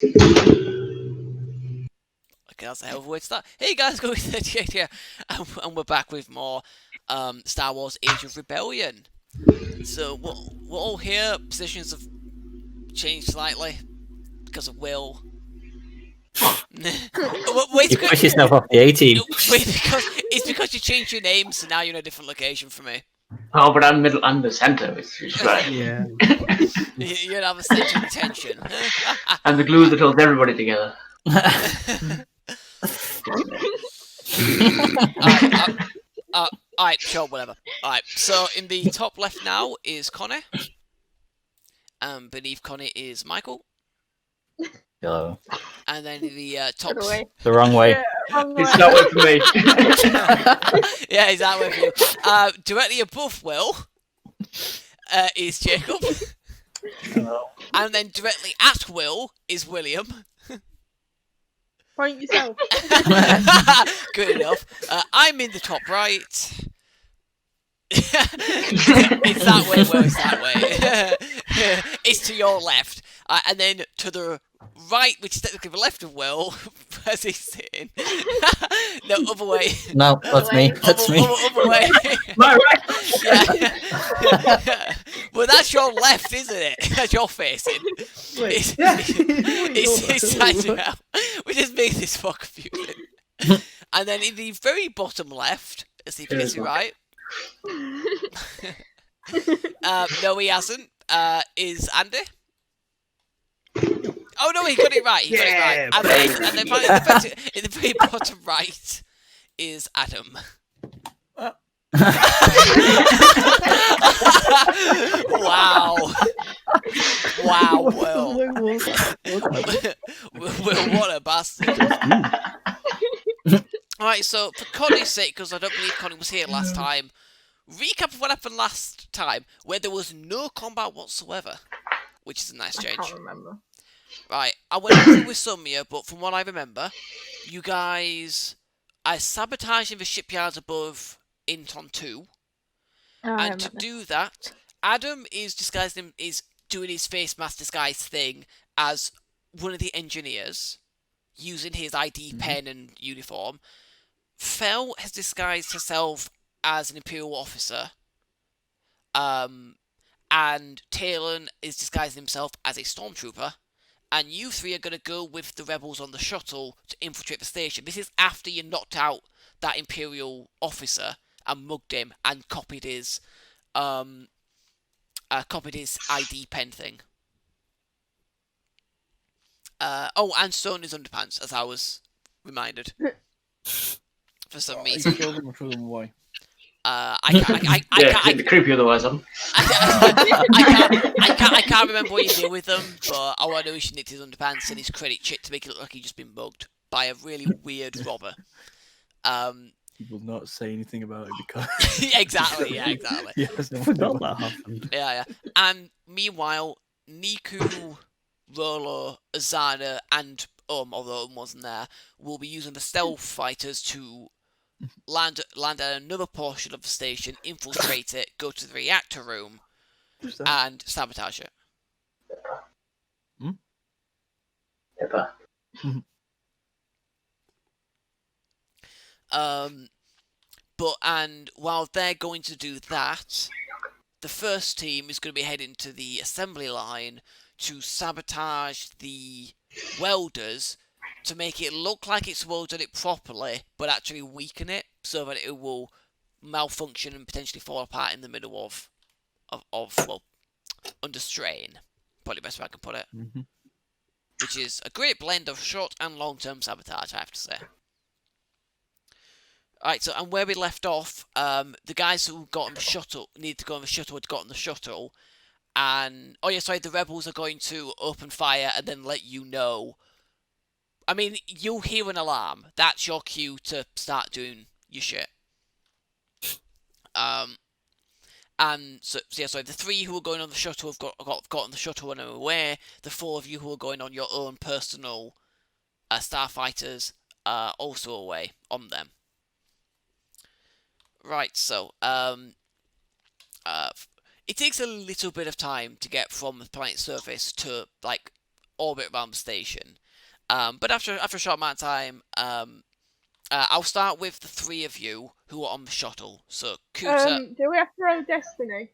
Okay, that's a hell of a way to start. Hey guys, Going 38 here, and we're back with more Star Wars Age of Rebellion. So we're all here. Positions have changed slightly because of Will. Wait, You push yourself off the A-team. wait, because you changed your name, so now you're in a different location for me. Oh, but I'm the center, which is right. Yeah. You don't have a center of attention. I'm the glue that holds everybody together. Alright, sure, whatever. Alright, so in the top left now is Connie. Beneath Connie is Michael. Hello. And then in the top... The wrong way. Yeah, wrong way. It's that way for me. Yeah, he's that way for you. Directly above Will is Jacob. Hello. And then directly at Will is William. Point yourself. Good enough. I'm in the top right. It's that way, Will, it's that way. It's to your left. And then to the right, which is technically the left of Will, as he's sitting. No, other way. No, that's me. That's me. Other way. My right. Yeah. Well, that's your left, isn't it? That's your facing. Wait. It's side out, which just makes this fuck confusing. And then in the very bottom left, let's see if you get it right. No, he hasn't. Is Andy? Oh no, he got it right. He got it right. And then in the very bottom right is Adam. Wow. Wow, Will. Will, what a bastard. Alright, so for Connie's sake, because I don't believe Connie was here last time, recap of what happened last time, where there was no combat whatsoever, which is a nice I change. can't remember. Right, I went through with some of you, but from what I remember, you guys are sabotaging the shipyards above Innton II, and to do that, Adam is doing his face mask disguise thing as one of the engineers, using his ID pen and uniform. Fel has disguised herself as an Imperial officer. And Talon is disguising himself as a stormtrooper. And you three are going to go with the rebels on the shuttle to infiltrate the station. This is after you knocked out that Imperial officer and mugged him and copied his ID pen thing. Oh, and sewn his underpants, as I was reminded. For some reason. Why? I Yeah, creepy otherwise. I can't remember what he did with them, but all I know is he nicked his underpants and his credit check to make it look like he'd just been mugged by a really weird robber. He will not say anything about it because exactly. yes, I forgot that happened. Yeah. And meanwhile, Niku, Rolo, Azana, and although wasn't there, will be using the stealth fighters to land at another portion of the station, infiltrate it, go to the reactor room, and sabotage it. Pepper. And while they're going to do that, the first team is going to be heading to the assembly line to sabotage the welders to make it look like it's welded it properly, but actually weaken it so that it will malfunction and potentially fall apart in the middle of under strain. Probably the best way I can put it. Which is a great blend of short and long-term sabotage, I have to say. Alright, so and where we left off, the guys who got on the shuttle needed to go on the shuttle had got on the shuttle, and the rebels are going to open fire and then let you know. I mean, you'll hear an alarm. That's your cue to start doing your shit. And the three who are going on the shuttle have got on the shuttle and are aware. The four of you who are going on your own personal starfighters are also away on them. Right, so it takes a little bit of time to get from the planet's surface to orbit around the station. But after a short amount of time, I'll start with the three of you who are on the shuttle. So Kuta. Do we have to roll Destiny?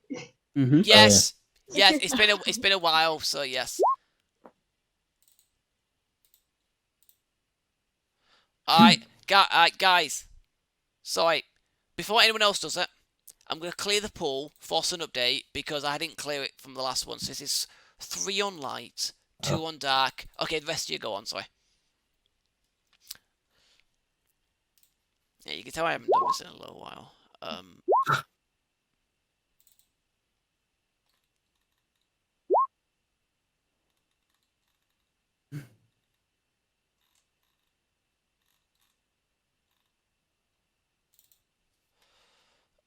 Mm-hmm. Yes, yes. It's been a while. So yes. Alright, guys. Sorry. Before anyone else does it, I'm going to clear the pool for an update because I didn't clear it from the last one. So this is 3 on light, 2 on dark. Okay, the rest of you go on, sorry. Yeah, you can tell I haven't done this in a little while.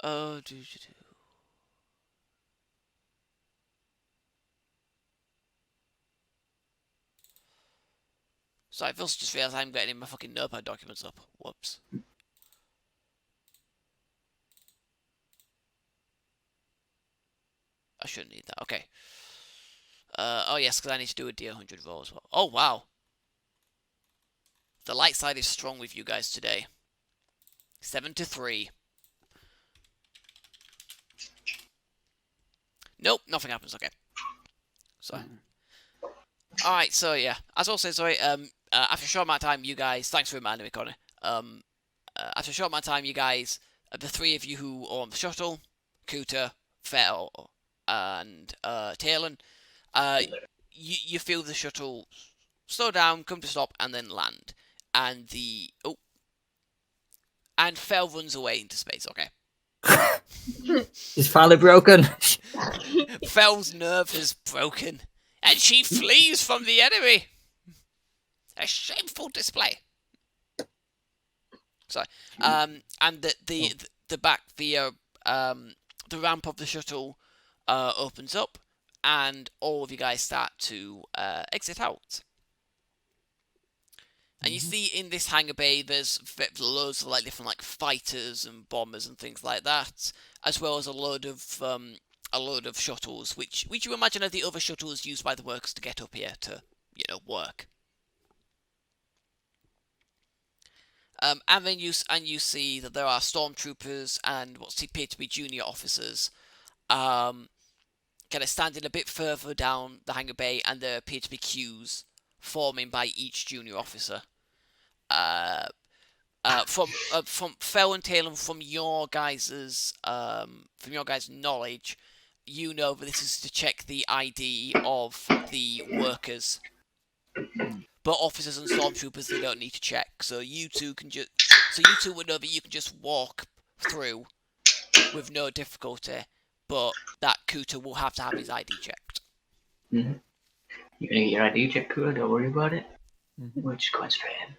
Oh, do. Sorry, Phil's just realised I'm getting my fucking Notepad documents up. Whoops. I shouldn't need that. Okay. Oh yes, because I need to do a D100 roll as well. Oh wow. The light side is strong with you guys today. 7-3. Nope, nothing happens. Okay. So. Alright, so yeah. As I was saying, sorry, after a short amount of time, you guys... Thanks for reminding me, Connie. After a short amount of time, you guys... the three of you who are on the shuttle, Kuta, Fel, and Talon, you feel the shuttle slow down, come to stop, and then land. And the... Oh. And Fel runs away into space, okay. He's finally broken. Fel's nerve is broken. And she flees from the enemy. A shameful display. Sorry. And the ramp of the shuttle opens up, and all of you guys start to exit out. And you see in this hangar bay, there's loads of different fighters and bombers and things like that, as well as a load of shuttles, which you imagine are the other shuttles used by the workers to get up here to work. And then you see that there are stormtroopers and what appear to be junior officers, kind of standing a bit further down the hangar bay, and there appear to be queues forming by each junior officer. From Fel and Talon, from your guys' knowledge, you know that this is to check the ID of the workers. But officers and stormtroopers, they don't need to check. So you two would know that you can just walk through with no difficulty. But that Kuta will have to have his ID checked. Mm-hmm. You're gonna get your ID checked, Kuta. Don't worry about it. We're just going straight in.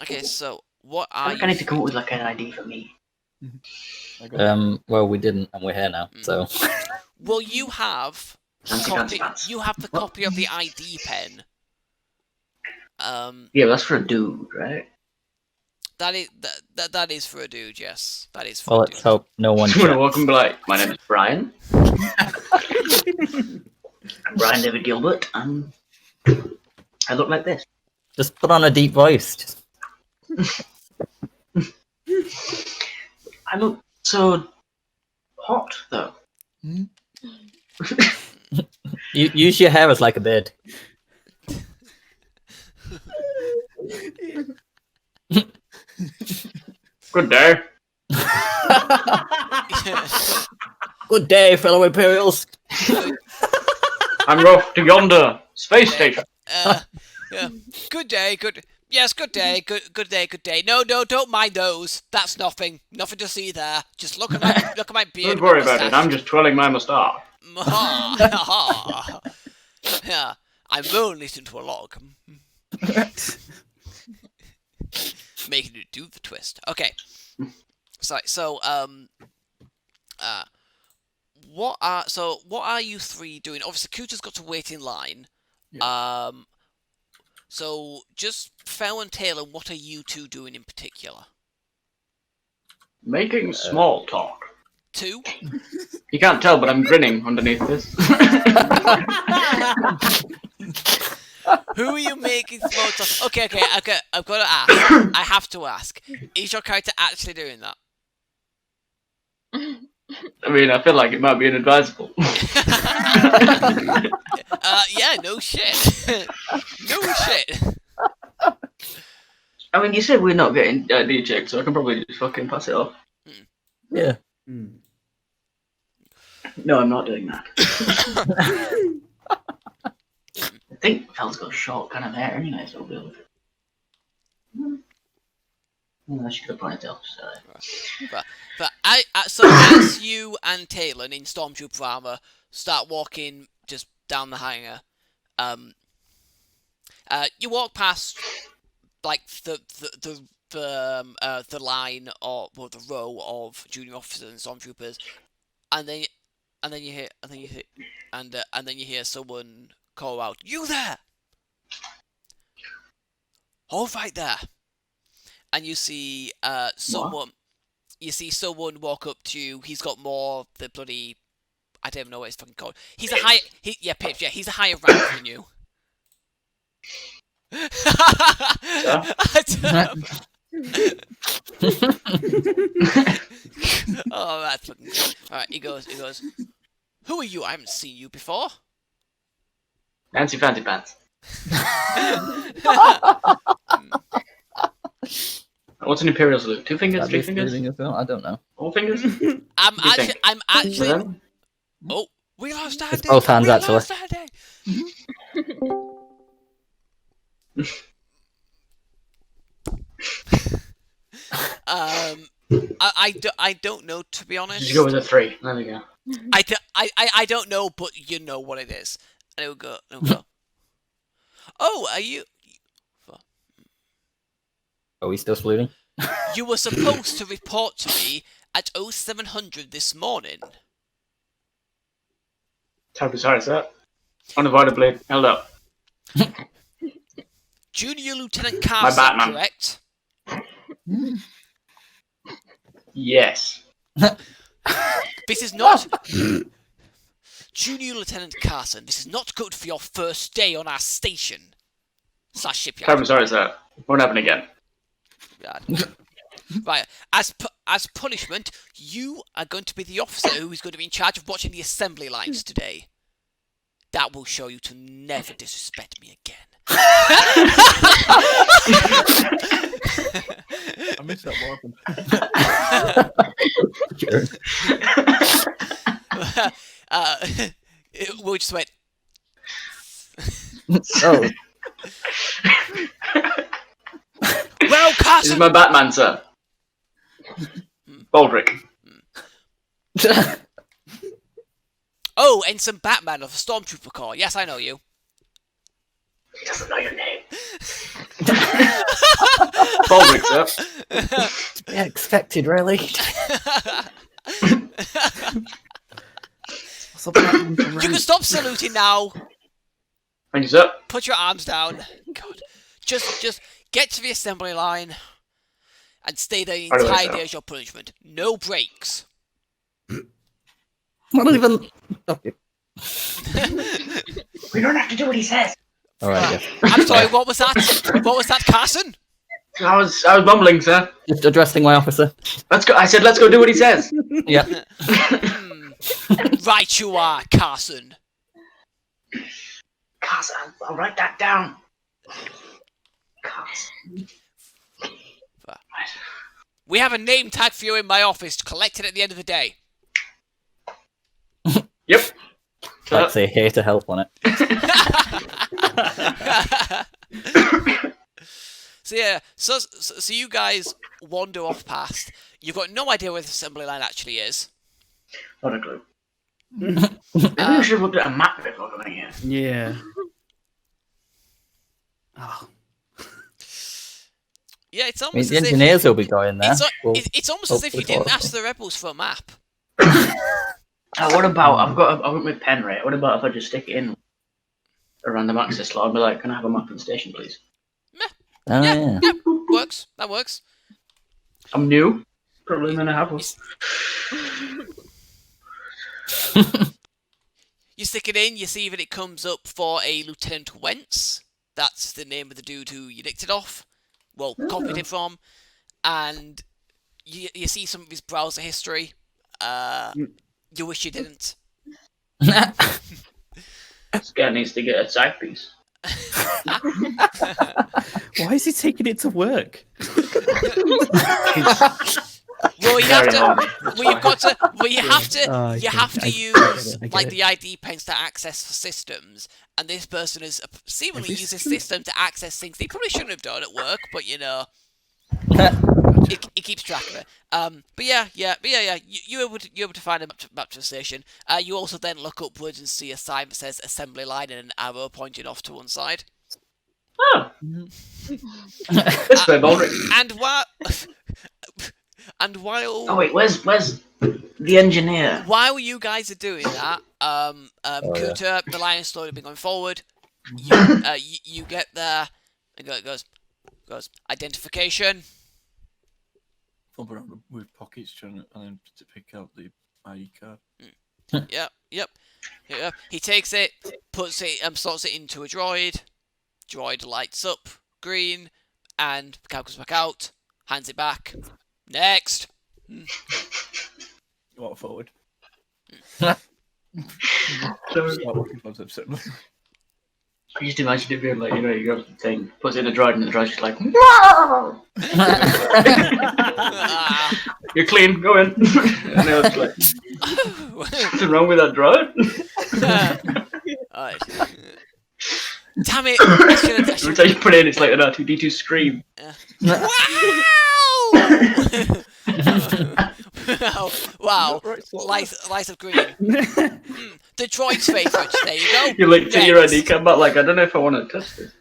Okay, so what are I think I need to come up with an ID for me. Well, we didn't, and we're here now, so. Well, you have the copy of the ID pen. Yeah, that's for a dude, right? That is for a dude, yes. That is for Well, a let's dude. hope no one. I'm gonna walk and be like, my name is Brian. I'm Brian David Gilbert, and I look like this. Just put on a deep voice. I look so hot, though. You use your hair as like a beard. Good day. Good day, fellow Imperials. I'm off to yonder space station. Yeah. Good day, good. Yes, good day, good day, good day. No, don't mind those. That's nothing. Nothing to see there. Just look at my beard. Don't worry about it. I'm just twirling my moustache. Yeah, I'm rolling it into a log. Making it do the twist. Okay. So what are you three doing? Obviously, Kuta's got to wait in line. Yeah. So just Fel and Taylor, what are you two doing in particular? Making small talk. 2. You can't tell, but I'm grinning underneath this. Who are you making small talk? Okay, I've got to ask. I have to ask. Is your character actually doing that? I mean, I feel like it might be inadvisable. Yeah, no shit. No shit. I mean, you said we're not getting D checked, so I can probably just fucking pass it off. Yeah. No, I'm not doing that. I think Fel's got short kind of hair anyway, so we'll be able to. Well, she could have ponytail, so. But so as you and Talon in Stormtrooper armor start walking just down the hangar, you walk past like the line or the row of junior officers and stormtroopers, and then you hear someone call out, "You there! Hold right there!" And you see someone. What? You see someone walk up to you. He's got more the bloody. I don't even know what it's fucking called. He's a high. Pips. Yeah, he's a higher rank than you. Oh, that's fucking good. Alright, he goes, "Who are you? I haven't seen you before." Nancy Fancy Pants. What's an Imperial salute? 2 fingers, That'd 3 be fingers? saluting as well? I don't know. All fingers? I'm What do you actually. think? Oh, we lost our It's day. both hands, We actually. lost our day. I don't know, to be honest. Did you go with a 3? There we go. I don't know, but you know what it is. And it'll go. Oh, are you? Are we still saluting? You were supposed to report to me at 0700 this morning. Terribly sorry, sir. Unavoidably held up. Junior Lieutenant Carson, Batman. correct? Yes. This is not... Junior Lieutenant Carson, this is not good for your first day on our station. / shipyard. Terribly sorry, sir. Won't happen again. Right, as punishment, you are going to be the officer who is going to be in charge of watching the assembly lines today. That will show you to never disrespect me again. I missed that one. We'll just wait. Oh. Well, This Carson! is my Batman, sir. Baldrick. Oh, Ensign Batman of the Stormtrooper Corps. Yes, I know you. He doesn't know your name. Baldrick, sir. Yeah, expected, really. You can stop saluting now. Thank you, sir. Put your arms down. God. Just get to the assembly line and stay there the entire day as your punishment. No breaks. Not even. Okay. We don't have to do what he says. All right. Yeah. I'm sorry, what was that? What was that, Carson? I was mumbling, sir. Just addressing my officer. Let's go. I said, let's go do what he says. Yep. Right you are, Carson. Carson, I'll write that down. Carson. We have a name tag for you in my office. Collect it at the end of the day. Yep. Like say here to help on it. So yeah, so you guys wander off past. You've got no idea where the assembly line actually is. Not a clue. Maybe we should have looked at a map before coming here. Yeah. Oh. Yeah, it's I mean, almost the as if engineers will be going there. it's almost as if you didn't ask the rebels for a map. What about I've got my pen right? What about if I just stick it in a random access slot and be like, can I have a map of the station, please? Oh, yeah. Yeah, works. That works. I'm new. Probably gonna have one. You stick it in, you see that it comes up for a Lieutenant Wentz. That's the name of the dude who you nicked it off. Well, copied it from. And you see some of his browser history. You wish you didn't. This guy needs to get a side piece. Why is he taking it to work? Well, you have to. Well, you've got to. Well, you have to. Oh, you have to I use get like it. the ID pens to access systems, and this person has seemingly Is used this this system to access things they probably shouldn't have done at work, but you know, it keeps track of it. But yeah. You're able to find him up to the station. You also then look upwards and see a sign that says assembly line and an arrow pointing off to one side. Oh. This way, Baldric. And while Oh wait, where's the engineer? while you guys are doing that, Kuta, the line has slowly been going forward. You get there, and it goes identification. Thump around with pockets trying to pick out the ID card. Yep. He takes it, puts it, slots it into a droid. Droid lights up green, and the cab comes back out. Hands it back. Next. Walk forward. So, Start walking towards them, certainly. I just imagine it being like, you know, you grab the thing, puts it in the droid, and the droid's just like, "Whoa!" You're clean, go in. And I was like, what's wrong with that droid? Alright. Damn it! I Every time you put it in, it's like an R2D2 scream. Wow! Wow. Light of green. The droid's favourite. There you go. You like to your Next. ID card, but like, I don't know if I want to touch this.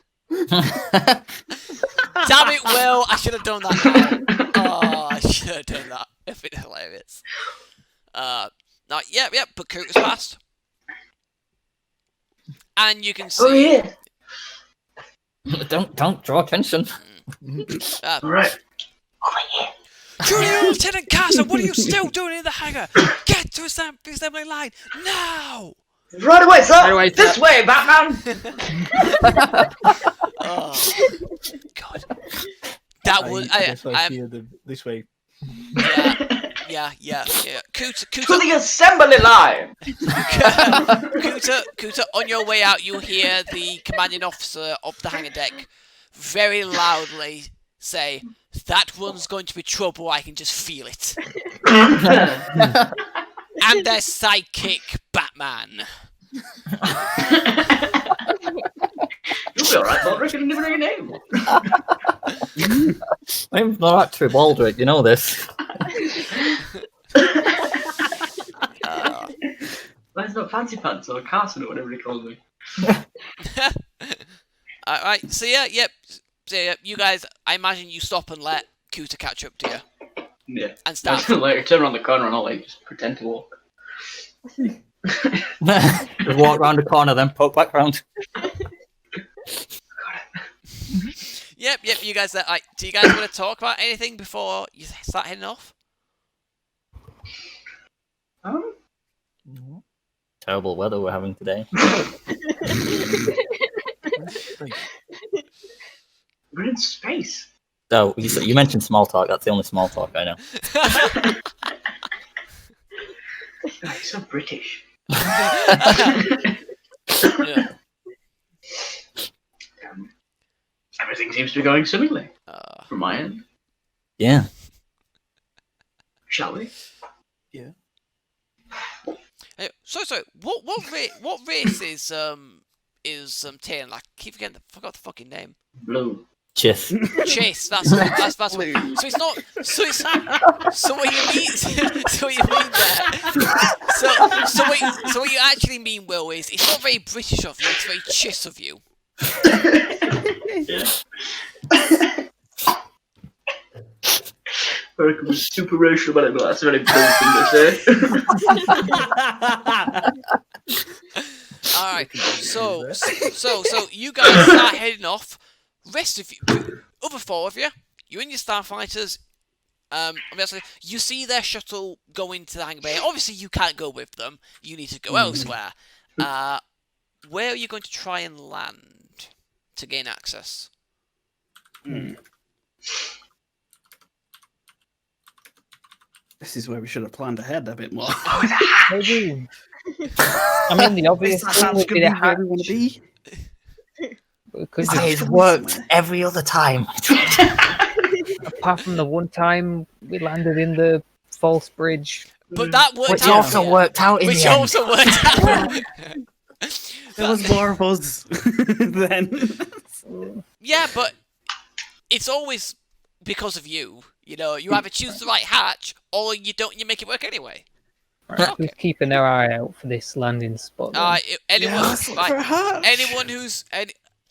Damn it, Will! I should have done that now. Oh, I should have done that. If it's hilarious. No, yep, but Kurt was passed. And you can see... Oh yeah. Don't draw attention. Right. Junior Lieutenant Carson, what are you still doing in the hangar? Get to the assembly line now! Right away, sir. Right away, This sir. way, Batman. Oh, God. That was... This way. Yeah. Kuta, To the assembly line. Kuta, on your way out, you hear the commanding officer of the hangar deck very loudly say, "That one's going to be trouble, I can just feel it." And their sidekick, Batman. You'll be alright, Baldric. I didn't even know your name. I'm not actually Baldric, you know this. That's not Fancy Pants or Carson or whatever he calls me. Alright, so yeah, you guys, I imagine you stop and let Kuta catch up to you. Yeah. And start. Like, turn around the corner and I'll like just pretend to walk. Just walk round the corner, then poke back round. Yep, you guys, do you guys want to talk about anything before you start heading off? Terrible weather we're having today. We're in space. So you mentioned small talk. That's the only small talk I know. Oh, he's so British. Yeah. Everything seems to be going swimmingly from my end. Yeah. Shall we? Yeah. So what race is Taylor? I keep forgetting. Forgot the fucking name. Blue. Chiss. Chiss. That's what. So it's not. So what you mean? So what you mean there? So what you actually mean, Will, is it's not very British of you. It's very Chiss of you. Yeah. I can be super racial about it, but that's a very blue thing to say. Alright, so you guys start heading off. Rest of you, other four of you, you're in your starfighters. You see their shuttle go into the hangar bay. Obviously, you can't go with them. You need to go elsewhere. Where are you going to try and land to gain access? This is where we should have planned ahead a bit more. Maybe. I mean, the obvious thing would be the hatch. want to be. Because It's worked every other time. apart from the one time we landed in the false bridge. But that worked Which out. also worked out in Which the end. also worked out. There was more of us then. Yeah, but it's always because of you. You know, you either choose the right hatch or you don't. You make it work anyway. Right, Okay. Just keeping our eye out for this landing spot. then.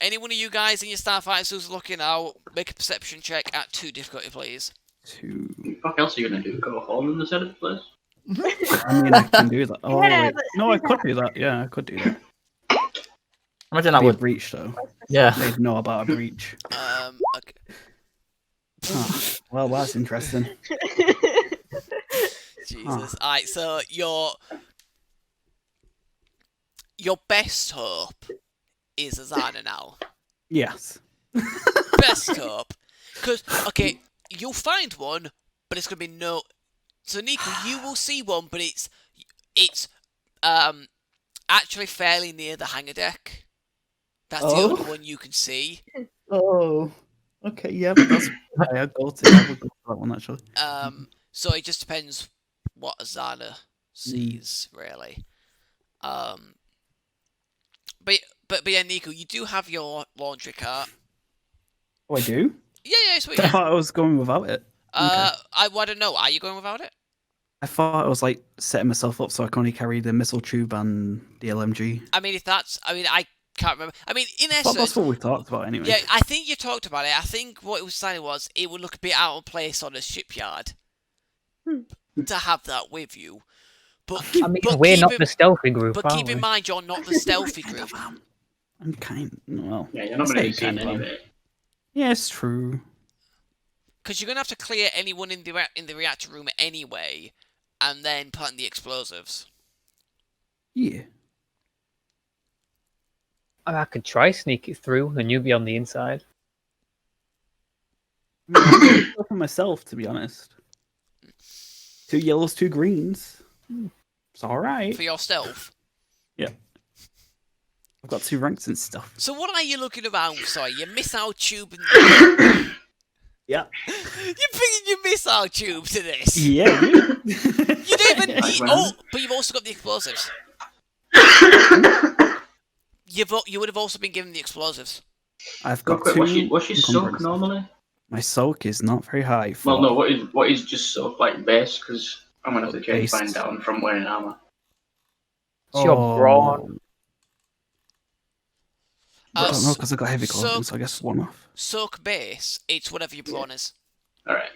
Anyone of you guys in your starfighters who's looking out, make a perception check at 2 difficulty, please. 2. What the fuck else are you gonna do? Go home in the center of the place? I mean, I can do that. Oh, Yeah, wait. No, I could do that. Yeah, I could do that. Imagine that Be a would. breach, though. Yeah. They'd know about a breach. Okay. Oh, well, that's interesting. Jesus. Alright, so your best hope is Azana now. Yes. Best hope. Because, okay, you'll find one, but it's going to be no... So, Nico, you will see one, but it's actually fairly near the hangar deck. That's the only one you can see. Oh. Okay, yeah, but that's okay, I would go to that one, actually. So it just depends what Azana sees, really. But yeah, Nico, you do have your laundry cart. Oh, I do? Yeah, sweet. I thought I was going without it. I don't know. Are you going without it? I thought I was like setting myself up so I can only carry the missile tube and the LMG. I mean, I can't remember. I mean, in But essence, that's what we talked about anyway. yeah, I think you talked about it. I think what it was saying was it would look a bit out of place on a shipyard to have that with you. But I mean, but we're keep not in- the stealthy group, But are keep in we? mind, you're not the stealthy group. I'm kind. Well, Yeah, you're not I gonna say be seen kind of. anyway. Yeah, it's true. Because you're gonna have to clear anyone in the reactor room anyway, and then plant the explosives. Yeah. I could try sneak it through, and you be on the inside. I go for myself, to be honest. 2 yellows, 2 greens. It's all right. For your stealth. I've got 2 ranks and stuff. So what are you looking around? Sorry, your missile tube and... Yeah. You're bringing your missile tube to this. Yeah. You don't even need... man. Oh, but you've also got the explosives. You would have also been given the explosives. I've Real got quick, 2. what's your soak encumbrances. normally? My soak is not very high. Well, no, what is just soak like base? Because I'm gonna have to change Base. mine down from wearing armor. It's your brawn. I don't know because I got heavy so- clothing, so I guess 1 off. Soak base, it's whatever your brawn is. All right.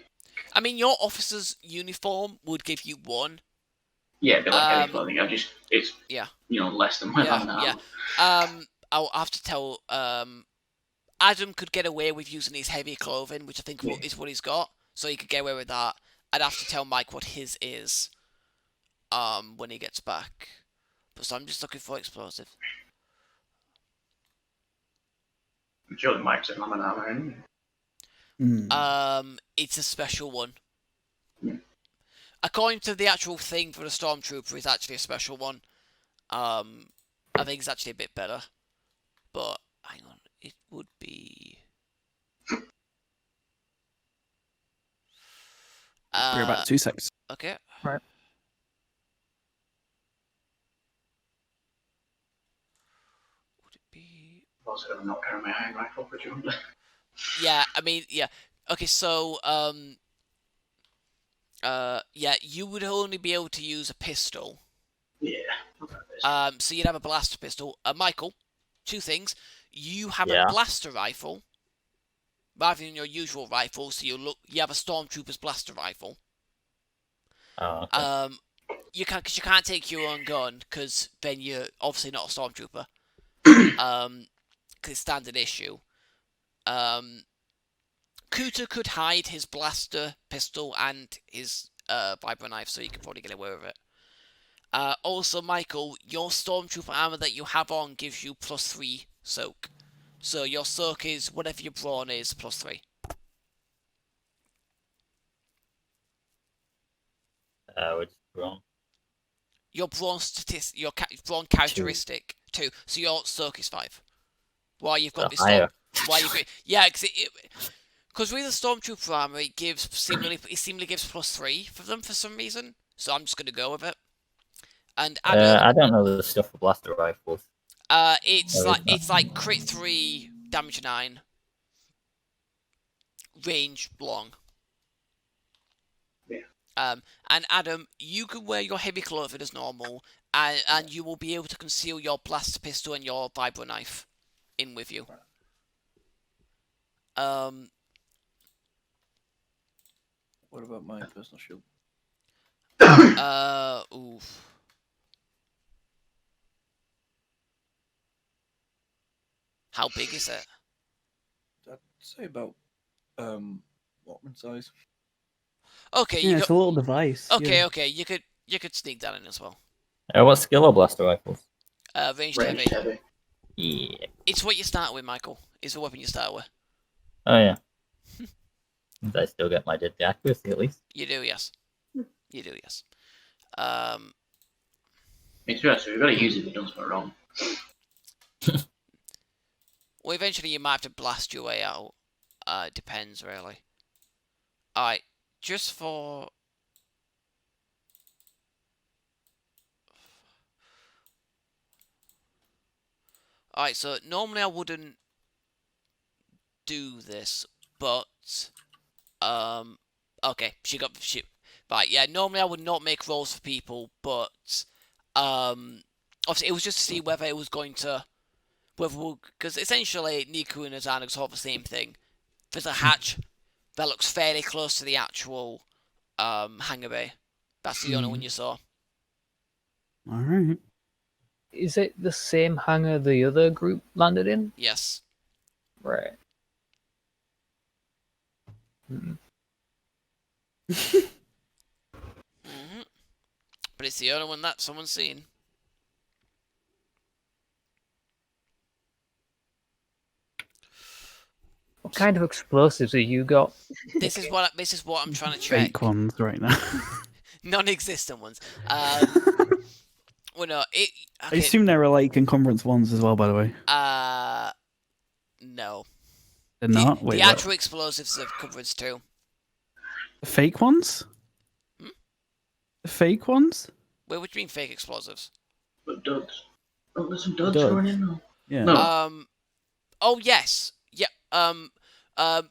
I mean, your officer's uniform would give you 1. Yeah, it'd be like heavy Um, clothing. It's yeah. Less than what I have now. Yeah. I'll have to tell. Adam could get away with using his heavy clothing, which I think is what he's got, so he could get away with that. I'd have to tell Mike what his is. When he gets back. But so I'm just looking for explosive. I'm sure the Mike's in armor anyway. It's a special one. Yeah. According to the actual thing for the Stormtrooper, it's actually a special one. I think it's actually a bit better. But, hang on, it would be... We're about 2 seconds. Okay. Right. Would it be... I'm also gonna not carry my iron rifle, presumably. Yeah, I mean, yeah. Okay, so, yeah, you would only be able to use a pistol. Yeah. not that base. So you'd have a blaster pistol. Michael, 2 things. You have Yeah. a blaster rifle, rather than your usual rifle, so you have a Stormtrooper's blaster rifle. Oh, okay. Because you can't take your own gun, because then you're obviously not a Stormtrooper. Because it's standard issue. Kuta could hide his blaster, pistol, and his vibro knife, so you could probably get away with it. Also, Michael, your stormtrooper armor that you have on gives you +3 soak. So your soak is whatever your brawn is +3. Which wrong? Your brawn brawn characteristic 2. So your soak is 5. While you've got this higher. yeah, because with the stormtrooper armor, it seemingly gives +3 for them for some reason. So I'm just gonna go with it. And Adam, I don't know the stuff for blaster rifles. it's like crit 3, damage 9, range long. Yeah. And Adam, you can wear your heavy clothing as normal, and you will be able to conceal your blaster pistol and your vibro knife in with you. What about my personal shield? Oof. How big is it? I'd say about Walkman size. Okay, Yeah, it's a little device. Okay, yeah. okay, you could sneak that in as well. What skill are blaster rifles? Ranged Ranged heavy. heavy. Yeah. It's what you start with, Michael. It's the weapon you start with. Oh yeah. I still get my deadly accuracy at least. You do, yes. You do, yes. It's right, so we've got to use it if it does something wrong. Well, eventually you might have to blast your way out. Depends, really. Alright, just for... Alright, so normally I wouldn't do this, but... Okay, Right, yeah, normally I would not make rolls for people, but... Obviously, it was just to see whether it was going to... Because essentially, Niku and Azana are sort of the same thing. There's a hatch that looks fairly close to the actual hangar bay. That's the only one you saw. Alright. Is it the same hangar the other group landed in? Yes. Right. Hmm. But it's the only one that someone's seen. What kind of explosives have you got? This is what I'm trying to check. Fake ones right now. Non-existent ones. Well, no, I okay, assume they were like encumbrance ones as well, by the way. no. They're not? The Wait, what? actual explosives have coverage too. The fake ones? Hmm? The fake ones? Wait, what do you mean fake explosives? But duds. Oh, there's some duds Duds. going in though. Yeah. No. Oh yes, yeah.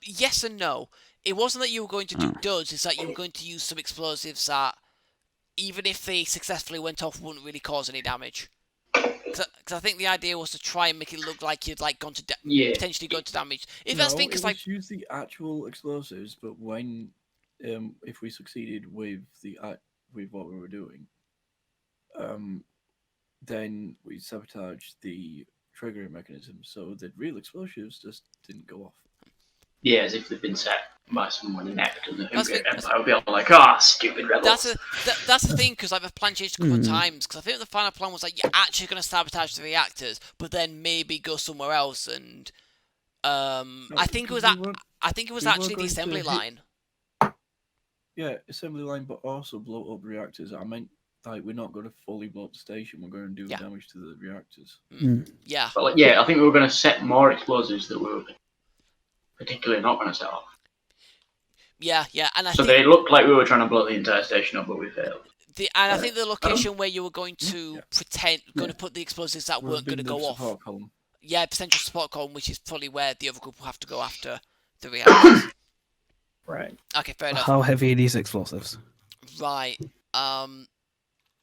Yes and no. It wasn't that you were going to do duds. It's that you were going to use some explosives that, even if they successfully went off, wouldn't really cause any damage. Because I think the idea was to try and make it look like you'd like potentially gone to damage. If that's thing, it because was use the actual explosives, but when if we succeeded with with what we were doing, then we sabotaged the triggering mechanism, so the real explosives just didn't go off. Yeah, as if they've been set by someone inept, and the That's Hungry the- Empire would be all like, "Ah, stupid rebels." that's the thing, because the plan changed a couple of times. Because I think the final plan was like you're actually going to sabotage the reactors, but then maybe go somewhere else. And I think it was actually the assembly line. Yeah, assembly line, but also blow up reactors. I meant, like, we're not going to fully blow up the station. We're going to do Yeah. damage to the reactors. Yeah. But yeah, I think we were going to set more explosives that we were particularly not going to set off. Yeah, and I So think they looked like we were trying to blow the entire station up, but we failed. I think the location where you were going to Yeah. going to put the explosives that weren't going to go off. Support column. Yeah, potential support column, which is probably where the other group will have to go after the reactors. Right. Okay, fair enough. How heavy are these explosives? Right.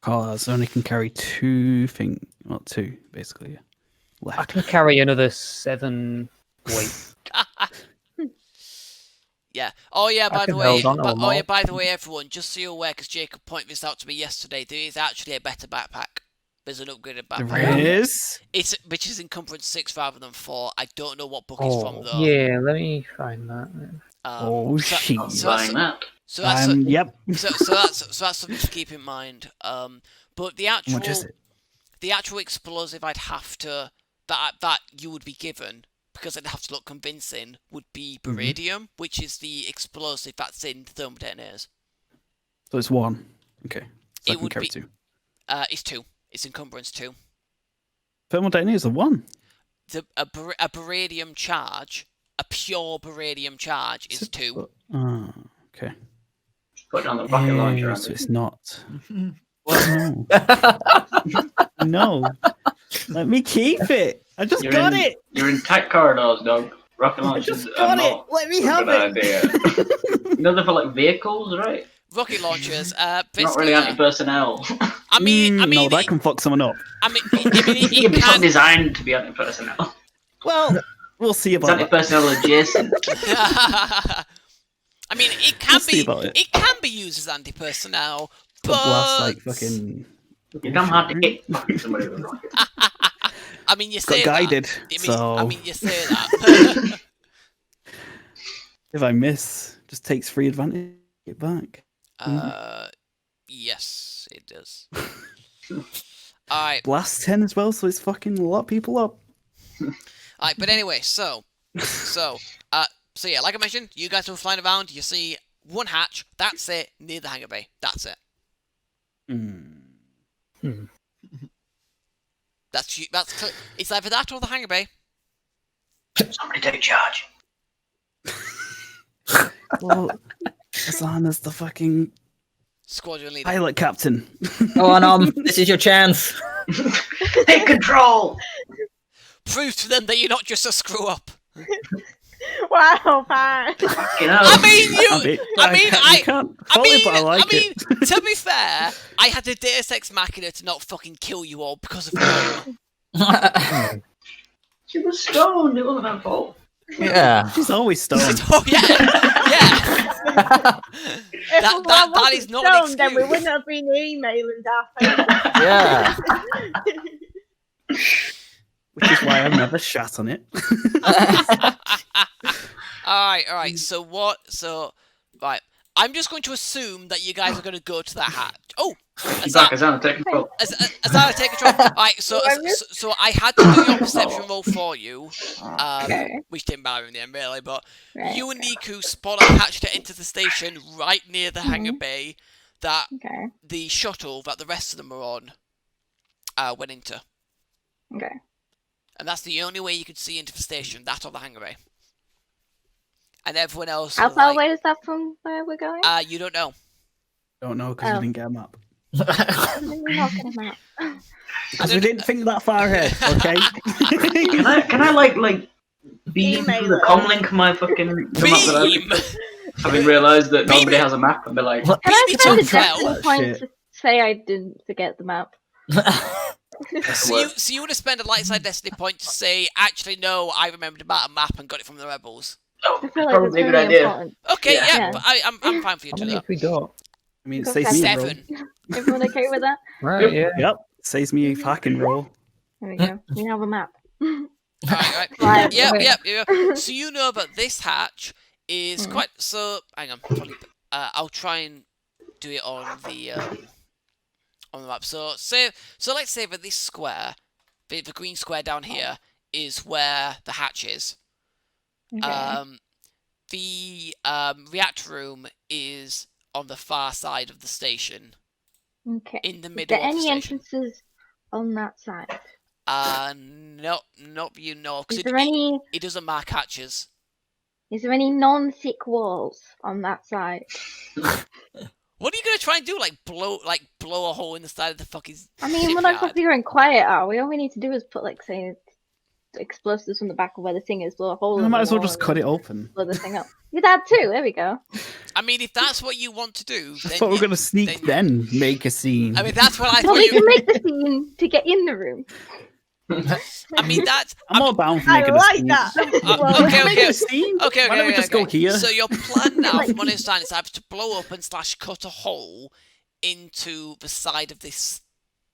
Cars only can carry two, basically. Yeah. I Left. can carry another 7 weight. Yeah. Oh yeah. By the can way. hold on to them Oh yeah. all. By the way, everyone, just so you're aware, because Jacob pointed this out to me yesterday, there is actually a better backpack. There's an upgraded backpack. There is? Which is encumbrance 6 rather than 4. I don't know what book it's from though. Yeah, let me find that. Oh shit! I'm buying that. So that's Yep. so that's something to keep in mind. But the How much is actual it? the actual explosive I'd have to that you would be given, because it'd have to look convincing, would be beradium, which is the explosive that's in thermal detonators. So it's 1. Okay. So It I can would carry be- 2. It's 2. It's encumbrance 2. Thermal detonators are 1. A beradium charge, a pure beradium charge, is 2. Oh, okay. Put it on the rocket launcher. So Andy. it's not. Well, no. No. Let me keep it. I just got it. You're in tight corridors, dog. Rocket I launchers just are got it. not Let me a have good it. idea. You know, they're for like vehicles, right? Rocket launchers, Not basically. really anti-personnel. I mean, no, that can fuck someone up. It's not can. designed to be anti-personnel. Well, we'll see It's about that. anti-personnel adjacent. I mean, it can We'll see be. about it. It can be used as anti-personnel, The blast but like fucking. You're damn hard to hit fucking somebody with a rocket. I mean, you Got say guided. that. So I mean, you say that. if I miss, just takes free advantage. Get back. Yes, it does. Alright, Blast 10 as well, so it's fucking a lot of people up. alright, but anyway, so yeah, like I mentioned, you guys were flying around, you see one hatch, that's it, near the hangar bay, that's it. It's either that or the hangar bay. Somebody take charge. Well, Asana's the fucking Squadron leader. pilot captain. Go on, this is your chance. Take control! Prove to them that you're not just a screw up. Wow, fine. Fucking hell. I mean, I can't fault it, but I like it. to be fair, I had a Deus Ex Machina to not fucking kill you all because of her. She was stoned, it wasn't her fault. Yeah. She's always stoned. Oh yeah, yeah. That is not an excuse. Then we wouldn't have been emailing Daft. Yeah. Which is why I've never shat on it. Alright, so right. I'm just going to assume that you guys are going to go to that hatch. Oh! Azana, take control. Azana, take control. Alright, so I had to do your perception roll for you, which didn't matter in the end, really, but you and Niku spot a hatch to enter the station right near the hangar bay that the shuttle that the rest of them were on went into. Okay. And that's the only way you could see into the station, that or the hangar bay. And everyone else... How far away is that from where we're going? You don't know. Don't know, because we didn't get a map. We're not gonna map. Because we didn't think that far ahead, okay? Can I like beam Email through the it. comlink my fucking... the map that Beam! having realised that nobody has a map and be like... Can I Beat me spend a to hell. decimal point Shit. to say I didn't forget the map? So you would have spent a light side destiny point to say, actually, no, I remembered about a map and got it from the rebels. Oh, I feel like it's probably a good really idea. important. Okay, Yeah. yeah, Yeah. but I'm fine for you How to do many that. have we got? I mean, it Got saves me a roll. 7. Everyone okay with that? Right, yeah. Yep, saves me a fucking roll. There we go. We have a map. Right. Right. Yep. So you know that this hatch is quite... So, hang on. I'll try and do it on the map. So let's say that this square, the green square down here, is where the hatch is. Okay. The reactor room is on the far side of the station, Okay. in the Is middle there of the any station. entrances on that side? Not you know, Is because there any? it doesn't mark hatches. Is there any non-thick walls on that side? What are you gonna try and do? Like blow a hole in the side of the fucking I mean, we're not shipyard? exactly going quiet, are we? All we need to do is put, like, say, explosives from the back of where the thing is, blow a hole. I in might the as well wall just and cut it open. blow the thing up. You that too. There we go. I mean, if that's what you want to do, I then thought we were going to sneak then make a scene. I mean, that's what I Well, thought we you. can make the scene to get in the room. I mean, that's. I'm all bound for I making a like scene. that. Okay, Make okay. a scene? Okay, Why don't we just go here? So your plan now, from what I understand, is either to blow up and / cut a hole into the side of this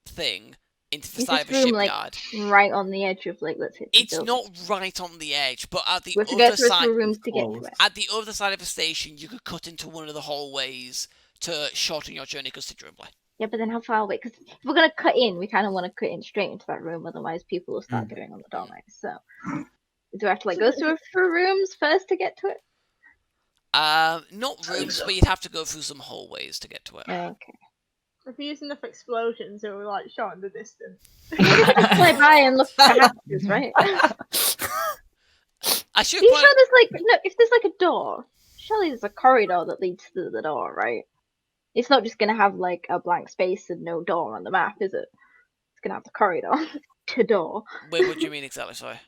thing into the Is side this of a room like shipyard. right on the edge of like, let's say, the It's building? not right on the edge, but at the We have to go other through side, rooms to get to Close. it. at the other side of the station, you could cut into one of the hallways to shorten your journey considerably. Yeah, but then how far away? Because if we're gonna cut in, we kind of want to cut in straight into that room. Otherwise, people will start getting on the door, right? So, do we have to like go through rooms first to get to it? Not rooms, but you'd have to go through some hallways to get to it. Okay. If you use enough explosions, it will like shorten the distance. Fly by and look for hatches, right? I should Are you point. sure there's like no? If there's like a door, surely there's a corridor that leads to the door, right? It's not just gonna have like a blank space and no door on the map, is it? It's gonna have the corridor to door. Wait, what do you mean exactly? Sorry.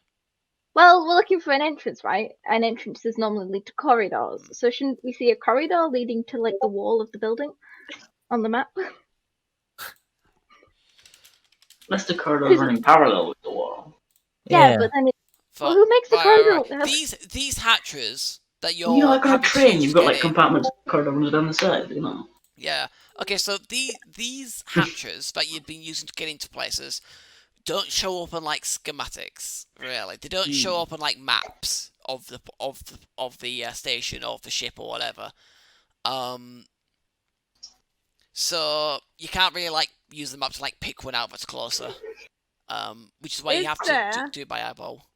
Well, we're looking for an entrance, right? And entrances normally lead to corridors. So shouldn't we see a corridor leading to like the wall of the building on the map? Unless the corridor's running parallel with the wall. Yeah, but then well, who makes the corridor? These hatches that you're. You know, like on a having to train, you've got get like in- compartments, corridor runs down the side, you know. Yeah. Okay, so these hatches that you've been using to get into places don't show up on like schematics. Really, they don't show up on like maps of the station or of the ship or whatever. So you can't really like use the map to like pick one out that's closer. Which is why you have to do it by eyeball.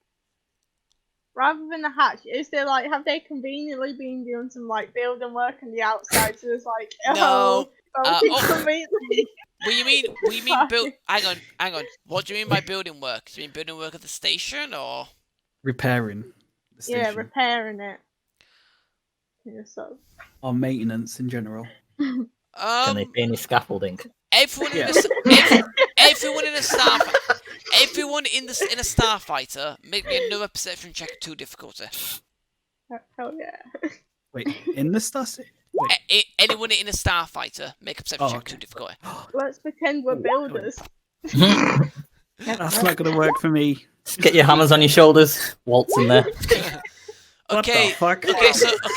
Rather than the hatch, is there like have they conveniently been doing some like building work on the outside? So there's like No. conveniently. What you mean build? Hang on. What do you mean by building work? Do you mean building work at the station or Repairing the station. Yeah, repairing it. Yeah, so. Or maintenance in general. Can they pay any scaffolding? Everyone in a starfighter, make me another perception check at 2 difficulty. Hell yeah. Wait, in the station? Anyone in a starfighter, make a perception check at okay. 2 difficulty. Let's pretend we're builders. That's not going to work for me. Get your hammers on your shoulders, waltz in there. What the fuck? Okay,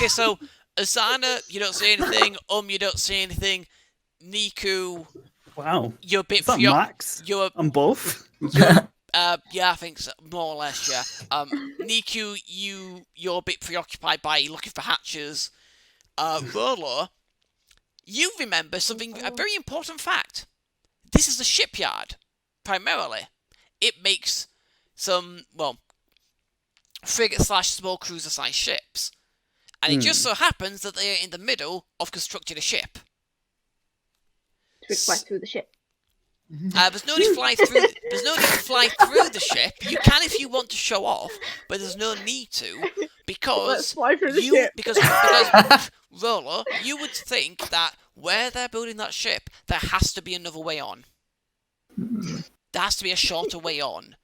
so Asana, you don't say anything. You don't say anything. Niku, Wow. you're a bit Is that max? You're On both? yeah, I think so, more or less, yeah. Niku, you're a bit preoccupied by looking for hatches. Rolo, you remember a very important fact. This is a shipyard, primarily. It makes some, frigate/small cruiser-sized ships. And it just so happens that they are in the middle of constructing a ship. To fly through the ship. There's no need to fly through. There's no need to fly through the ship. You can if you want to show off, but there's no need to because Let's fly through the ship. because Rolo, you would think that where they're building that ship, there has to be another way on. There has to be a shorter way on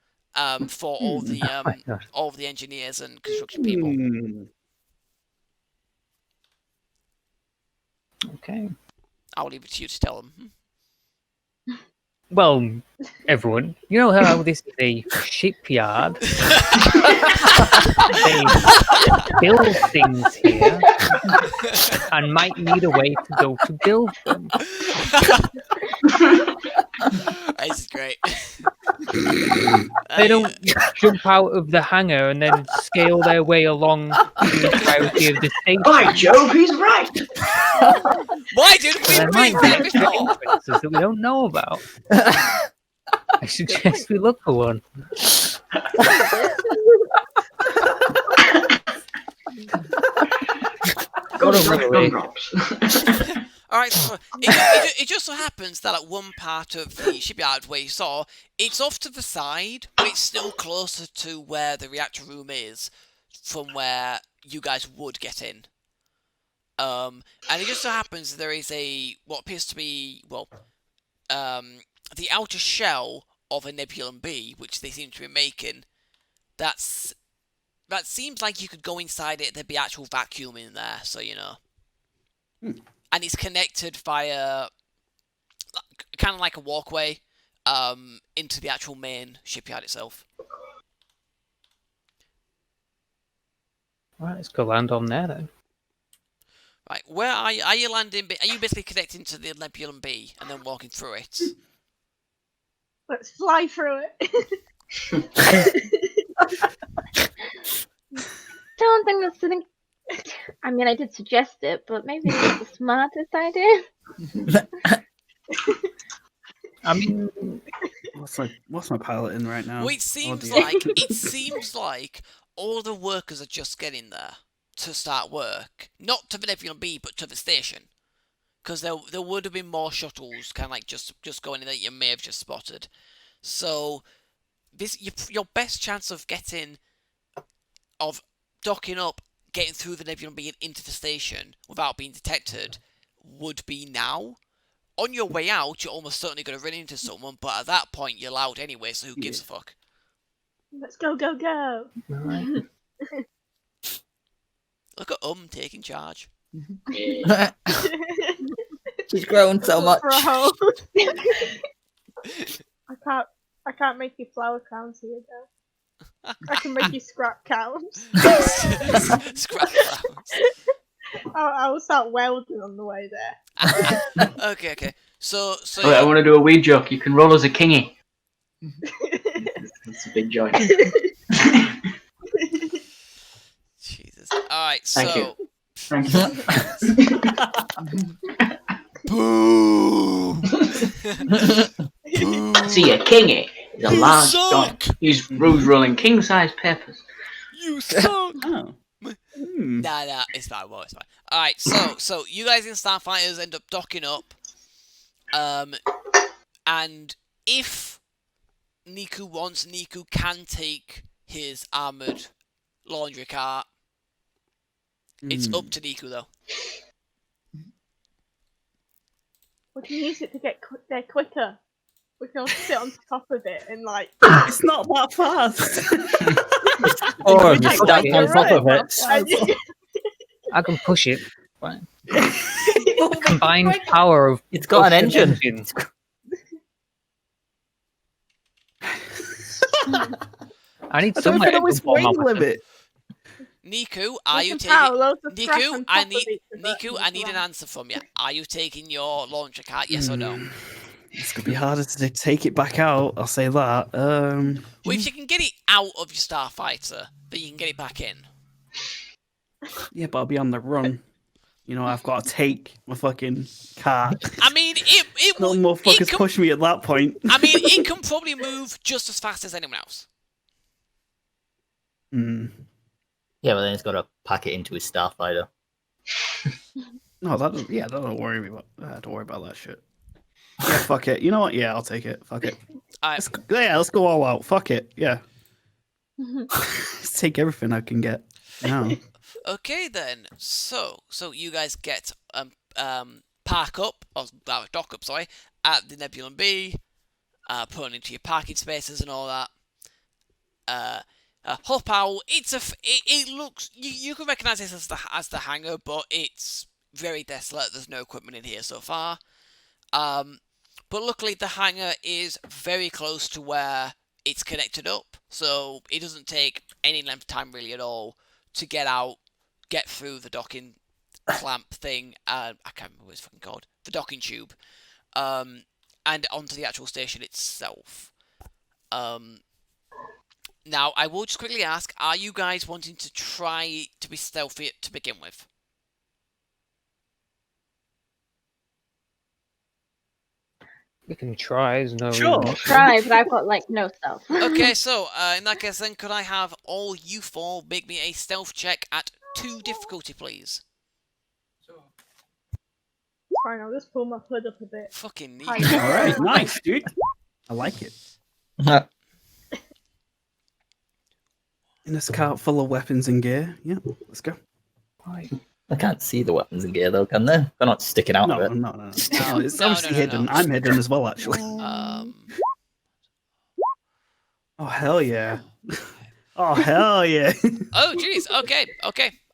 for all the engineers and construction people. Okay. I'll leave it to you to tell them. Well, everyone, you know how this is a shipyard? They build things here and might need a way to go to build them. This is great. They don't jump out of the hangar and then scale their way along the entirety of the station. By Jove, he's right! Why did we There bring might that be before? entrances that we don't know about. I suggest we look for one. Go to What a runaway. drops. Alright, so it just so happens that at one part of the shipyard where you saw, it's off to the side, but it's still closer to where the reactor room is from where you guys would get in. And it just so happens there is what appears to be, the outer shell of a Nebulum B, which they seem to be making. That seems like you could go inside it, there'd be actual vacuum in there, so you know. And it's connected via kind of like a walkway into the actual main shipyard itself. Right, let's go land on there then. Right, where are you? Are you landing? Are you basically connecting to the Nebulum B and then walking through it? Let's fly through it. Don't think that's the thing. I mean, I did suggest it, but maybe it's the smartest idea. I mean, What's my pilot in right now? Well, it seems like all the workers are just getting there to start work, not to the Nebulon B, but to the station, because there would have been more shuttles, kind of like just going in that you may have just spotted. So this your best chance of docking up, getting through the Nebulon B and into the station without being detected would be now. On your way out, you're almost certainly going to run into someone, but at that point, you're out anyway, so who gives a fuck? Let's go, go, go. right. Look at taking charge. Yeah. She's grown so much. Bro. I can't make you flower crowns here, though. I can make you scrap cows. Scrap crowns. I will start welding on the way there. Okay. So Oh, I want to do a wee joke. You can roll as a kingy. That's a big joy. Jesus. Alright, Thank you. Thank you. Boo! See, a kingy is a You large suck! joint. He's rolling king-size peppers. You suck! Oh. Nah, it's fine. Well, it's fine. Alright, so you guys in Starfighters end up docking up. And if Niku wants, Niku can take his armoured laundry cart. It's up to Niku, though. We can use it to get there quicker. We can all sit on top of it and like. It's not that fast. Or Like, just stand on top of it. I can push it. Fine. Combined power of It's got an both engine. engines. I need I don't somewhere even know to its put my weight weapon. limit. Niku, are you taking... Niku, I need an answer from you. Are you taking your launcher cart, yes or no? It's gonna be harder to take it back out. I'll say that. Well, if you can get it out of your Starfighter, then you can get it back in. Yeah, but I'll be on the run. You know, I've got to take my fucking cart. I mean, it No will... motherfuckers push me at that point. I mean, it can probably move just as fast as anyone else. Yeah, but then he's got to pack it into his starfighter. No, that doesn't, don't worry about that shit. Yeah, fuck it. You know what? Yeah, I'll take it. Fuck it. Let's go all out. Fuck it. Yeah. Let's take everything I can get. No. Okay then. So you guys get park up or dock up, sorry, at the Nebulon B, put into your parking spaces and all that. Hop out. It looks you can recognise this as the hangar, but it's very desolate. There's no equipment in here so far. But luckily the hangar is very close to where it's connected up, so it doesn't take any length of time really at all to get out, get through the docking clamp thing. I can't remember what it's fucking called. The docking tube, and onto the actual station itself. Now, I will just quickly ask, are you guys wanting to try to be stealthy to begin with? We can try. There's no Sure. reason. Try, but I've got like no stealth. Okay, so in that case then, could I have all you four make me a stealth check at 2 difficulty, please? Fine, I'll just pull my hood up a bit. Fucking neat. All right, nice, dude. I like it. In this cart full of weapons and gear. Yeah, let's go. I can't see the weapons and gear though, can they? They're not sticking out of it. No. It's No, obviously no, hidden. no. I'm hidden as well, actually. Um, Oh, hell yeah. Oh, hell yeah. oh, jeez. Okay.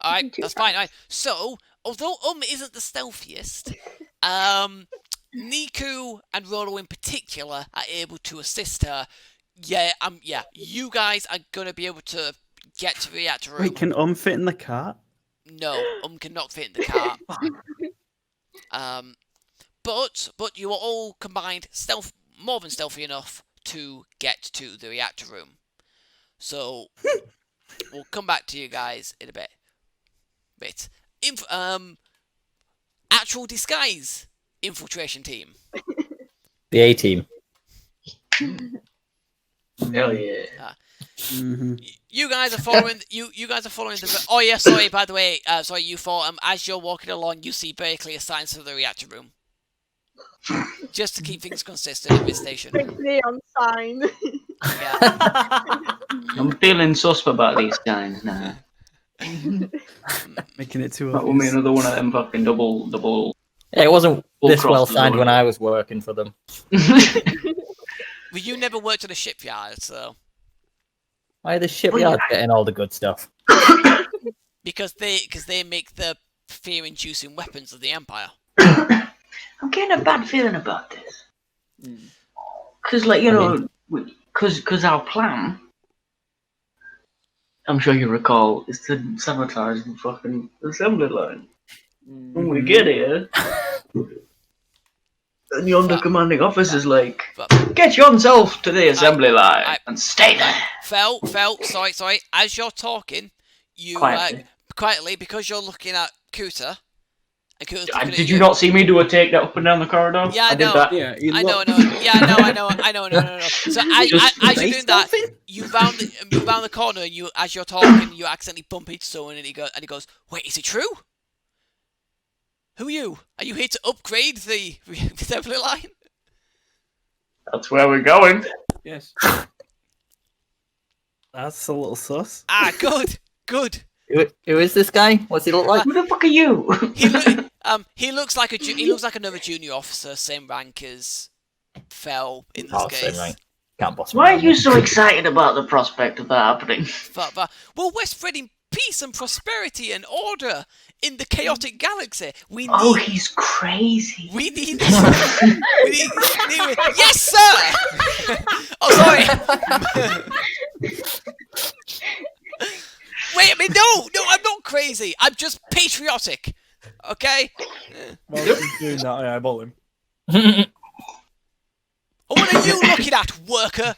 All right, that's fine. All right. So, although isn't the stealthiest, Niku and Rolo in particular are able to assist her. Yeah, you guys are gonna be able to get to the reactor room. Wait, can fit in the cart? No, cannot fit in the cart. But you are all combined more than stealthy enough to get to the reactor room. So we'll come back to you guys in a bit. Actual disguise infiltration team. The A team. Hell yeah. You guys are following. You guys are following the. Oh yeah, sorry. By the way, sorry. You thought as you're walking along, you see very clear signs of the reactor room. Just to keep things consistent in this station. Big neon sign. Yeah. I'm feeling sus about these signs now. Making it too That will be another one of them fucking double. Yeah, it wasn't this cross well the signed road. when I was working for them. Well, you never worked at a shipyard, so. Why are the shipyards getting all the good stuff? Because they make the fear-inducing weapons of the Empire. I'm getting a bad feeling about this. Because, like, you know, because our plan, I'm sure you recall, is to sabotage the fucking assembly line. When we get here, and the under-commanding officer's like, get yourself to the assembly line and stay there. Fel, sorry. As you're talking, you quietly because you're looking at Kuta. Did you not see me do a take that up and down the corridor? Yeah, I know. did that. Yeah, I know. Yeah, I know. No. So as you're doing that, you round the corner, and as you're talking, you accidentally bump into someone, and he goes, "Wait, is it true? Who are you? Are you here to upgrade the assembly line?" That's where we're going. Yes. That's a little sus. Good. Who is this guy? What's he look like? Who the fuck are you? He looks like another junior officer, same rank as Fel in this case. Same rank. Can't boss Why are around. you so excited about the prospect of that happening? Well, we're spreading peace and prosperity and order in the chaotic galaxy. He's crazy. We need yes, sir. Oh, sorry. Wait a minute, no, I'm not crazy. I'm just patriotic. Okay? While he's doing that, I eyeball him. What are you looking at, worker?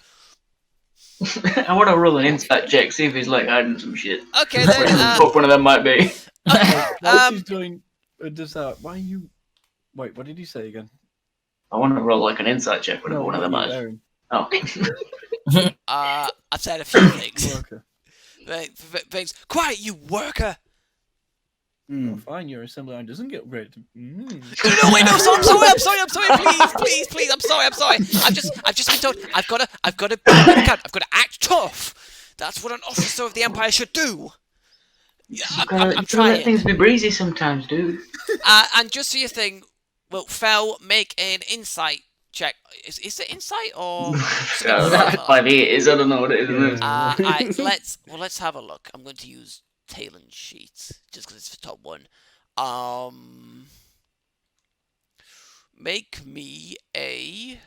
I want to roll an insight check, see if he's like hiding some shit. Okay, then. Fuck one of them might be. While he's doing, does that? Why are you? Wait, what did he say again? I want to roll like an insight check whenever one of them what are is. you Oh. I've said a few things. Worker. Things. Quiet, you worker. Oh, fine, your assembly line doesn't get upgraded. No, wait, no, I'm sorry, please, I'm sorry. I've just been told I've got to act tough. That's what an officer of the Empire should do. I'm trying. Let things be breezy sometimes, dude. And just so you think, well, Fel, make an insight check. Is it insight or? 5 years, I don't know what it is. Let's have a look. I'm going to use Talon sheets just because it's the top one. Make me a.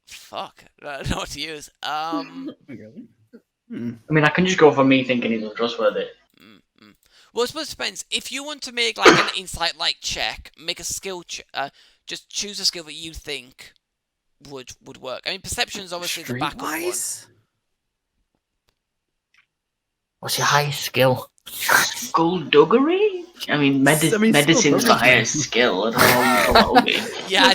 Fuck, I don't know what to use. I mean, I can just go for me thinking he's untrustworthy. Well, I suppose it depends. If you want to make like an insight-like check, make a skill just choose a skill that you think would work. I mean, perception is obviously the backup one. What's your highest skill? Skullduggery? I mean, medicine's the highest skill. I don't know what you call it. Yeah,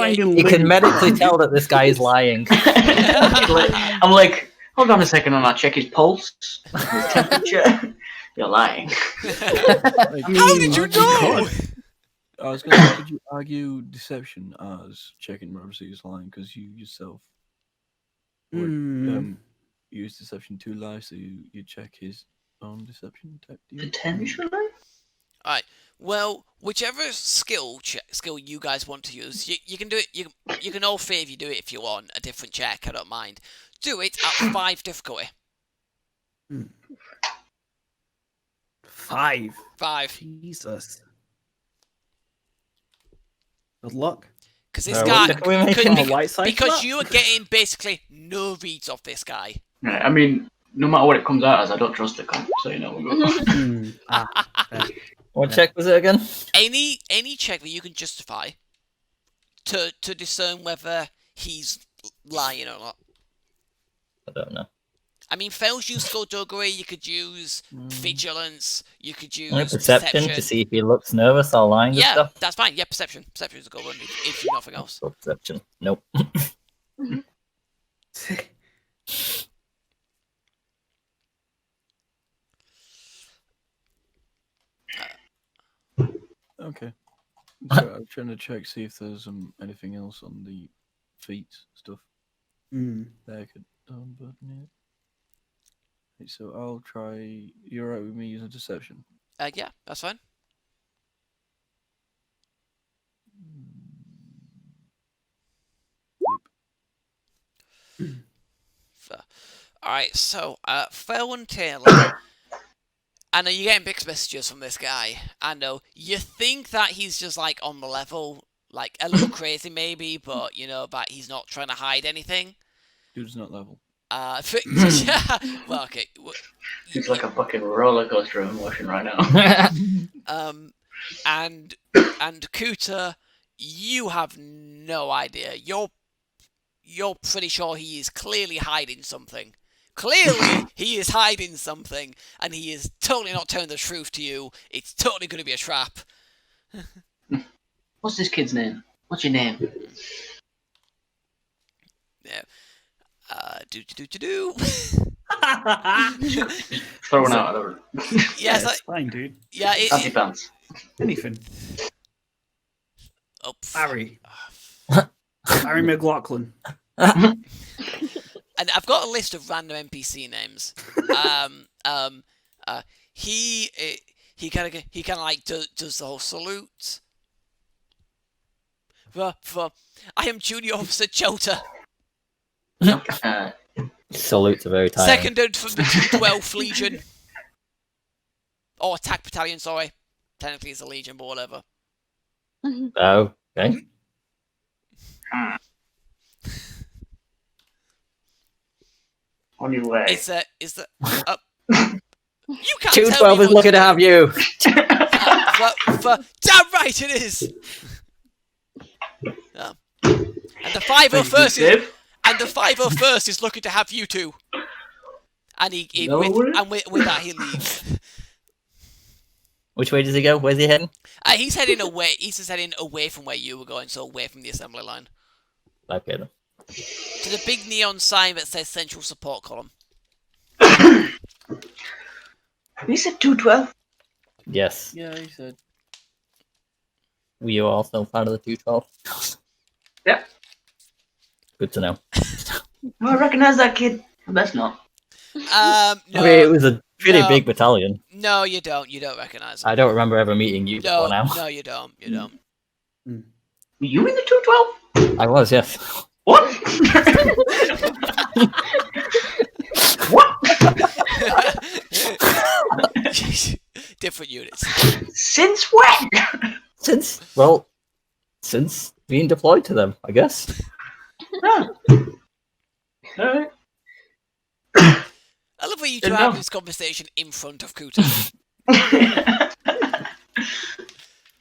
you can medically tell that this guy is lying. I'm like, hold on a second, and I'll check his pulse, his temperature. You're lying. How did you know? I was going to say, could you argue deception as checking whether he's lying? Because you yourself would use deception to lie, so you check his own deception type deal. Potentially? Alright, well, whichever skill you guys want to use, you can do it. You can all three of you do it if you want a different check. I don't mind. Do it at 5 difficulty. 5. 5. Jesus. Good luck. Because this guy, because because you are getting basically no reads off this guy. Right, I mean, no matter what it comes out as, I don't trust the cop, so you know we'll go. What check was it again? Any check that you can justify to discern whether he's lying or not. I don't know. I mean, fails use skullduggery, you could use vigilance, you could use perception to see if he looks nervous or lying and stuff. That's fine. Yeah, perception. Perception is a good one if you're nothing else. Perception. Nope. Okay. So I'm trying to check, see if there's anything else on the feet stuff. There could but yeah. Okay, so I'll try. You're right with me using deception. Yeah, that's fine. Alright, so Phil and Taylor. I know you're getting mixed messages from this guy. I know you think that he's just like on the level, like a little crazy maybe, but you know that he's not trying to hide anything. Dude's not level. Well, okay. It's like a fucking roller coaster I'm watching right now. And Cooter, you have no idea. You're pretty sure he is clearly hiding something. Clearly, he is hiding something, and he is totally not telling the truth to you. It's totally going to be a trap. What's this kid's name? What's your name? Yeah. Throw one out of Yes, it's fine, dude. Yeah, Fancy pants. Anything. Oh, Harry. Harry McLaughlin. And I've got a list of random NPC names. He kind of like does the whole salute. I am Junior Officer Chota. Salutes are very tiring. Seconded from the 12th Legion. Or Attack Battalion, sorry. Technically it's a Legion, but whatever. Oh, okay. On your way. It's the you can't 212 is looking to have you. Damn right it is. And the 501st is looking to have you two. And with that he leaves. Which way does he go? Where's he heading? He's heading away. He's just heading away from where you were going, so away from the assembly line. Okay then. To the big neon sign that says Central Support Column. You said 212? Yes. Yeah, he said. Were you also part of the 212? Yep. Good to know. I recognise that kid. I best not. No. I mean, it was a pretty big battalion. No, you don't. You don't recognise him. I don't remember ever meeting you before now. No, you don't. You don't. Were you in the 212? I was, yes. What? What? Different units. Since when? Since being deployed to them, I guess. Alright. I love when you two have this conversation in front of Cooter.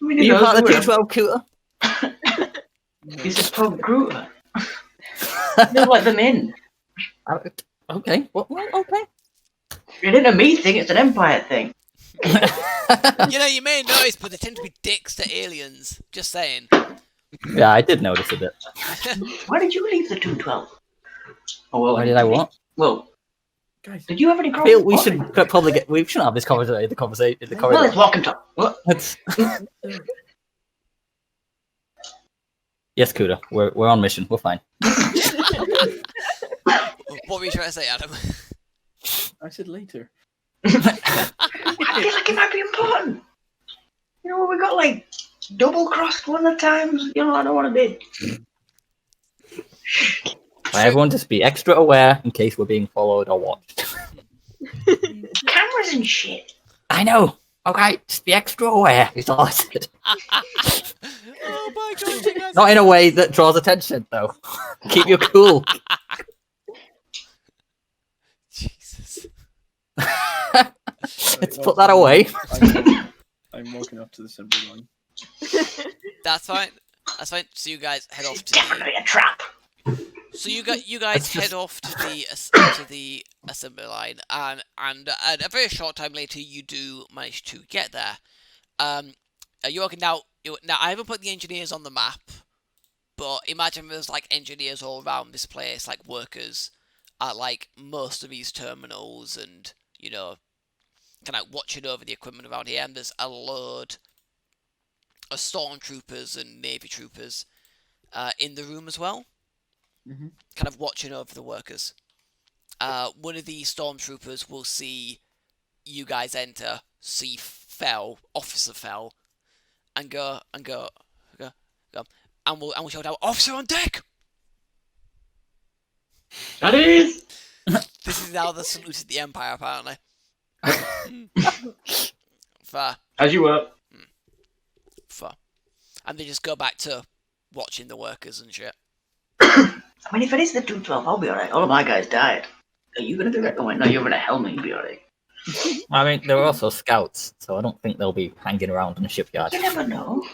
You part of the 212, Cooter? He's a Togruta. They're like the men. Okay. Well, okay. It isn't a me thing, it's an Empire thing. You know, you may notice, but they tend to be dicks to aliens. Just saying. Yeah, I did notice a bit. Why did you leave the 212? Oh, well, Why did I what? Well, guys, did you have any I feel we should probably get. We shouldn't have this conversation. The conversation. The corridor. Well, let's walk and talk. What? Yes, Kuda. We're on mission. We're fine. What were you trying to say, Adam? I said later. I feel like it might be important. You know, we got like double-crossed one of the times. You know, I don't want to be. Everyone just be extra aware in case we're being followed or watched. Cameras and shit. I know. Okay, just be extra aware. Is all I said. Oh my god, you guys. Not in a way that draws attention, though. Keep your cool. Jesus. Let's put that away. I'm walking up to the assembly line. That's fine. That's fine. So you guys head off to Definitely a trap. So you guys head off to the assembly line, and a very short time later, you do manage to get there. Now I haven't put the engineers on the map, but imagine there's like engineers all around this place, like workers at like most of these terminals, and kind of watching over the equipment around here. And there's a load of stormtroopers and navy troopers in the room as well. Mm-hmm. Kind of watching over the workers. One of the stormtroopers will see you guys enter, see Officer Fell, and go, and we'll shout out, "Officer on deck!" That is. This is now the salute of the Empire, apparently. Fair. As you were. Fair. And they just go back to watching the workers and shit. I mean, if it is the 212, I'll be alright. All of my guys died. Are you gonna do that? Oh, wait, no, you're gonna help me. You'll be alright. I mean, there are also scouts, so I don't think they'll be hanging around in a shipyard. You never know.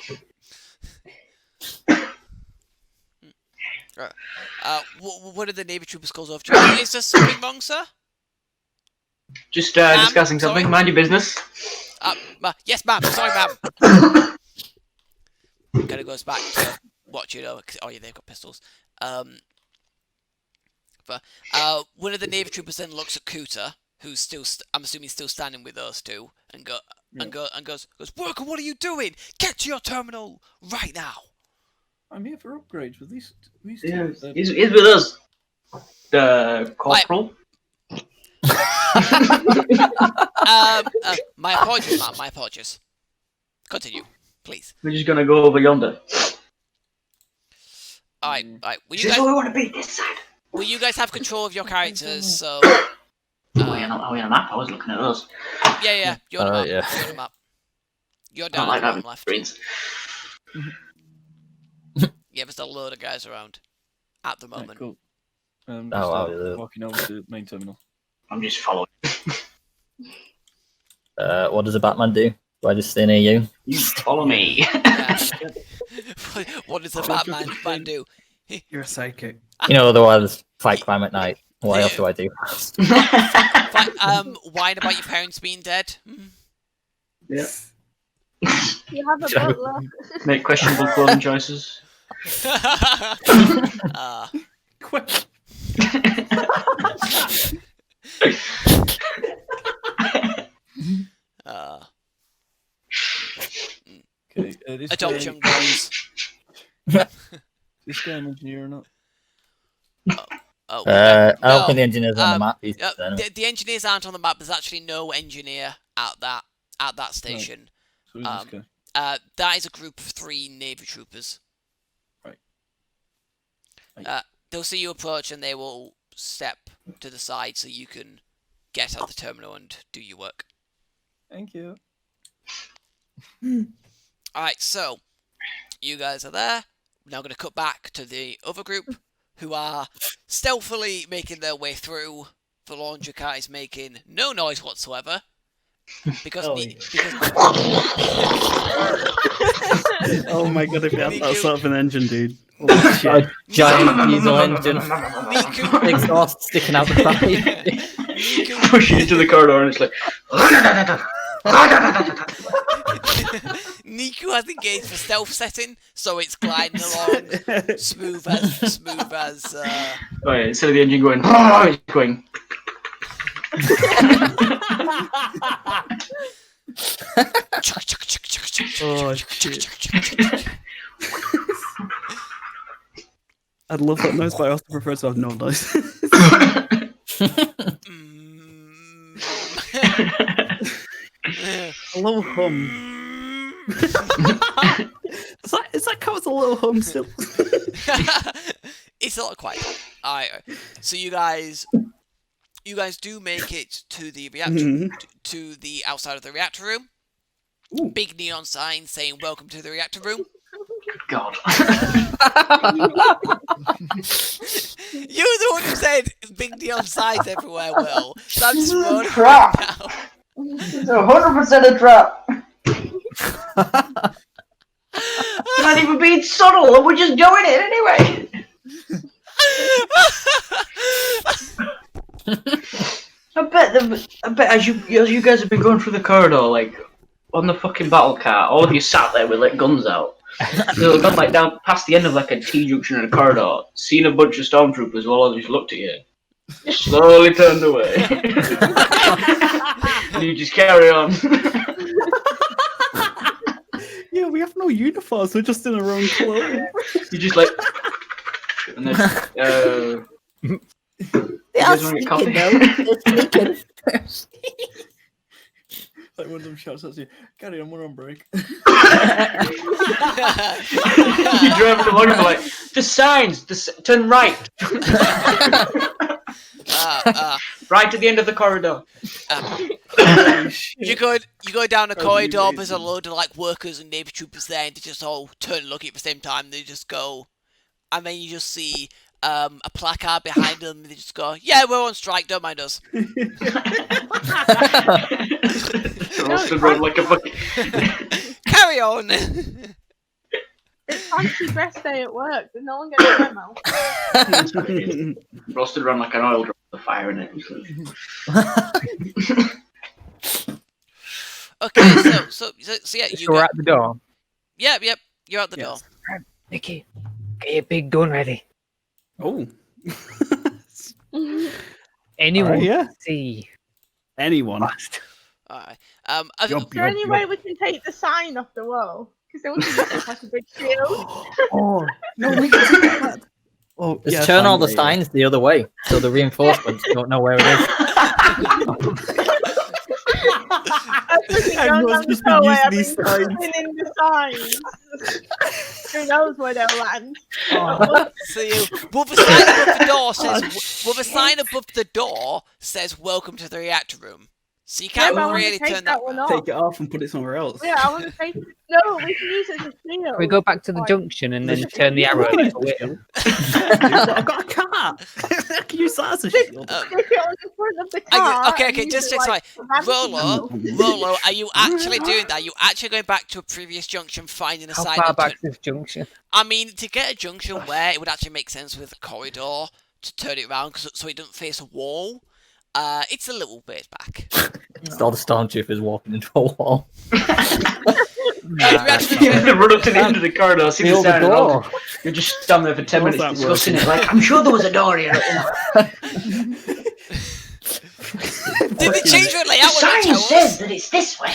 Right. What are the Navy troopers calls off to? Is there something wrong, sir? Just discussing something. Sorry. Mind your business. Yes, ma'am. Sorry, ma'am. Kind of goes back to watching over. Oh yeah, they've got pistols. But one of the Navy troopers then looks at Cooter, who's still, I'm assuming, still standing with those two, and goes, "Worker, what are you doing? Get to your terminal right now!" I'm here for upgrades with these Yeah, two. he's with us. The corporal. My apologies, ma'am. My apologies. Continue, please. We're just gonna go over yonder. Alright. Will This you is guys? where we want to be. This side. Will you guys have control of your characters? So. Are we on a map? I was looking at us. Yeah. You're on the map. Yeah. You're on the map. You're I down don't like at the having bottom left. screens. Yeah, there's a load of guys around at the Right, moment. cool. wow, Start yeah. walking over to the main terminal. I'm just following. What does a Batman do? Do I just stay near you? You follow me. Yeah. What does a Batman do? You're a sidekick. Otherwise fight crime at night. What else do I do? Whine about your parents being dead. Yeah. You have a butler. Make questionable clothing choices. Okay, this Adoption goals. This guy an engineer or not? I don't think the engineer's on the map. The engineers aren't on the map. There's actually no engineer at that station. So who's this guy? That is a group of 3 Navy troopers. Right. They'll see you approach and they will step to the side so you can get out the terminal and do your work. Thank you. Alright, so you guys are there. We're now going to cut back to the other group who are stealthily making their way through. The laundry car is making no noise whatsoever. Because Oh my god, if you had that sort of an engine, dude. Holy shit. A giant diesel engine. Niku, Exhaust sticking out the side. Push it into the corridor and it's like. Niku has engaged the stealth setting, so it's gliding along smooth as. Oh yeah, instead of the engine going, it's going. Oh shit. I'd love that noise, but I also prefer to have no noise. A little hum. Is that count as a little hum still? It's not quite. Alright, so you guys do make it to the reactor, to the outside of the reactor room. Ooh. Big neon sign saying "Welcome to the reactor room." God. You're the one who said big neon signs everywhere, Will. So I'm just rolling Crap. now. It's 100% a trap. Not even being subtle, and we're just doing it anyway. I bet as you guys have been going through the corridor, like on the fucking battle cart, all of you sat there with like guns out. They've gone like down past the end of like a T junction in a corridor, seen a bunch of stormtroopers while others looked at you, slowly turned away, and you just carry on. Yeah, we have no uniforms. We're just in our own clothes. You just like, and then you guys want to get coffee? Like one of them shouts at you, Gary, I'm on break. You drive along and like, the signs, turn right. Right to the end of the corridor. You go down the corridor, there's a load of like workers and Navy troopers there, and they just all turn and look at you at the same time. They just go, and then you just see a placard behind them, and they just go, yeah, we're on strike, don't mind us. Roasted around like a fucking... Carry on. It's fancy dress day at work. Did no one get a memo? Roasted around like an oil drum with a fire in it. Okay, so yeah, you We're at the door. Yep, you're at the door. Nikki, get your big gun ready. Oh. Anyone yeah. see? Anyone. Alright. Is there any way we can take the sign off the wall? Because they want to use it like a big shield. Oh, No, we can do that. Oh, Just yeah, turn fine, all the yeah, signs the other way, so the reinforcements don't know where it is. Everyone's just been using these signs. In the signs. Who knows where they'll land? See you. Well, the sign above the door says. Well, the sign above the door says "Welcome to the reactor room." So you can't really turn that. Take it off and put it somewhere else. Yeah, I want to take. No, we can use it as a shield. we go back to the junction and then turn the arrow into a wheel. I've got a car. I can use that as a shield. Stick it on the front of the car. Okay, and just use it like Rolo, are you actually doing that? Are you actually going back to a previous junction, finding a How sign? far back is this junction? I mean, to get a junction where it would actually make sense with a corridor to turn it around, so it doesn't face a wall. It's a little bit back. It's all the stormtroopers walking into a wall. Run up to the end of the corridor, see the sign, and you're just standing there for 10 minutes discussing it. Like, I'm sure there was a door here. Did they change your layout? The sign says that it's this way.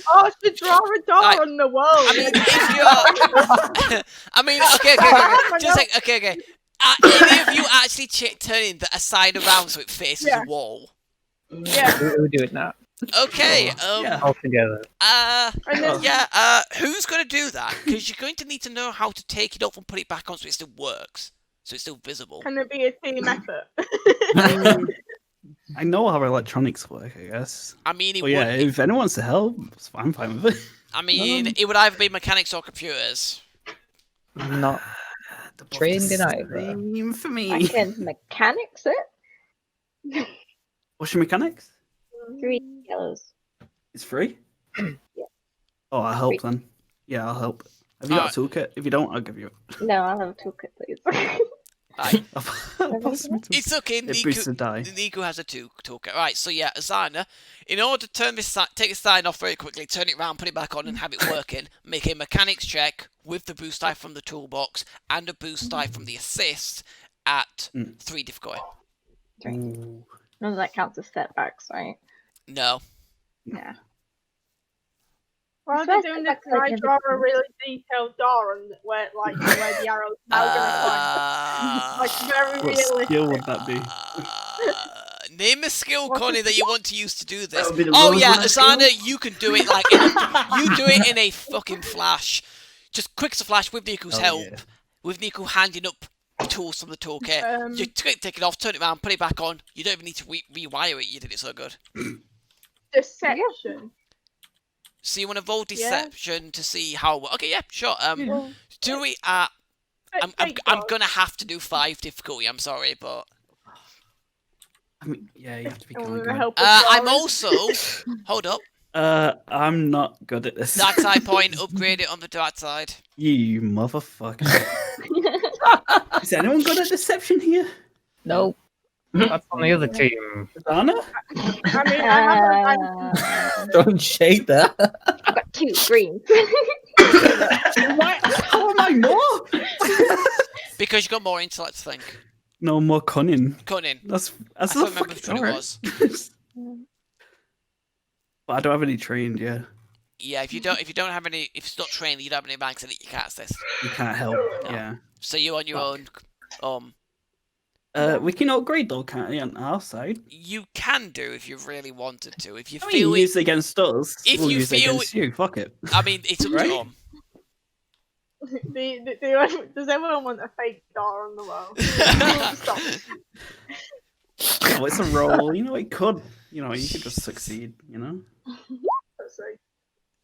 Oh, to draw a door on the wall. I mean, if you're... I mean, okay. Just like, okay. Any of you actually turning a sign around so it faces a wall? Yeah. We'll do it now. Okay, All together. who's going to do that? Because you're going to need to know how to take it off and put it back on so it still works. So it's still visible. Can it be a team effort? I know how electronics work, I guess. I mean, if anyone wants to help, I'm fine with it. I mean, it would either be mechanics or computers. Not trained in either. Same for me. I can mechanics it. What's your mechanics? 3 yellows. It's free? Yeah. Oh, I'll help then. Yeah, I'll help. Have you got a toolkit? If you don't, I'll give you it. No, I'll have a toolkit, please. It's okay. Nico has a toolkit. Right, so yeah, Azana, in order to turn this take the sign off very quickly, turn it around, put it back on, and have it working, make a mechanics check with the boost die from the toolbox and a boost die from the assist at 3 difficulty. Ooh. None of that counts as setbacks, right? No. Yeah. While they're doing this, can I draw a really detailed door on where the arrow's now going to point? Like, very realistic. What skill would that be? Name a skill, Connie, that you want to use to do this. Oh yeah, Azana, you can do it you do it in a fucking flash. Just quick as a flash with Nico's help. Yeah. With Nico handing up tools from the toolkit. You take it off, turn it around, put it back on. You don't even need to rewire it. You did it so good. Deception. So you want to roll deception to see how? Okay, yeah, sure. Do we? I'm gonna have to do 5 difficulty. I'm sorry, but. I mean, yeah, you have to be kind of. I'm also. Hold up. I'm not good at this. Dark side point, upgrade it on the dark side. You motherfucker. Is anyone good at deception here? No. That's on the other team. Anna? I mean, I have Don't shade that. I've got 2 greens. Why? How am I more? Because you got more intellect, I think. No, more cunning. Cunning. That's I the can't remember fucking which one it was. But I don't have any trained, yeah. Yeah, if you don't have any, if it's not trained, you don't have any ranks in it, you can't assist. You can't help, No. yeah. So you're on your own. We can upgrade though, can't we, on our side? You can do if you really wanted to. If you I feel mean, use it against us. If we'll you use it feel against you, fuck it. I mean, it's up Right? to them. Does everyone want a fake door on the wall? Stop. Oh, it's a roll, you know, it could. You know, you could just succeed, you know? Let's see.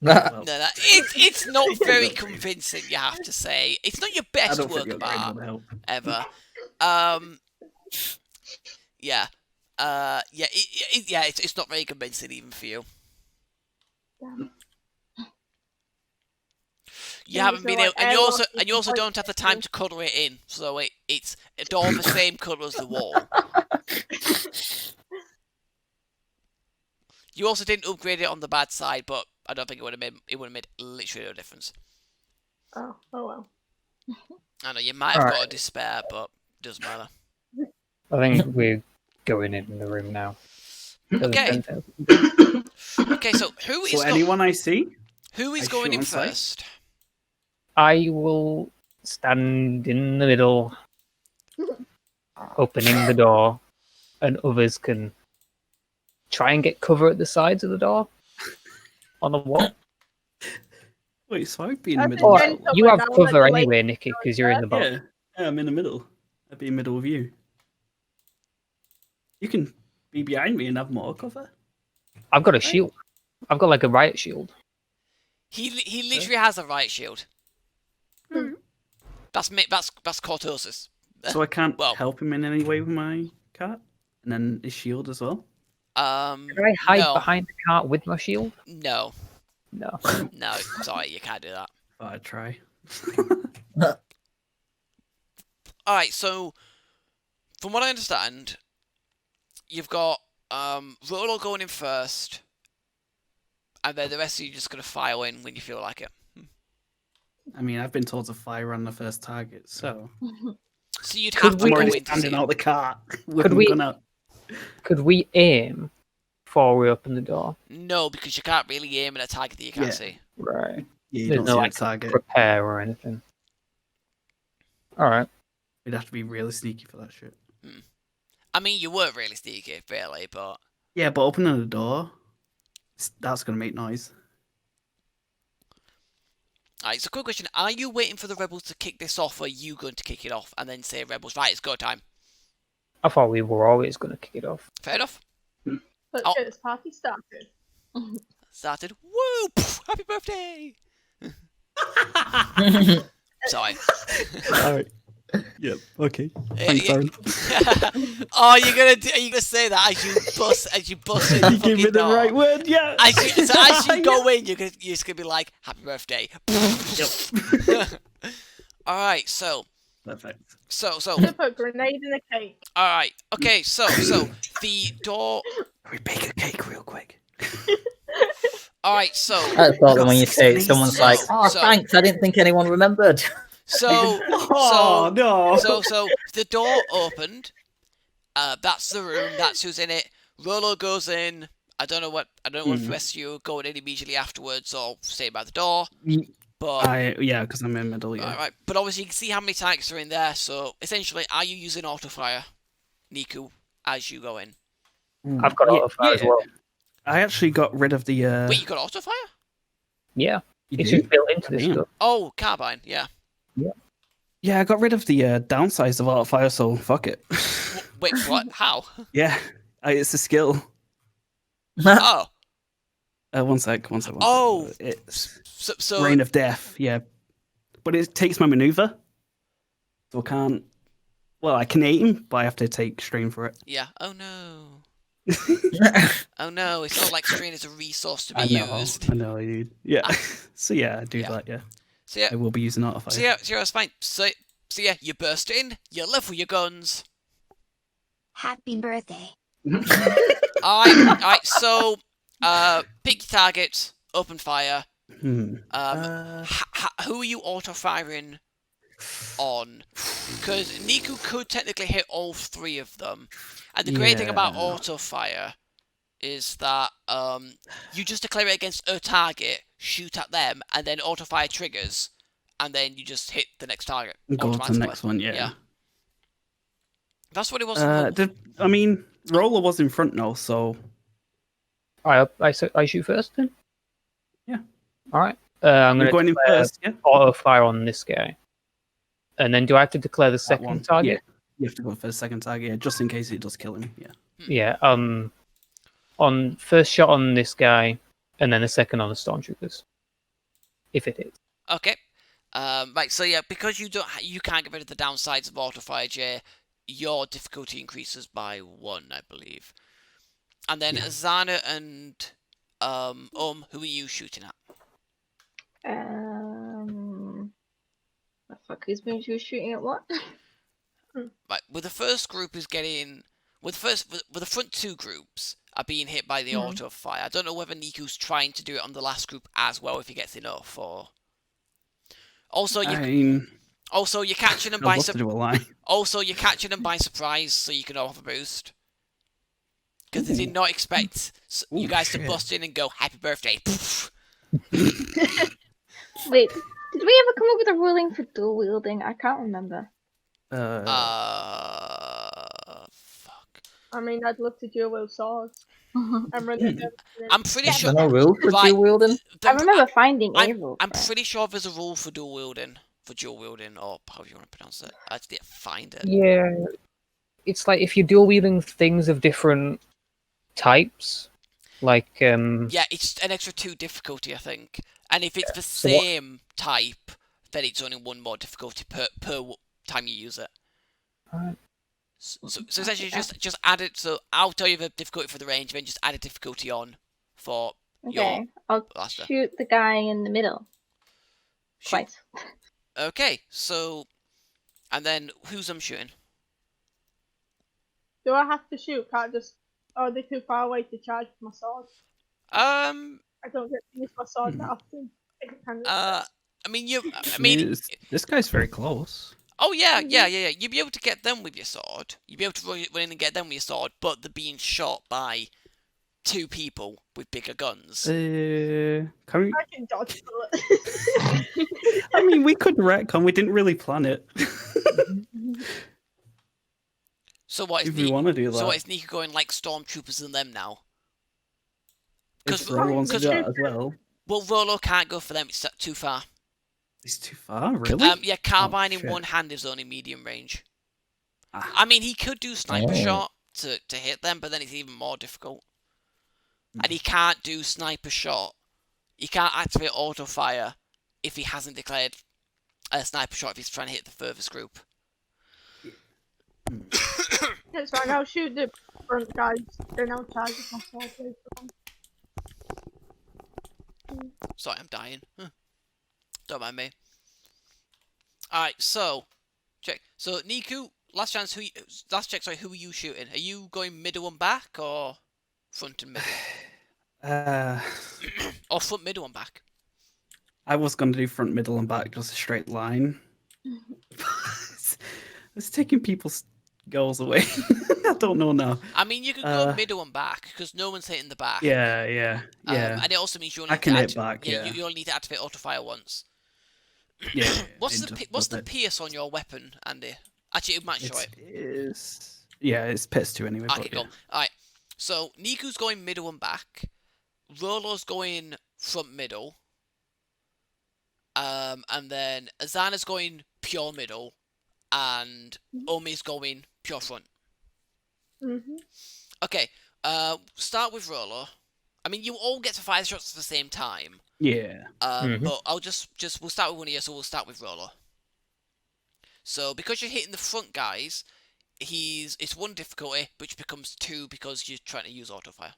Well, No, it's not very convincing, you have to say. It's not your I best don't think work your of upgrade art would help. ever. Yeah. It's not very convincing even for you. Damn. You haven't so been like able, and you also airlock don't have the time to colour it in, so it's a door the same colour as the wall. You also didn't upgrade it on the bad side, but I don't think it would have made literally no difference. Oh well. I know you might have got a despair, but it doesn't matter. I think we're going in the room now. Okay. Okay, so So anyone I see? Who is I going shoot in on sight? first? I will stand in the middle, opening the door, and others can try and get cover at the sides of the door on the wall. Wait, so I'd be in the I middle. think Or you have I'll let cover the lady anyway, Nikki, because you're in the boat. Yeah, I'm in the middle. I'd be in the middle of you. You can be behind me and have more cover. I've got a shield. I've got like a riot shield. He literally has a riot shield. That's Cortosis. So I can't Well- help him in any way with my cart? And then his shield as well? Can I hide no, behind the cart with my shield? no, No. no. Sorry, you can't do that. Thought I'd try. All right, so from what I understand, you've got Rolo going in first, and then the rest of you just gonna file in when you feel like it. I mean, I've been told to fire on the first target, so So you'd Could have to we- go I'm already in to see. standing out the cart. with Could my we- gun out. Could we aim before we open the door? No, because you can't really aim at a target that you can't Yeah. see. Right. Yeah, you There's don't no see like a target. prepare or anything. Alright. We'd have to be really sneaky for that shit. I mean, you were really sneaky, really, but Yeah, but opening the door, that's going to make noise. alright. So, quick question: are you waiting for the rebels to kick this off, or are you going to kick it off and then say, "Rebels, right, it's go time"? I thought we were always going to kick it off. Fair enough. Let's Oh. get this party started. Started. Woo! Pff, happy birthday! Sorry. Alright. Yep, okay. Thanks, Yeah. Aaron. Oh, are you gonna say that as you bust in the You gave me fucking the door? right word, yeah. As you go in, you're just gonna be like, "Happy birthday!" Yep. All right, so Perfect. Put a grenade in a cake. all right, okay, so the door. We bake a cake real quick. All right, so I thought that when you say it, someone's like, "Oh, So- thanks, I didn't think anyone remembered." Oh, no. So the door opened. That's the room. That's who's in it. Rolo goes in. I don't know if the rest of you are going in immediately afterwards or stay by the door. But Yeah, because I'm in the middle, yeah. alright. But obviously you can see how many tanks are in there. So essentially, are you using auto fire, Niku, as you go in? I've got auto fire as well. I actually got rid of the... Wait, you got auto fire? Yeah. You It's do? just built into this Damn. stuff. Oh, carbine. Yeah. Yeah, I got rid of the downsides of auto fire, so fuck it. Wait, what? How? Yeah, it's a skill. Oh, One sec. Oh. It's so Rain of Death, yeah. But it takes my maneuver. So I can't... Well, I can aim, but I have to take strain for it. yeah. Oh no. Oh no, it's not like screen is a resource to be used. I know, dude. Yeah. So yeah, I do that. Yeah. So yeah, I will be using Artifire. So yeah, that's fine. So yeah, you burst in, you level your guns. Happy birthday. Alright, so pick your target, open fire. Who are you auto-firing on? Because Niku could technically hit all 3 of them. And the great thing about auto-fire is that you just declare it against a target, shoot at them, and then auto-fire triggers, and then you just hit the next target. Go to the next one, yeah. That's what it was. I mean, Roller was in front now, so... I shoot first then? Yeah. Alright. I'm going in first, yeah? Auto-fire on this guy. And then do I have to declare the second target? Yeah. You have to go for the second target, yeah, just in case it does kill him, yeah. Yeah, on first shot on this guy, and then a second on the stormtroopers. If it hits. Okay. Right, so yeah, because you can't get rid of the downsides of auto-fire, Jay, your difficulty increases by 1, I believe. And then Azana and who are you shooting at? The fuck is been shooting at what? Right, with the first group is getting with the front 2 groups are being hit by the auto fire. I don't know whether Niku's trying to do it on the last group as well if he gets enough, or also you're catching them by you're catching them by surprise, so you can all have a boost. Because they did not expect you guys to bust in and go happy birthday. Wait, did we ever come up with a ruling for dual wielding? I can't remember. Fuck. I mean, I'd love to dual wield swords. I'm pretty sure. There's no rule for dual wielding. I remember finding a rule. I'm pretty sure there's a rule for dual wielding, or however you want to pronounce it. I just didn't find it. Yeah, it's like if you're dual wielding things of different types, like yeah, it's an extra 2 difficulty, I think. And if it's the same type, then it's only 1 more difficulty per time you use it. So essentially, just add it. So I'll tell you the difficulty for the range, then just add a difficulty on for your blaster. Shoot the guy in the middle. Twice. Okay, so and then who's I'm shooting? Do I have to shoot? Can't just? Oh, they're too far away to charge my sword. I don't get to use my sword that often. This guy's very close. Oh yeah. You'd be able to get them with your sword. You'd be able to run in and get them with your sword, but they're being shot by 2 people with bigger guns. I can dodge bullets. I mean, we could retcon. We didn't really plan it. So what is if we want to do that? So what is Niku going like stormtroopers than them now? Because Rolo wants to do that as well. Well, Rolo can't go for them. It's too far. It's too far, really? Yeah, carbine in one hand is only medium range. I mean, he could do sniper shot to hit them, but then it's even more difficult. And he can't do sniper shot. He can't activate auto fire if he hasn't declared a sniper shot if he's trying to hit the furthest group. That's fine. I'll shoot the front guys. Then I'll charge my sword. Sorry, I'm dying. Don't mind me. Alright, so check. So Niku, last chance. Who are you shooting? Are you going middle and back or front and middle? Or front, middle, and back? I was going to do front, middle, and back, just a straight line. It's taking people's goals away. I don't know now. I mean, you could go middle and back because no one's hitting the back. Yeah. And it also means you only hit back. Yeah, you only need to activate auto fire once. Yeah. What's the pierce on your weapon, Andy? Actually, it might show it. It's pierce 2 anyway. Okay, cool. Alright, so Niku's going middle and back. Rolo's going front middle. And then Azana's going pure middle. And Omi's going pure front. Okay, start with Rolo. I mean, you all get to fire shots at the same time. Yeah. But I'll we'll start with one of you, so we'll start with Rolo. So, because you're hitting the front guys, it's 1 difficulty, which becomes 2 because you're trying to use autofire.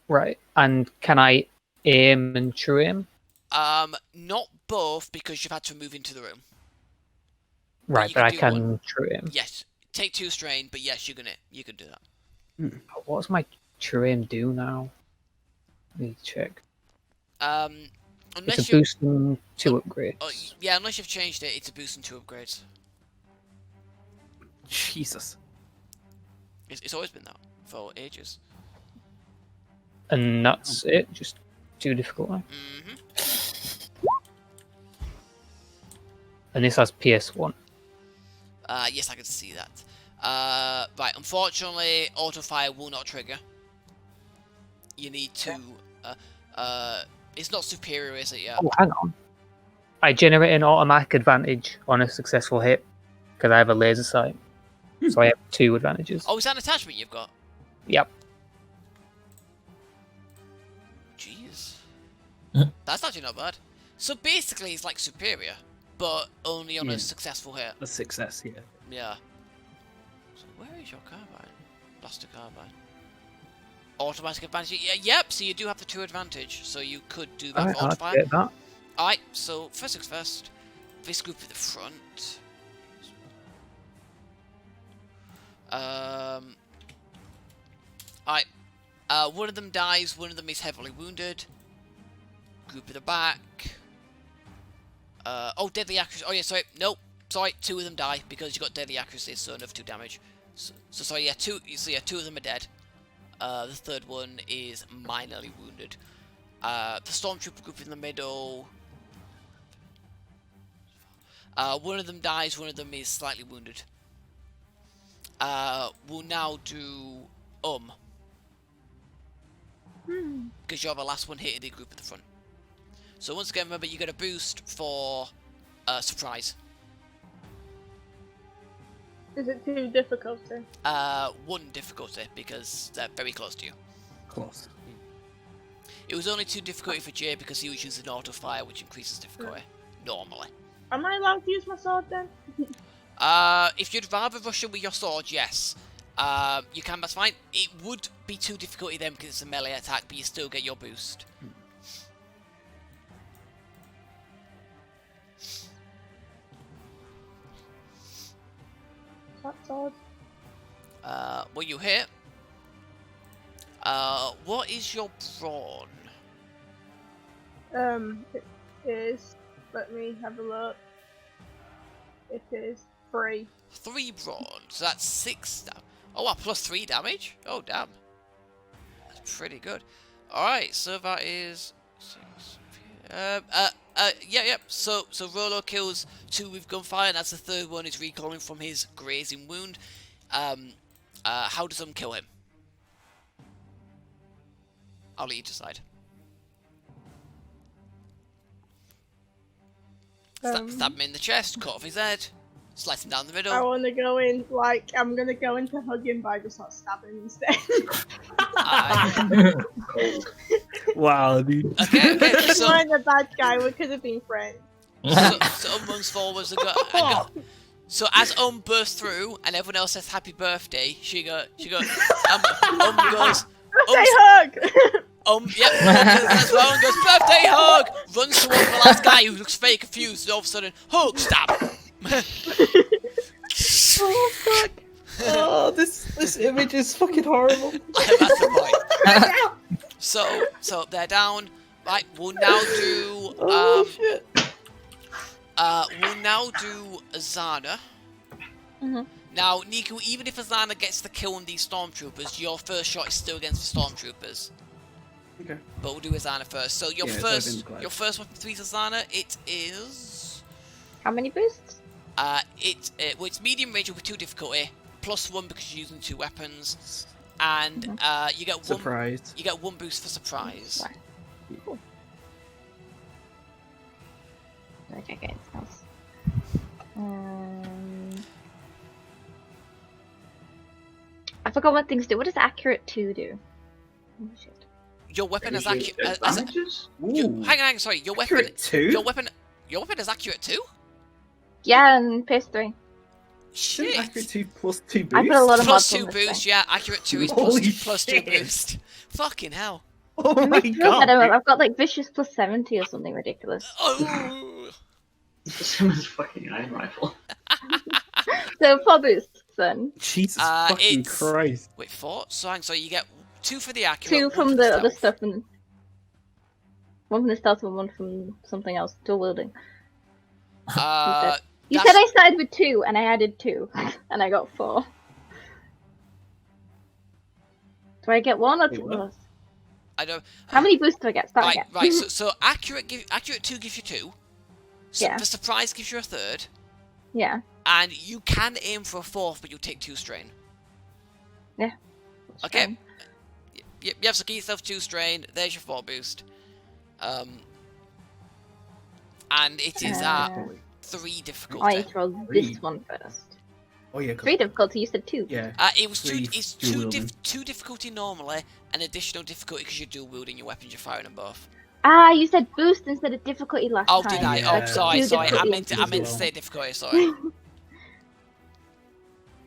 Right. And can I aim and true aim? Not both because you've had to move into the room. Right, but I can true aim. Yes. Take 2 strain, but yes, you can do that. What does my true aim do now? I need to check. Unless it's a boost and 2 upgrades. Yeah, unless you've changed it, it's a boost and 2 upgrades. Jesus. It's always been that for ages. And that's it? Just 2 difficulty? And this has PS1. Yes, I can see that. Right, unfortunately, autofire will not trigger. You need to... it's not superior, is it, yet? Oh, hang on. I generate an automatic advantage on a successful hit, because I have a laser sight. So I have 2 advantages. Oh, is that an attachment you've got? Yep. Jeez. That's actually not bad. So basically, it's like superior, but only on a successful hit. A success, yeah. Yeah. So where is your carbine? Blaster carbine. Automatic advantage. Yeah, yep, so you do have the 2 advantage, so you could do that with autofire. Alright, so first things first. This group at the front. Alright. One of them dies, one of them is heavily wounded. Group at the back. Oh, deadly accuracy. Oh yeah, sorry. Nope. Sorry, 2 of them die because you got deadly accuracy, so another 2 damage. So sorry, yeah, 2 of them are dead. The third one is minorly wounded. The stormtrooper group in the middle. One of them dies, one of them is slightly wounded. We'll now do because you're the last one hitting the group at the front. So once again, remember you get a boost for surprise. Is it 2 difficulty? 1 difficulty because they're very close to you. Close. It was only 2 difficulty for Jay because he was using auto fire, which increases difficulty normally. Am I allowed to use my sword then? If you'd rather rush in with your sword, yes. You can, that's fine. It would be 2 difficulty then because it's a melee attack, but you still get your boost. That's odd. Well, you hit. What is your brawn? It is. Let me have a look. It is 3. 3 brawn, so that's 6 damage. Oh, wow, plus 3 damage? Oh, damn. That's pretty good. Alright, so that is 6. Yeah. So Rolo kills 2 with gunfire, and as the third one is recalling from his grazing wound. How does kill him? I'll let you decide. Stab him in the chest, cut off his head, slice him down the middle. I want to go in, I'm going to go in to hug him, but I just not stab him instead. Wow, dude. Okay, so... I'm the bad guy, we could have been friends. So runs forwards and go. So as bursts through and everyone else says happy birthday, she goes, goes, birthday hug! Yep, as well and goes, birthday hug! Runs towards the last guy who looks very confused and all of a sudden, hug, stab! Oh, fuck. Oh, this image is fucking horrible. That's the point. So they're down. Right, we'll now do, shit. We'll now do Azana. Now, Niku, even if Azana gets the kill on these stormtroopers, your first shot is still against the stormtroopers. Okay. But we'll do Azana first. So your first weapon 3 is Azana. It is. How many boosts? Well, it's medium range with 2 difficulty, +1 because you're using 2 weapons, and you get 1. Surprise. You get 1 boost for surprise. Cool. Okay, sounds. I forgot what things do. What does accurate 2 do? Oh, shit. Your weapon is accurate. Hang on, sorry. Your weapon. Accurate 2? Your weapon is accurate 2? Yeah, and PS3. Shit. Accurate 2 plus 2 boost. I put a lot of Plus mods 2 on this boost, thing. yeah. Accurate 2 is Holy plus 2 shit. boost. Fucking hell. Oh It my makes me feel god. better. I've got like vicious plus 70 or something ridiculous. Oh. It's the same as fucking iron rifle. So 4 boosts then. Jesus fucking it's- Christ. Wait, 4? So you get 2 for the accurate, 2 1 from for the other stealth. stuff and 1 from the stealth and 1 from something else. Dual wielding. You said I started with 2 and I added 2 and I got 4. Do I get 1 or 2? I don't. How many boosts do I get? Start Right, again. right. So accurate 2 gives you 2. So Yeah. the surprise gives you a 3rd, Yeah. and you can aim for a 4th, but you take 2 strain. Yeah. Okay. Fine. Yep. So give yourself 2 strain. There's your 4 boost. And it is at 3 difficulty. I need to roll this one first. Oh yeah. 3 difficulty. You said 2. Yeah. It was 2. Three It's dual 2 wielding. 2 difficulty normally, and additional difficulty because you're dual wielding your weapons. You're firing them both. Ah, you said boost instead of difficulty last Oh, time. did I? Yeah. Oh, sorry. Two I difficulty meant to as well. say difficulty. Sorry.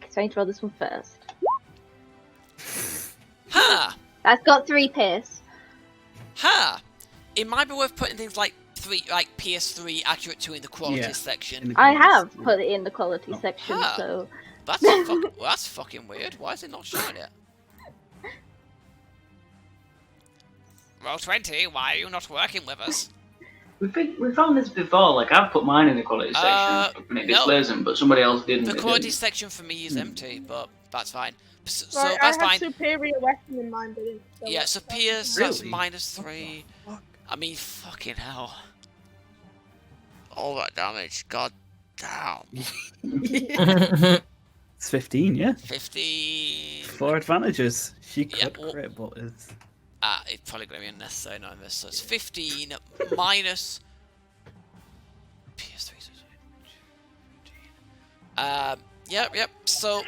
So I need to roll this one first. Ha! That's got 3 pace. Ha! It might be worth putting things like PS3 accurate 2 in the quality Yeah. section. I have put it in the quality section, Ah. so That's fucking weird. Why is it not showing it? Roll 20. Why are you not working with us? We've found this before. Like I've put mine in the quality section and it no. displays them, but somebody else didn't. The It quality didn't. section for me is empty, but that's fine. So Right, that's I had fine. superior weapon in mind, but didn't. So Yeah, so Pierce, that's Really? -3. I mean, fucking hell. All that damage, god damn. It's 15, yeah. 15. 4 advantages. She Yeah, could well- crit, but it's... It's probably going to be unnecessary knowing this. So it's 15 minus PS3. Yep. So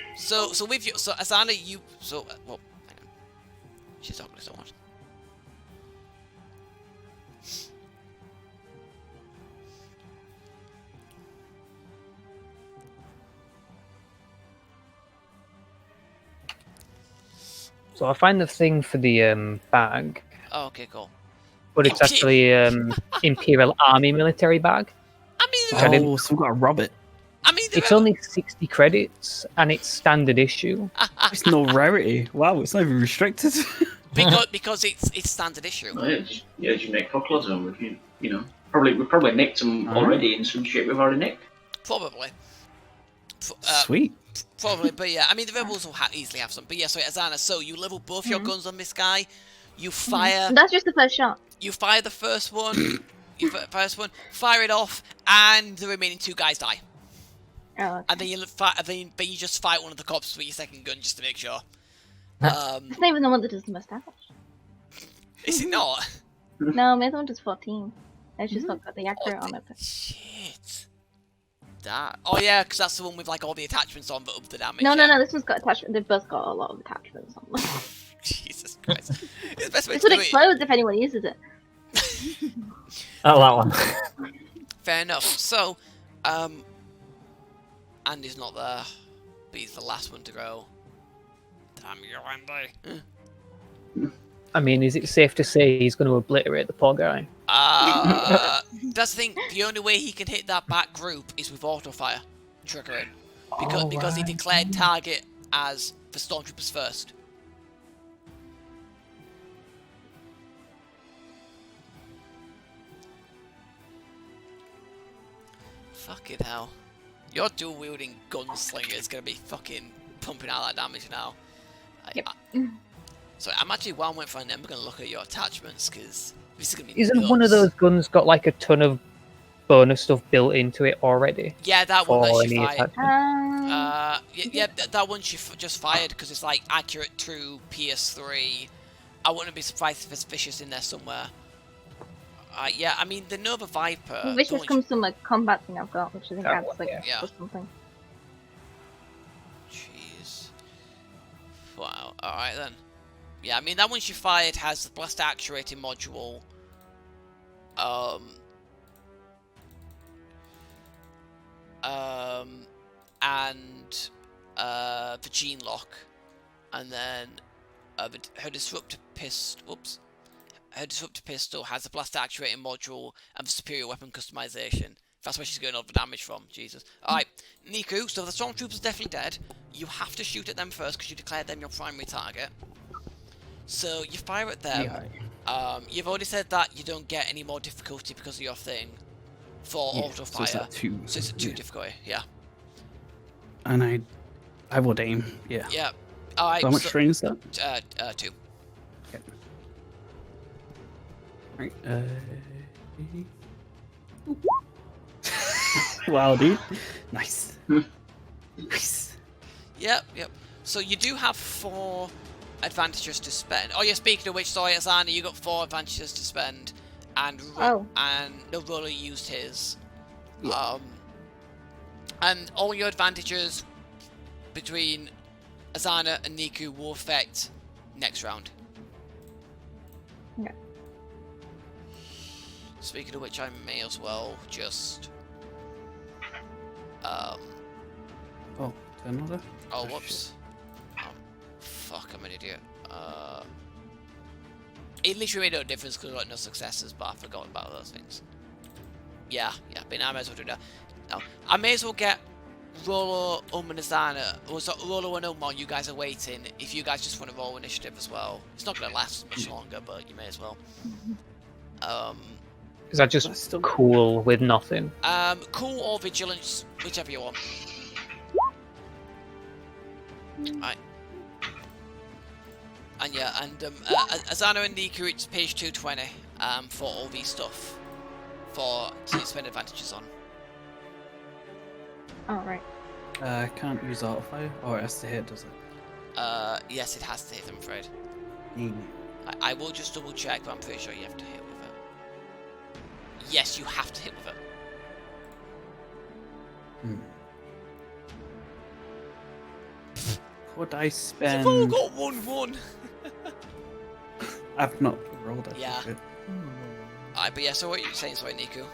with you, so Asana, you, well, hang on. She's talking so much. So I find the thing for the bag, Oh, okay, cool. but it's actually Imperial Army military bag. I mean, I didn't- Oh, so we've got to rob it. It's only 60 credits and it's standard issue. It's no rarity. Wow, it's not even restricted. because it's standard issue. Well, yeah, just make fuckloads of them. You know, we've probably nicked them already in some shit we've already nicked. Probably. Sweet. Probably, but yeah, I mean the rebels will easily have some. But yeah, sorry, Azana. So you level both your guns on this guy. You fire. That's just the first shot. You fire the first one. Fire it off, and the remaining 2 guys die. Oh, okay. And then you just fight one of the cops with your second gun just to make sure. It's not even the one that does the mustache. Is it not? No, my other one does 14. It's just not got the accurate on it. Shit. That. Oh yeah, because that's the one with like all the attachments on, but up the damage. No, yeah. this one's got attachment. They've both got a lot of attachments on them. Jesus Christ. It's the best way This to one do it. explodes if anyone uses it. Oh, that one. Fair enough. So, Andy's not there, but he's the last one to go. Damn you, Andy. I mean, is it safe to say he's going to obliterate the poor guy? That's the thing. The only way he can hit that back group is with auto fire triggering, because he declared target as the stormtroopers first. Fucking hell. Your dual wielding gunslinger is gonna be fucking pumping out that damage now. So I'm actually, while I'm waiting for an end, we're gonna look at your attachments because this is gonna be. Isn't one of those guns got like a ton of bonus stuff built into it already? Yeah, that one that she fired. attachment? That one she just fired because it's like accurate through PS3. I wouldn't be surprised if there's Vicious in there somewhere. Yeah, I mean the Nova Viper. Vicious comes from a combat thing I've got, which I think That adds one, like yeah. plus something. Jeez. Wow. All right then. Yeah, I mean that one she fired has the blast actuating module. and the gene lock, and then her disruptor pistol. Oops. Her disruptor pistol has a blast actuating module and the superior weapon customization. That's where she's getting all the damage from. Jesus. Alright, Niku, so the stormtroopers are definitely dead. You have to shoot at them first because you declared them your primary target. So you fire at them. Yeah. You've already said that you don't get any more difficulty because of your thing for auto fire. So it's at 2 difficulty, yeah. And I would aim, yeah. Yeah. Alright. So how much strain is that? 2. Okay. Right. Wow, dude. Nice. Nice. Yep. So you do have 4 advantages to spend. Oh yeah, speaking of which, sorry, Azana, you got 4 advantages to spend, and the roller used his. Yeah. And all your advantages between Azana and Niku will affect next round. Okay. Speaking of which, I may as well just Oh, another? Oh, whoops. Fuck, I'm an idiot. It literally made no difference because I got no successes, but I forgot about those things. Yeah, but I may as well do that. No, I may as well get Rolo, and Azana, or so Rolo and Umon, you guys are waiting, if you guys just want to roll initiative as well. It's not going to last much longer, but you may as well. Is that just cool with nothing? Cool or vigilance, whichever you want. Right. And yeah, and Azana and Niku, it's page 220 for all these stuff to spend advantages on. Alright. Can't use auto fire, or it has to hit, does it? Yes, it has to hit, I'm afraid. Mm. I will just double check, but I'm pretty sure you have to hit with it. Yes, you have to hit with it. Hmm. Could I spend... You've all got 1-1! I've not rolled that. Yeah. Alright, but yeah, so what are you saying, sorry, Niku?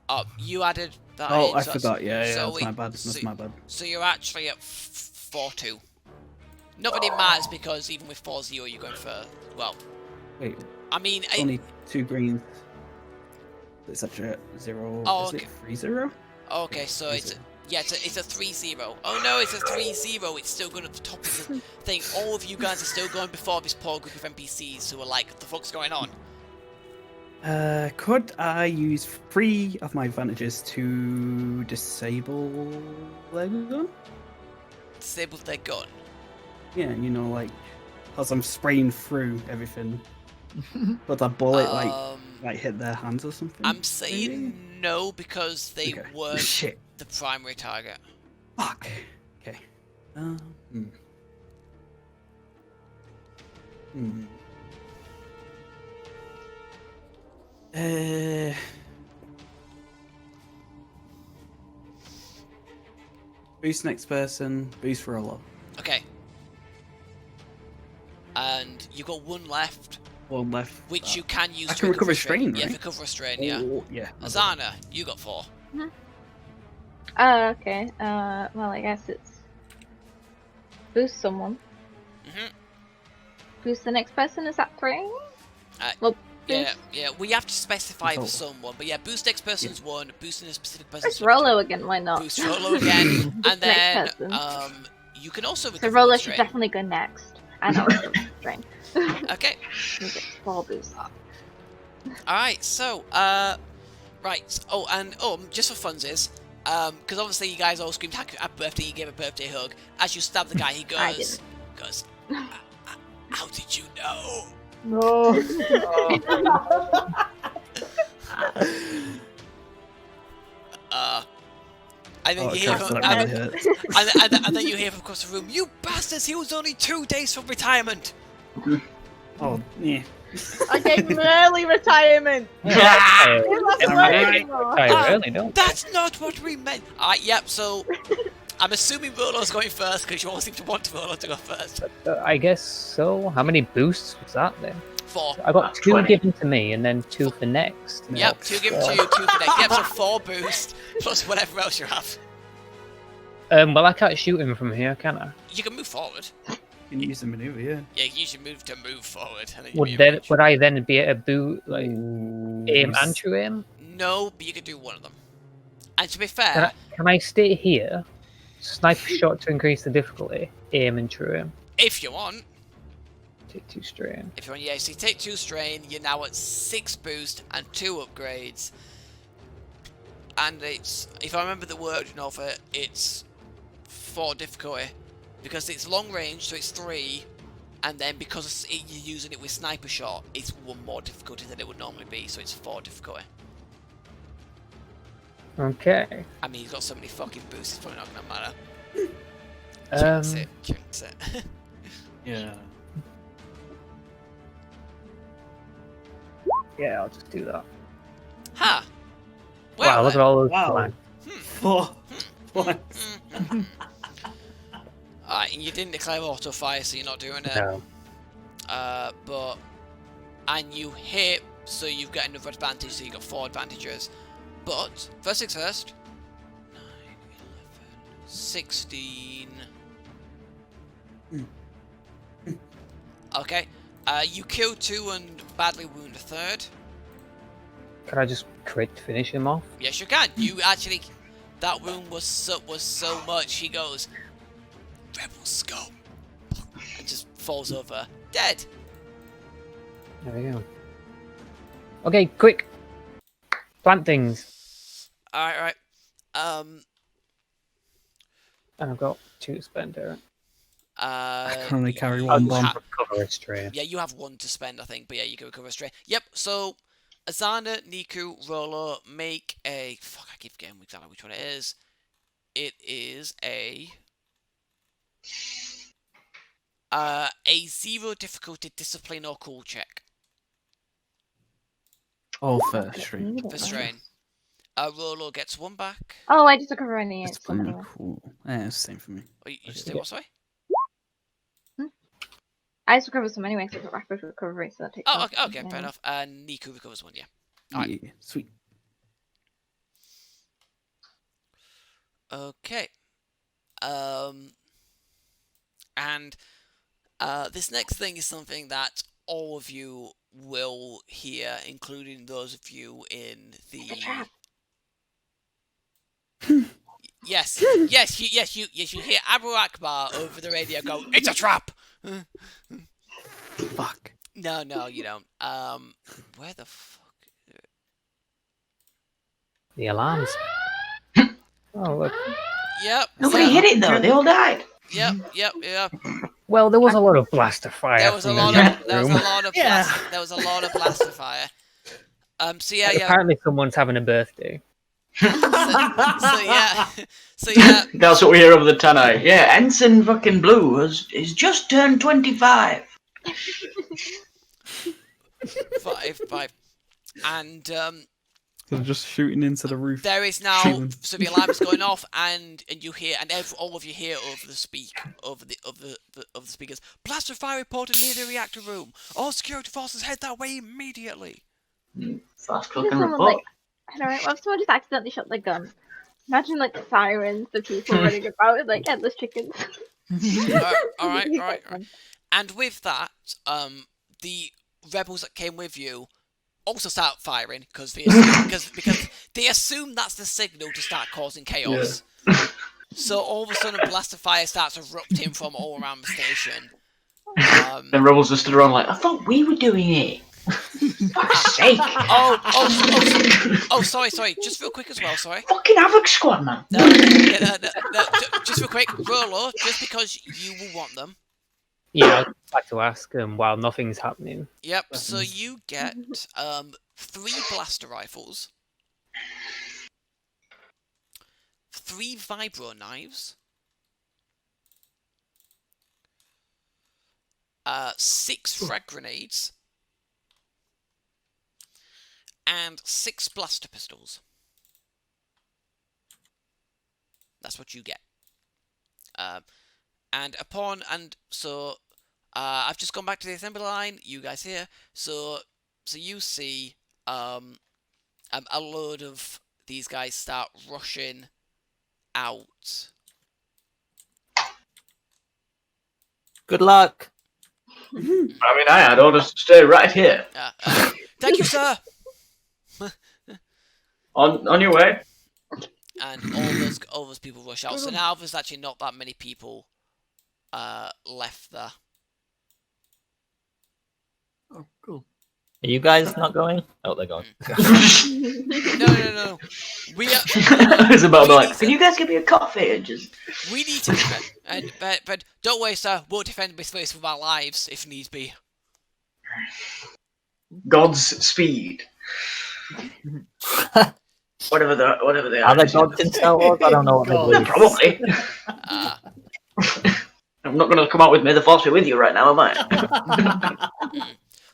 Oh, you added that in. Oh, I forgot, yeah, so that's my bad, that's my bad. So you're actually at 4-2. Not that it matters, because even with 4-0, you're going for, well... Wait, I mean... only 2 greens. It's such a 0... Oh, is okay. it 3-0? Okay, so it's a 3-0. Oh no, it's a 3-0. It's still going at the top of the thing. All of you guys are still going before this poor group of NPCs who are like, what the fuck's going on? Could I use 3 of my advantages to disable their gun? Disable their gun? Yeah, you know, like, as I'm spraying through everything. But that bullet, like hit their hands or something? I'm saying no, because they weren't Shit. the primary target. Fuck. Okay. Boost next person, boost roller. Okay. And you've got 1 left. 1 left. Which you can use I to can recover strain, right? Yeah, recover a strain, yeah. Oh, yeah. Azana, you got 4. Okay. Well, I guess it's boost someone. Boost the next person. Is that 3? Well, yeah. We have to specify for someone, but yeah, boost next person's 1. Boosting a specific person. Boost Rolo again. Why not? Boost Rolo again, and then you can also recover. So Rolo strain. should definitely go next. And also strain. Okay. 4 boosts. Alright, so, right. Oh, and, just for funsies, because obviously you guys all screamed happy birthday, you gave a birthday hug. As you stab the guy, he goes, how did you know? No. And then you hear from, and then you hear from across the room, you bastards, he was only 2 days from retirement. Oh, yeah. I gave him early retirement. That's not what we meant. Yep, so I'm assuming Rolo's going first because you all seem to want Rolo to go first. I guess so. How many boosts was that then? 4. I got 2 given to me and then 2 for next. Yep, 2 given to you, 2 for next. Yep, so 4 boost plus whatever else you have. Well, I can't shoot him from here, can I? You can move forward. You can use the maneuver, yeah. Yeah, you should move to move forward. And then Would I then be able to do like aim and true aim? No, but you could do one of them. And to be fair, can I stay here, sniper shot to increase the difficulty, aim and true aim? if you want. Take 2 strain. If you want, yeah. So you take 2 strain. You're now at 6 boost and 2 upgrades. And it's, if I remember the wording of it, it's 4 difficulty. Because it's long range, so it's 3. And then because you're using it with sniper shot, it's 1 more difficulty than it would normally be. So it's 4 difficulty. Okay. I mean, he's got so many fucking boosts, it's probably not going to matter. Jinx it. Yeah. Yeah, I'll just do that. Ha! Wow, look at all those Wow. blanks. 4 points. Alright, and you didn't declare auto fire, so you're not doing it. No. And you hit, so you've got another advantage, so you've got 4 advantages. But, first things first, 9, 11, 16. Okay, you kill 2 and badly wound a 3rd. Can I just crit finish him off? Yes, you can. You actually, that wound was so much. He goes, rebel scum, and just falls over, dead. There we go. Okay, quick. Plant things. Alright. And I've got 2 to spend here. I can only carry I'll one just bomb. recover a strain. Yeah, you have 1 to spend, I think, but yeah, you can recover straight. Yep. So, Azana, Niku, Rolo, make a. Fuck, I keep forgetting exactly which one it is. It is a 0 difficulty discipline or cool check Oh, first stream. for strain. Rolo gets 1 back. Oh, I just recover any It's some anyway. cool. Yeah, it's the same for me. Oh, you just did what, sorry? I just recover some anyway, so I got rapid recovery, so that takes. Oh, off. okay, Yeah. fair enough. And Niku recovers 1, yeah. Alright. Yeah, sweet. Okay. And this next thing is something that all of you will hear, including those of you in the. Yes, you hear Abu Akbar over the radio go, "It's a trap." Fuck. No, you don't. Where the fuck? The alarms. Oh, look. Yep. Nobody hit it though. They all died. Yep. Well, there was a lot of blaster fire. There was a from lot the of there was a room. lot of there was a lot of blaster fire. So yeah. Apparently, someone's having a birthday. So yeah. That's what we hear over the tannoy. Yeah, Ensign fucking Blue is just turned 25. 5. And They're just shooting into the roof. there is now, Shooting. so the alarm is going off, and you hear, and all of you hear over the speakers, blaster fire reported near the reactor room. All security forces head that way immediately. Fast If cooking someone, report. like, I don't know, what if someone just accidentally shot their gun? Imagine like the sirens, the people running about with like endless chickens. All right. And with that, the rebels that came with you also start firing because they assume that's the signal to start causing chaos. Yeah. So all of a sudden, blaster fire starts erupting from all around the station. The rebels are stood around like, I thought we were doing it. Fuck's sake! Oh, sorry. Just real quick as well. Sorry. Fucking Havoque Squad, man. No, just real quick, Rolo. Just because you will want them. Yeah, I'd like to ask while nothing's happening. Yep. So you get 3 blaster rifles, 3 vibro knives, 6 frag grenades, and 6 blaster pistols. That's what you get. I've just gone back to the assembly line. You guys here, so you see a load of these guys start rushing out Good luck. I mean, I had orders to stay right here. Thank you, sir. On your way. And all those people rush out. So now there's actually not that many people left there. Oh, cool. Are you guys not going? Oh, they're going. No. We are. I was about to be like, can you guys give me a coffee and just? We need to defend, but don't worry, sir. We'll defend this place with our lives if needs be. God's speed. Whatever they are. Are they gods in Star Wars? I don't know what they believe. Probably. I'm not going to come out with "May the Force be with you" right now, am I?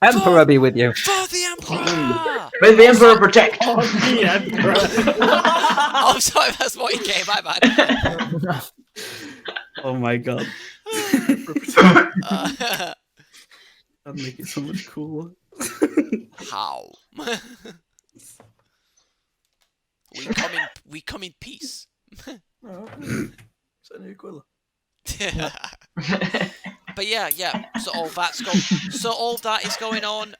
Emperor be with you. For the Emperor! May the Emperor protect. The Emperor. Oh, sorry, that's what he came. My bad. Oh my god. That'd make it so much cooler. How? We come in peace. But yeah. So all that is going on.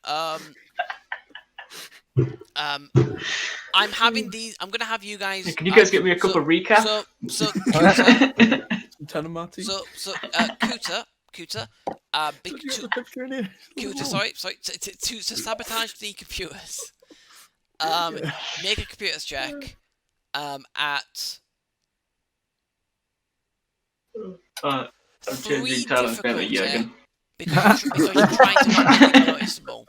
I'm having these. I'm gonna have you guys. Can you guys get me a cup of recap? So Kuta. Tanamati. So Kuta. Kuta. Sorry. To sabotage the computers. Make a computers check. At. I'm changing talent span at Jürgen. Because you're trying to make it noticeable.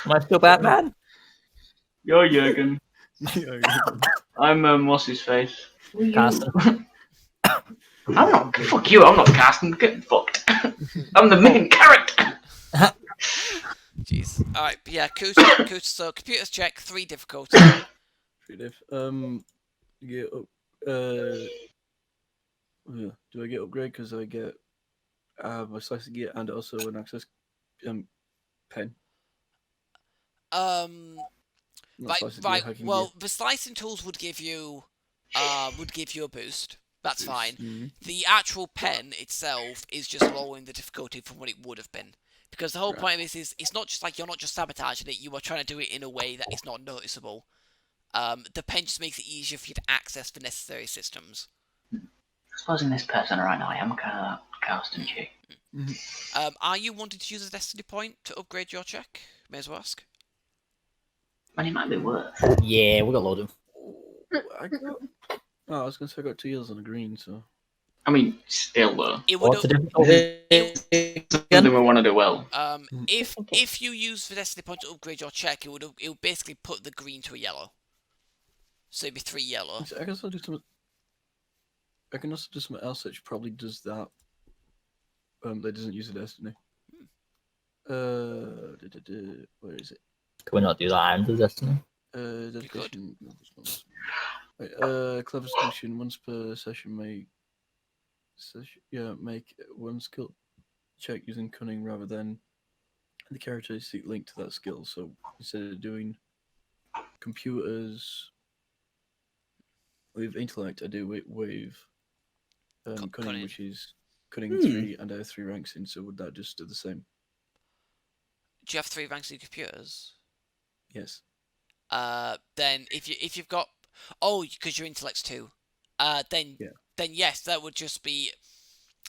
Am I still Batman? You're Jürgen. I'm what's his face? Carsten. I'm not. Fuck you. I'm not Carsten. Get fucked. I'm the main character. Jeez. All right. Yeah. Kuta. So computers check 3 difficulty. 3 diff. Get up. Do I get upgrade because I get my slicing gear and also an access pen? Right. Well, the slicing tools would give you a boost. That's fine. Mm-hmm. The actual pen itself is just lowering the difficulty from what it would have been. Because the whole point of this is, it's not just like you're not just sabotaging it, you are trying to do it in a way that is not noticeable. The pen just makes it easier for you to access the necessary systems. Supposing this person right now, I am Carsten G. Are you wanting to use a destiny point to upgrade your check? May as well ask. And it might be worth. Yeah, we got load of. I was gonna say I got 2 yellows and a green, so. I mean, still though. What's the difficulty? Something we want to do well. If you use the destiny point to upgrade your check, it would basically put the green to a yellow. So it'd be 3 yellow. I guess I'll do some. I can also do something else that probably does that. That doesn't use a destiny. Where is it? Can we not do that and do Destiny? Dedication. Clever solution. Once per session, make one skill check using cunning rather than the characteristic linked to that skill. So instead of doing computers with intellect, I do it with cunning, which is cunning 3, and I have 3 ranks in. So would that just do the same? Do you have 3 ranks in computers? Yes. Then if you've got because your intellect's 2, then yes, that would just be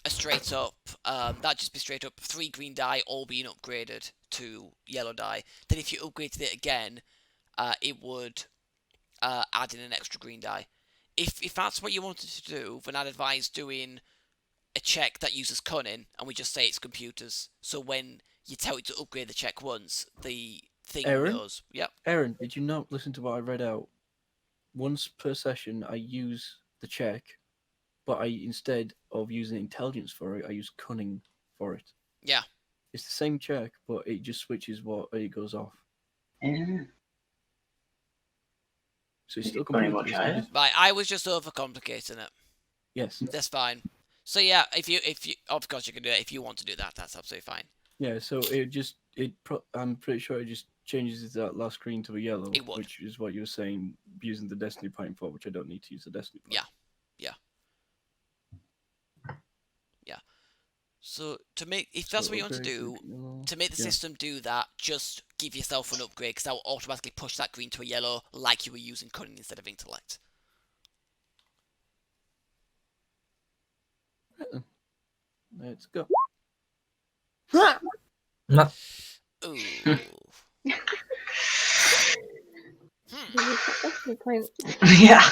a straight up. That'd just be straight up 3 green die all being upgraded to yellow die. Then if you upgraded it again, it would add in an extra green die. If that's what you wanted to do, then I'd advise doing a check that uses cunning, and we just say it's computers. So when you tell it to upgrade the check once, the thing knows. Yep. Aaron, did you not listen to what I read out? Once per session, I use the check, but instead of using intelligence for it, I use cunning for it. Yeah. It's the same check, but it just switches what it goes off. Yeah. So it's still completely Right, I was just overcomplicating it. Yes. That's fine. So yeah, if you of course you can do it if you want to do that. That's absolutely fine. Yeah. So I'm pretty sure it just changes that last screen to a yellow, which is what you were saying using the destiny point for, which I don't need to use the destiny point. Yeah. So if that's what you want to do, to make the system do that, just give yourself an upgrade, because that will automatically push that green to a yellow, like you were using cunning instead of intellect. Let's go. No. Ooh. Destiny point. Yeah.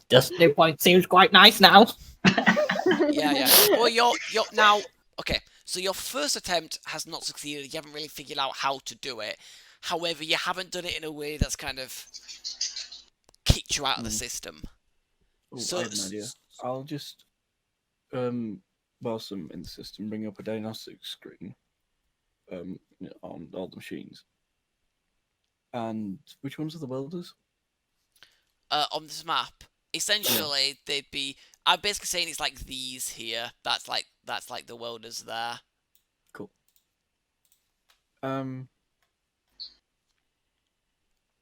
Destiny point seems quite nice now. Yeah. Well, you're now okay. So your first attempt has not succeeded. You haven't really figured out how to do it. However, you haven't done it in a way that's kind of kicked you out of the system. Oh, So, I have an idea. I'll just, whilst I'm in the system, bring up a diagnostic screen, on all the machines. And which ones are the welders? On this map, essentially they'd be. I'm basically saying it's like these here. That's like the welders there. Cool.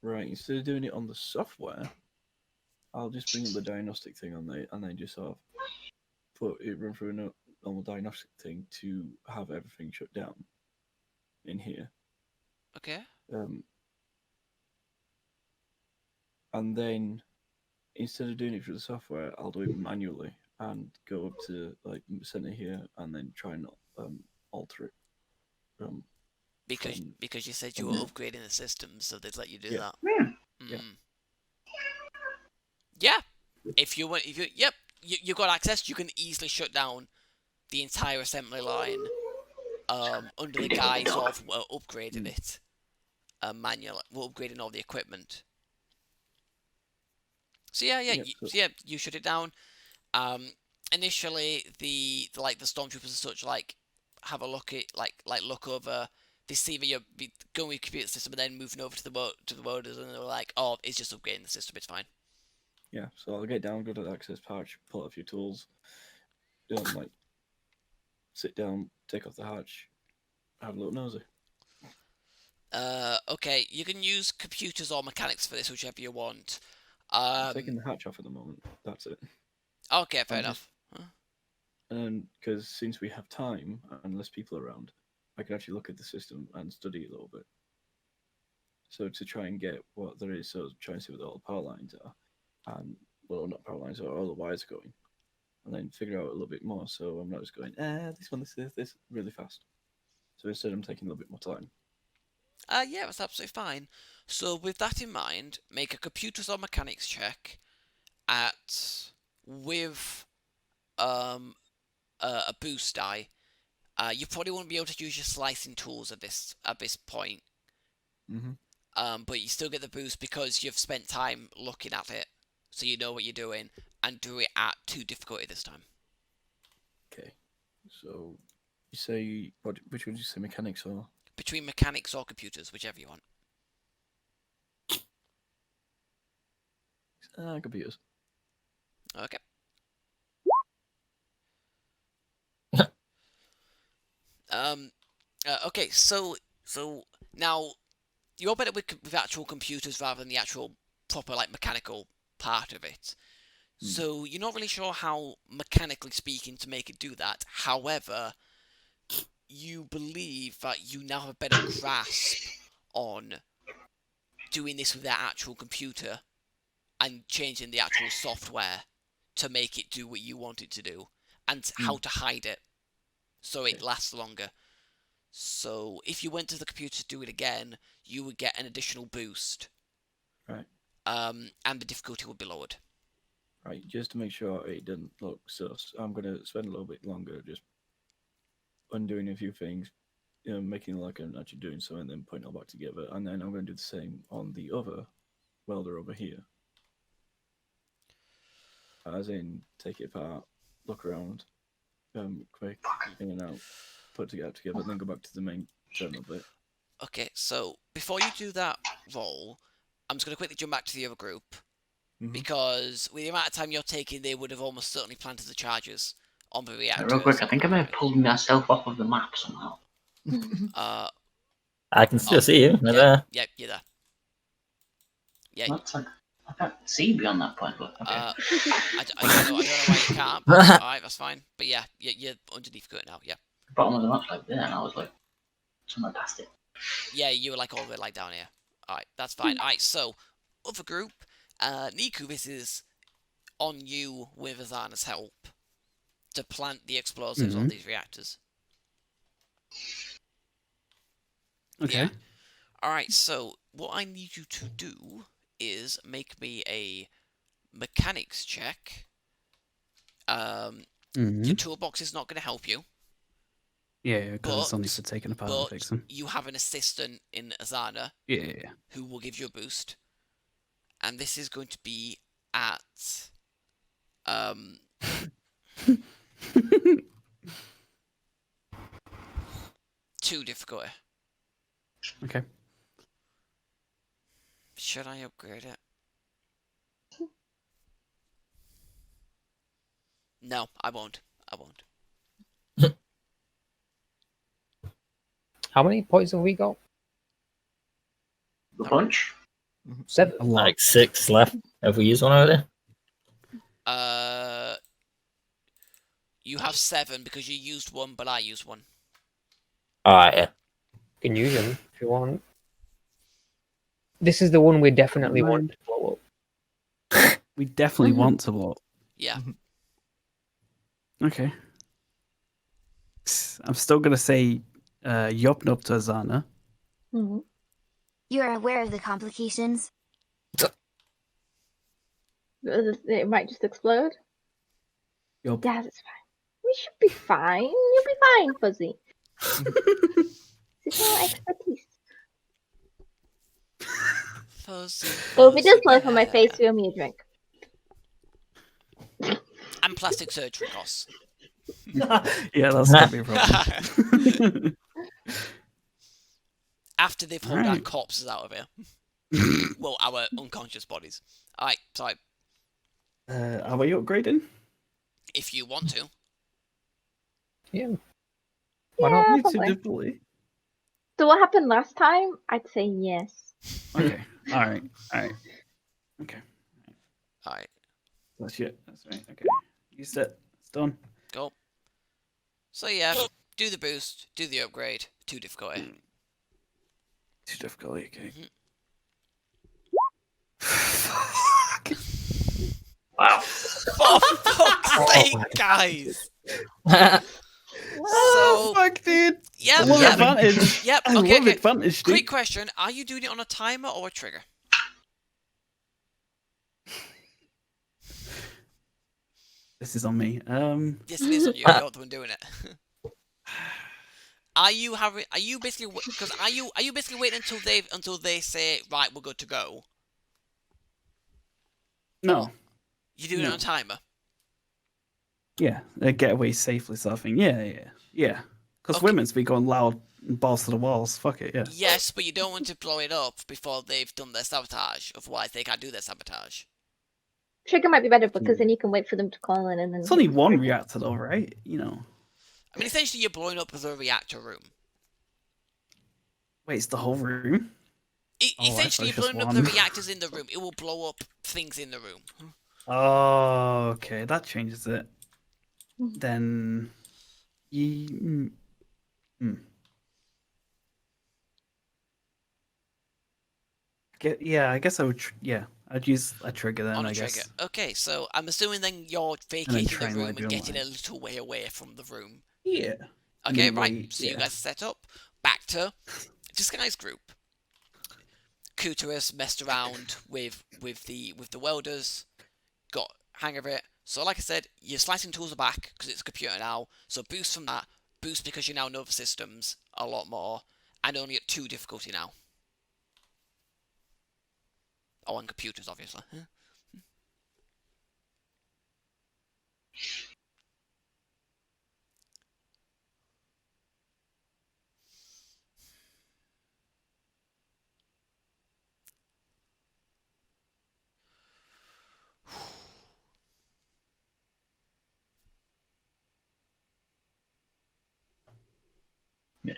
Right. Instead of doing it on the software, I'll just bring up the diagnostic thing on there, and then just sort of run through a normal diagnostic thing to have everything shut down in here. Okay. And then instead of doing it through the software, I'll do it manually and go up to like center here and then try and alter it. Because you said you were upgrading the system, so they'd let you do that. Yeah. Yeah. If you got access, you can easily shut down the entire assembly line under the guise of upgrading it manually, upgrading all the equipment. So you shut it down. Initially, the stormtroopers and such have a look at look over. They see that you're going with the computer system and then moving over to the welders, and they're like, "Oh, it's just upgrading the system. It's fine." Yeah, so I'll get down, go to the access patch, pull out a few tools, sit down, take off the hatch, have a little nosy. Okay, you can use computers or mechanics for this, whichever you want. I'm taking the hatch off at the moment. That's it. Okay, fair enough. And because since we have time and less people around, I can actually look at the system and study it a little bit. So to try and get what there is, so try and see what all the power lines are, and not power lines, or all the wires are going, and then figure out a little bit more. So I'm not just going, this one, this really fast. So instead, I'm taking a little bit more time. Yeah, that's absolutely fine. So with that in mind, make a computers or mechanics check with a boost die. You probably won't be able to use your slicing tools at this point. Mm-hmm. But you still get the boost because you've spent time looking at it, so you know what you're doing, and do it at 2 difficulty this time. Okay. So you say which one did you say, mechanics or? Between mechanics or computers, whichever you want. Computers. Okay. Okay, so now you're better with actual computers rather than the actual proper mechanical part of it. So you're not really sure how, mechanically speaking, to make it do that. However, you believe that you now have a better grasp on doing this with that actual computer and changing the actual software to make it do what you want it to do, and how to hide it so it lasts longer. So if you went to the computer to do it again, you would get an additional boost. Right. And the difficulty would be lowered. Right, just to make sure it doesn't look sus, I'm going to spend a little bit longer just undoing a few things, making it like I'm actually doing something, and then putting it all back together. And then I'm going to do the same on the other welder over here. As in, take it apart, look around, quick, in and out, put it together, and then go back to the main terminal bit. Okay, so before you do that roll, I'm just going to quickly jump back to the other group. Because with the amount of time you're taking, they would have almost certainly planted the charges on the reactors. Real quick, I think I may have pulled myself off of the map somehow. I can still see you. Yeah, you're there. Yeah. I can't see beyond that point, but okay. I don't know why you can't, but alright, that's fine. But yeah, you're underneath curtain now, yeah. The bottom of the map's like there, and I was like, somewhere past it. Yeah, you were like all the way like down here. Alright, that's fine. Alright, so, other group, Niku, this is on you with Azana's help to plant the explosives on these reactors. Okay. Yeah. Alright, so what I need you to do is make me a mechanics check. Your toolbox is not going to help you. Yeah, because it's only for taking apart and But fixing. you have an assistant in Azana Yeah. who will give you a boost. And this is going to be at 2 difficulty. Okay. Should I upgrade it? No, I won't. I won't. How many points have we got? The punch? 7. Like 6 left. Have we used one already? You have 7 because you used 1, but I used 1. Alright, yeah. You can use them if you want. This is the one we definitely want to blow up. We definitely want to blow up. Yeah. Okay. I'm still gonna say Yopnup to Azana. You are aware of the complications? It might just explode. Yup. Yeah, that's fine. We should be fine. You'll be fine, Fuzzy. It's your expertise. Fuzzy, So if it does fuzzy blow up on my bear. face, feel me a drink. And plastic surgery costs. Yeah, that's gonna be a problem. After they've hauled our Right. corpses out of here. Well, our unconscious bodies. Alright, so Are we upgrading? if you want to. Yeah. Why not? Yeah, Need to probably. definitely. So what happened last time? I'd say yes. Okay. Alright. Okay. Alright, That's it. That's right. Okay. Used it. It's done. go. So yeah, do the boost, do the upgrade, 2 difficulty. Too difficult. Okay. Wow. For fuck's sake, guys! Oh, So, fuck, dude. yep, What yep, advantage? yep, I okay, love okay. advantage, dude. Quick question, are you doing it on a timer or a trigger? This is on me. Yes, it is on you, you're the one doing it. Are you basically waiting until they say, right, we're good to go? No. You're doing it on a timer? Yeah, they get away safely, sort of thing. Yeah. Because Okay. women's be going loud and balls to the walls. Fuck it, yeah. Yes, but you don't want to blow it up before they've done their sabotage. Otherwise, they can't do their sabotage. Trigger might be better because then you can wait for them to call in and then. It's only one reactor, though, right? You know. I mean, essentially, you're blowing up the reactor room. Wait, it's the whole room? Oh, I Essentially, you're thought it was blowing up just the one. reactors in the room. It will blow up things in the room. Oh, okay. That changes it. Then. Yeah, I guess I would. I'd use a trigger then. On a I trigger. guess. Okay, so I'm assuming then you're then vacating try the and room light and your getting a light. little way away from the room. Yeah. And Okay, then right. wait, So you yeah. guys are set up. Back to disguise group. Kutarus messed around with the welders, got hang of it. So like I said, your slicing tools are back because it's a computer now. So boost from that, boost because you now know the systems a lot more, and only at 2 difficulty now. Oh, on computers, obviously.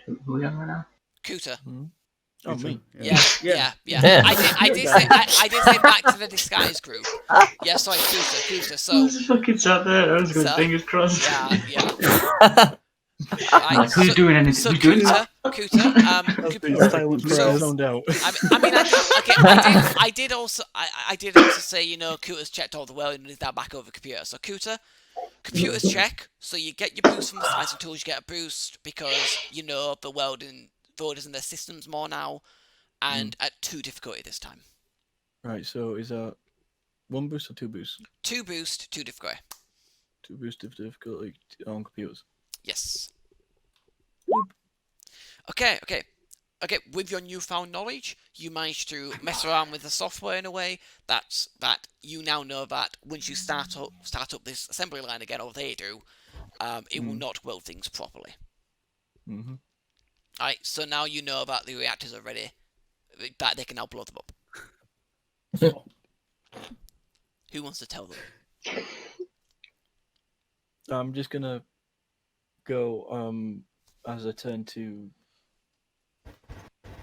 Who are we on right now? Kuta. Oh, me. Yeah. I did say back to the disguise group. Yeah, sorry, Kuta. I So was fucking sat there. I was going fingers crossed. yeah. Right, Like, who's doing anything? So who's doing Kuta, silent There's prayers. no doubt. I did also say, Kuta's checked all the well and is now back over the computer. So Kuta, computers check, so you get your boost from the slicing tools, you get a boost because the welding is in their systems more now, and at 2 difficulty this time. Right, so is that 1 boost or 2 boosts? 2 boost, 2 difficulty. 2 boost of difficulty on computers. Yes. Okay. With your newfound knowledge, you manage to mess around with the software in a way that you now know that once you start up this assembly line again, or they do, it will not weld things properly. Mm-hmm. Alright, so now you know that the reactors are ready, that they can now blow them up. Who wants to tell them? I'm just gonna go as I turn to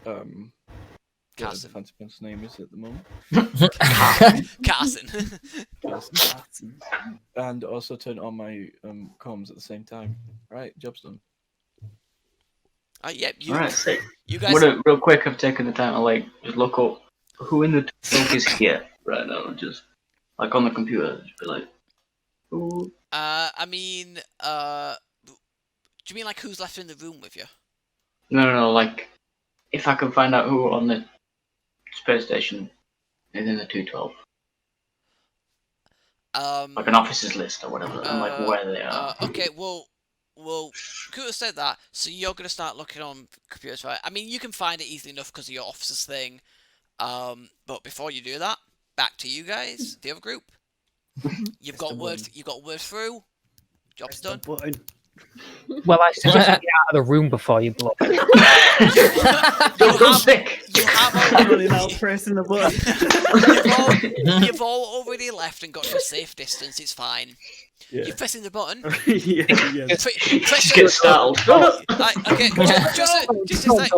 what the Carson. fancy pants name is at the moment. Carson. And also turn on my comms at the same time. Right, job's done. Yep. Alright, sick. You guys. Real quick, I've taken the time to just look up who in the book is here right now. Just on the computer, just be like, who? Do you mean who's left in the room with you? No. If I can find out who on the space station is in the 212. An officers list or whatever, and where they are. Okay, well, Kuta said that, so you're gonna start looking on computers, right? You can find it easily enough because of your officers thing. But before you do that, back to you guys, the other group. You've got word through. Job's done. Well, I suggest you get out of the room before you blow. You have Really now pressing the button. you've all already left and got to a safe distance. It's fine. Yeah. You're pressing the button. Yes. Just get startled. Okay, just a sec.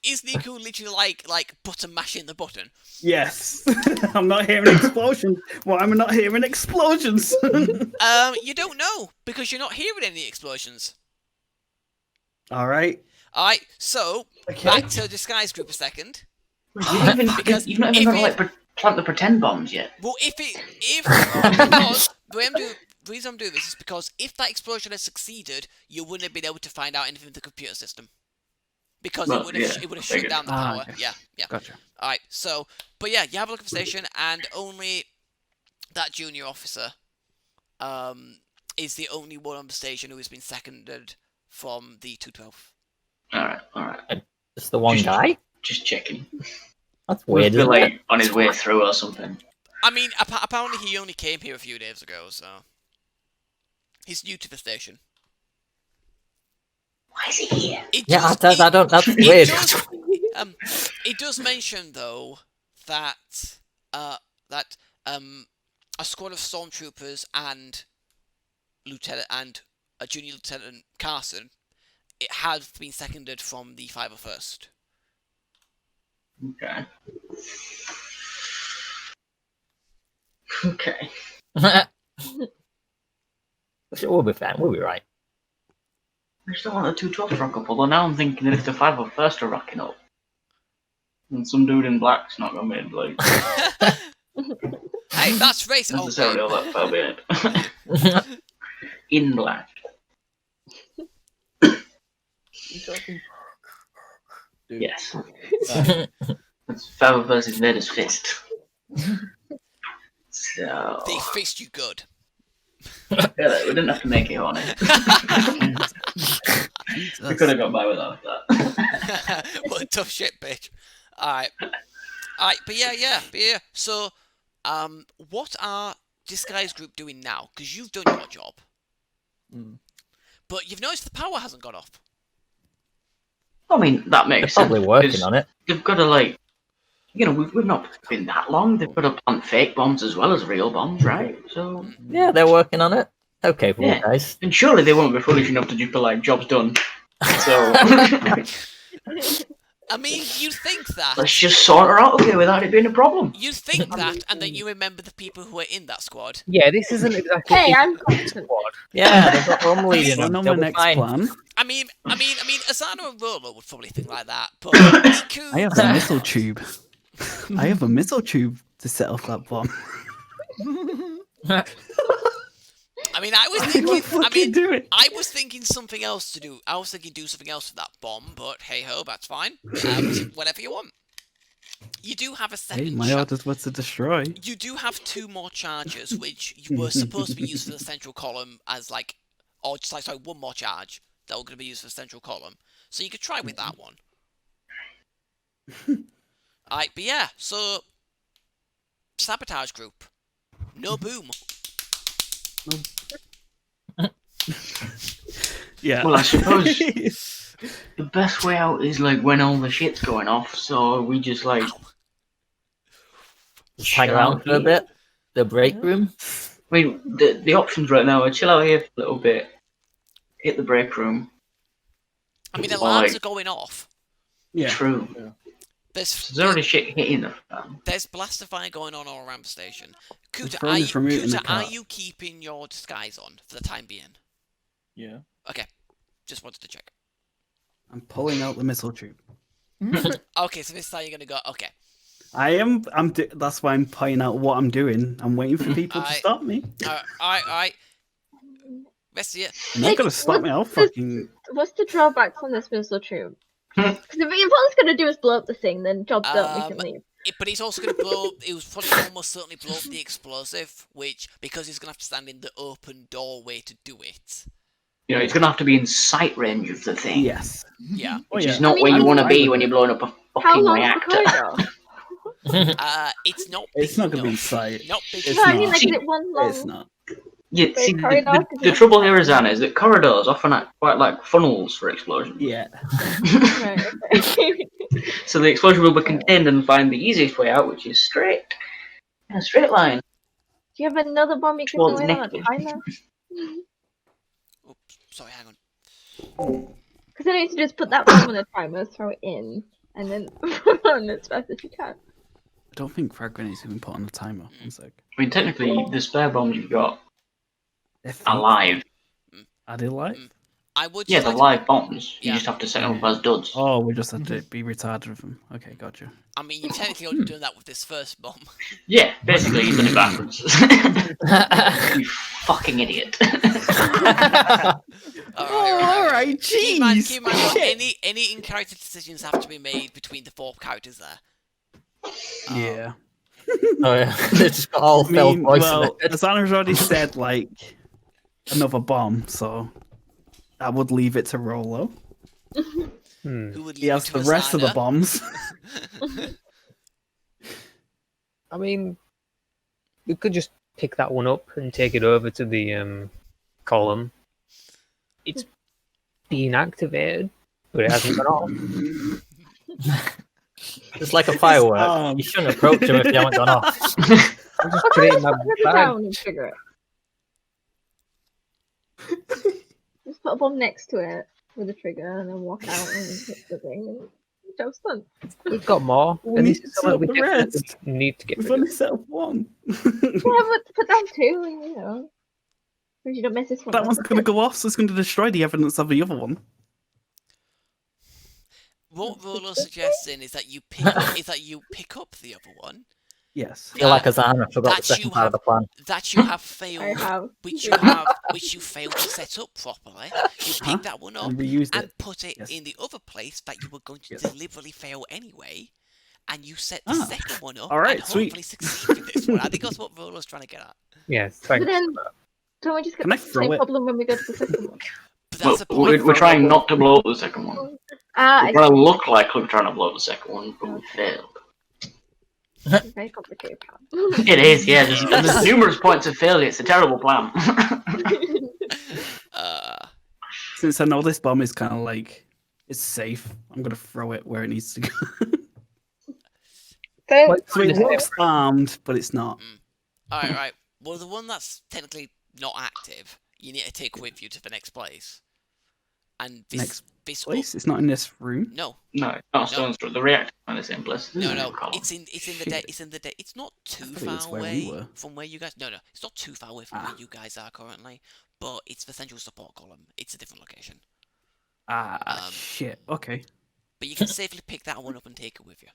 Is Nico literally like button mashing the button? Yes. I'm not hearing explosions. Why am I not hearing explosions? You don't know because you're not hearing any explosions. All right. So back to the disguise group a second. You've not even got to plant the pretend bombs yet. Well, because the reason I'm doing this is because if that explosion had succeeded, you wouldn't have been able to find out anything with the computer system. Because it would have shut down the power. Okay. Yeah. Gotcha. Alright, so, but yeah, you have a look at the station, and only that junior officer is the only one on the station who has been seconded from the 212. Alright. Just the one guy? Just checking. That's weird. Must be on his way through or something. Apparently he only came here a few days ago, so he's new to the station. Why is he here? I don't. That's weird. It does mention though that a squad of stormtroopers and a junior lieutenant Carson, it has been seconded from the 501st. Okay. We'll be fine. We'll be right. I just don't want the 212 to rock up, although now I'm thinking that if the 501st are rocking up, and some dude in black's not going to be like... Hey, that's race. necessarily all that far behind. In black. Yes. That's 501st is Vader's fist. So... They fist you good. Yeah, we didn't have to make it on it. We could have got by without that. What a tough shit, bitch. Alright, but yeah. So, what are Disguise Group doing now? Because you've done your job. But you've noticed the power hasn't gone off. I mean, that makes They're sense. probably working on it. They've got to, we've not been that long. They've got to plant fake bombs as well as real bombs, right? So Yeah, they're working on it. Okay, for you guys. And surely they won't be foolish enough to just be like, job's done. So I mean, you'd think that. Let's just sort her out okay without it being a problem. You'd think that, and then you remember the people who were in that squad. Yeah, this isn't exactly. Hey, I'm confident. Yeah, they've got one leading On them. my They'll be next fine. plan, I mean, Asana and Rolo would probably think like that, but Niku... I have a missile tube. I have a missile tube to set off that bomb. I mean, I was thinking. I was thinking something else to do. I was thinking do something else with that bomb, but hey ho, that's fine. Whatever you want. You do have a second. Hey, my orders were to destroy. You do have 2 more charges, which were supposed to be used for the central column as like, or just like sorry, 1 more charge that were going to be used for the central column. So you could try with that one. Alright, but yeah. So sabotage group. No boom. Yeah. Well, I suppose the best way out is like when all the shit's going off. So we just like Just hang around for a bit. The break room. I mean, the options right now are chill out here for a little bit, hit the break room. I mean, the Or, alarms like, are going off. Yeah. True. Yeah. There's already shit hitting the fan. There's blaster fire going on all around the station. Kuta, phone is removed in the are car. you keeping your disguise on for the time being? Yeah. Okay, just wanted to check. I'm pulling out the missile tube. Okay, so this time you're gonna go. Okay, That's why I'm pointing out what I'm doing. I'm waiting for people to stop me. alright. Rest of you. You're not gonna stop me. I'll fucking. What's the drawback on this missile tube? Because if all it's gonna do is blow up the thing, then job's done. We can leave. But he's also going to blow. It was probably almost certainly blow up the explosive, which because he's going to have to stand in the open doorway to do it. You know, it's gonna have to be in sight range of the thing. Yes. Yeah. Which is not where you want to be when you're blowing up a How fucking long is the reactor. corridor? It's not. Big It's not gonna be in enough. sight. Not big It's No, I enough. mean, like, See, is it one long? It's not. Yeah, Wait, see, corridor? the trouble here, Anna, is that corridors often act quite like funnels for explosions. Yeah. Right, okay. So the explosion will be contained and find the easiest way out, which is straight. In a straight line. Do you have another bomb you can Towards throw in on a Nick. timer? Oops, sorry, hang on. Because then you need to just put that bomb on a timer, throw it in, and then run as fast as you can. I don't think frag grenades have been put on the timer. One sec. I mean, technically, the spare bombs you've got They're are live. Are they live? I would. Yeah, just they're like live bombs. You Yeah. just have to set them up as duds. Oh, we just had to be retarded with them. Okay, gotcha. I mean, you've technically already done that with this first bomb. Yeah, basically, you've done it backwards. You fucking idiot. Alright, Keep in mind, jeez. keep in mind what any in-character decisions have to be made between the 4 characters there. Yeah. Oh yeah, they just got all I fell mean, voice well, in it. Asana's already said, like, another bomb, so that would leave it to Rolo. Who would He lead has to the rest of the Asana. bombs. I mean, we could just pick that one up and take it over to the column. It's being activated, but it hasn't gone off. It's like a firework. armed. You shouldn't approach them if they haven't gone off. I'll just put it in my Put it bag. down and trigger it. Just put a bomb next to it with a trigger and then walk out and hit the thing and job's done. We've got more, We and need this is to something we set the definitely rest. need to get We've rid of. only set up one. Yeah, but put down 2 and, you know. Because you don't miss this one. That up. one's going to go off, so it's going to destroy the evidence of the other one. What Rolo's suggesting is that you pick up the other one Yes. I feel like Azana forgot the That second you part of the plan. that you have I failed, have. which you failed to set up properly. You pick that one up And reused and it. put it Yes. in the other place that you were going to Yes. deliberately fail anyway, and you set the Ah. second one up Alright, and sweet. hopefully succeed with this one. I think that's what Rolo's trying to get at. Yes, But thanks. then, don't we just get Can I the same throw it? problem when we go to the second one? But Well, that's the point. we're trying not to blow up the second one. Ah, We're trying to look like we're trying to blow up the second one, but we failed. it's a very complicated plan. It is, yeah. There's numerous points of failure. It's a terrible plan. Since I know this bomb is kind of like, it's safe, I'm going to throw it where it needs to go. So, So it looks armed, but it's not. Alright. Well, the one that's technically not active, you need to take with you to the next place. And Next this place? It's not in this room? No. No, not Stone's throw. The reactor's in the same place. No, Column. it's not too thought it was far where away we were. from where you guys. No, it's not too far away from where you guys are currently. But it's the central support column. It's a different location. Shit. Okay. But you can safely pick that one up and take it with you.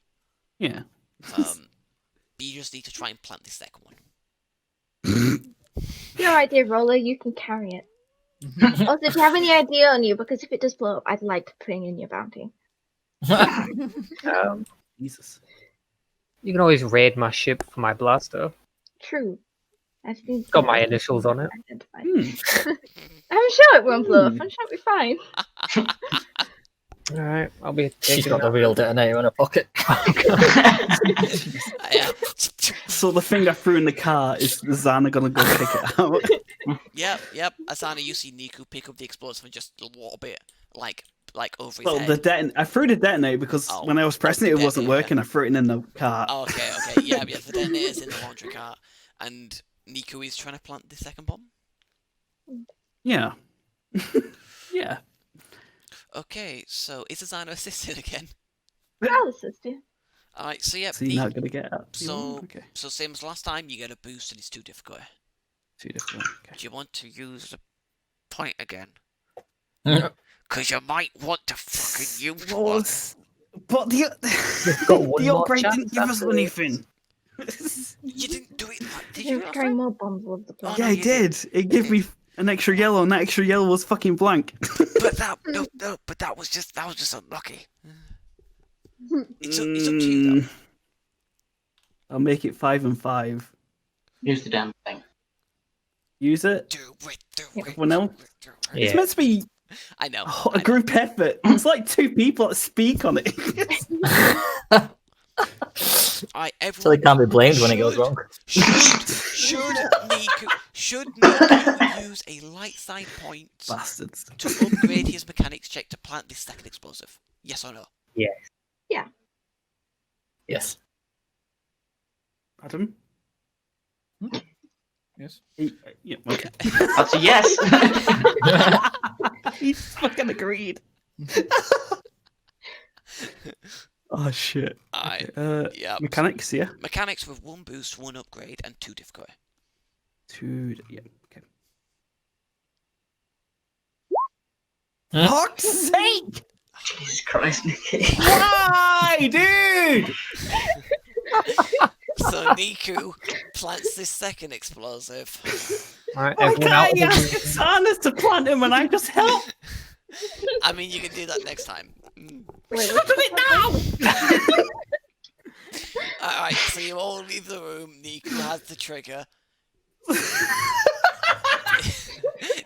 Yeah. But you just need to try and plant the second one. Your idea, Roller. You can carry it. Also, do you have any idea on you? Because if it does blow up, I'd like to bring in your bounty. Jesus. You can always raid my ship for my blaster. True. I've seen. Got my initials on it. I'm sure it won't blow up. I'm sure it'll be fine. Alright, I'll be She's taking got the real detonator in her pocket. So the thing I threw in the car is Zana gonna go pick it out. Yep. Asana, you see Niku pick up the explosive and just a little bit, like over his Well, head. I threw the detonator because when I was pressing it, it wasn't working. I threw it in the car. Okay. Yeah, the detonator's in the laundry cart. And Niku is trying to plant the second bomb? Yeah. Yeah. Okay, so is Asana assisting again? I'll assist you. Alright, so yeah. So you're not gonna get up. So same as last time, you get a boost and it's too difficult. Too difficult. Okay. Do you want to use the point again? Because you might want to fucking use one. But the upgrade didn't give us anything. You didn't do it. Did You you? carry more bombs with the plan. Yeah, it did. It gave me an extra yellow, and that extra yellow was fucking blank. But that was just unlucky. It's up to you though. I'll make it 5 and 5. Use the damn thing. Use it. Do it. Everyone else? Yeah. It's meant to be I know. a group effort. It's like 2 people that speak on it. So they can't be blamed when it goes wrong. Should Niku use a light side point Bastards. to upgrade his mechanics check to plant this second explosive? Yes or no? Yes. Yeah. Yes. Adam? Yes. Yeah, okay. That's a yes. He's fucking agreed. Oh shit. Yeah. Mechanics, yeah. Mechanics with 1 boost, 1 upgrade, and 2 difficulty. 2, yeah, okay. Huh? Fuck's sake! Jesus Christ, Nicky. Why, dude? So Niku plants this second explosive. Alright, Why everyone out. can't you ask Sanas to plant him and I just help? I mean, you can do that next time. Wait, Do it now! Alright, so you all leave the room. Niku has the trigger.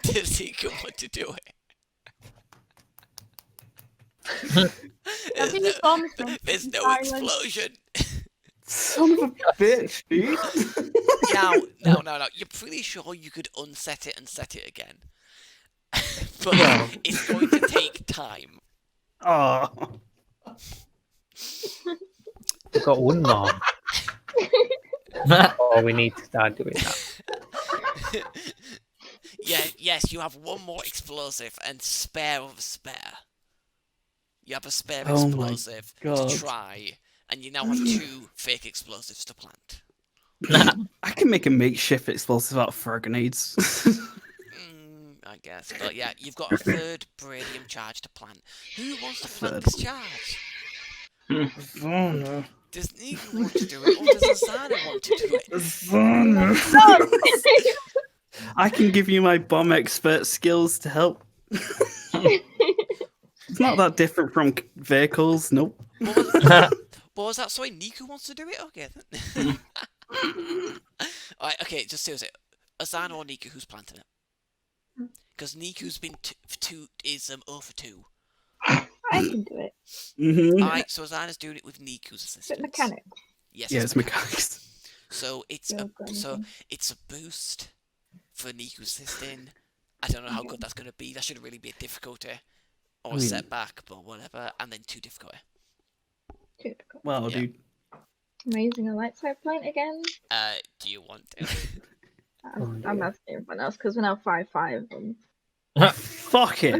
Does Niku want to do it? There's no explosion. Son of a bitch, dude. No. You're pretty sure you could unset it and set it again. But it's going to take time. Oh. We've got one more. Oh, we need to start doing that. Yes, you have 1 more explosive and spare of a spare. You have a spare explosive to try, and you now have 2 fake explosives to plant. I can make a makeshift explosive out of fire grenades. I guess, but yeah, you've got a 3rd Bradium charge to plant. Who wants to plant this charge? Zana. Does Niku want to do it, or does Asana want to do it? Zana. I can give you my bomb expert skills to help. It's not that different from vehicles, nope. What was that? Sorry, Niku wants to do it? Okay. Alright, okay, just seriously. Asana or Niku, who's planting it? Because Niku's been 0 for 2. I can do it. Alright, so Asana's doing it with Niku's assistance. Is it mechanics? Yes, yeah, it's mechanics. So it's a boost for Niku's assisting. I don't know how good that's going to be. That should really be a difficulty or a setback, but whatever. And then 2 difficulty. 2 difficulty. Well, dude. Am I using a light side point again? Do you want to? I'm asking everyone else because we're now 5-5. Fuck it.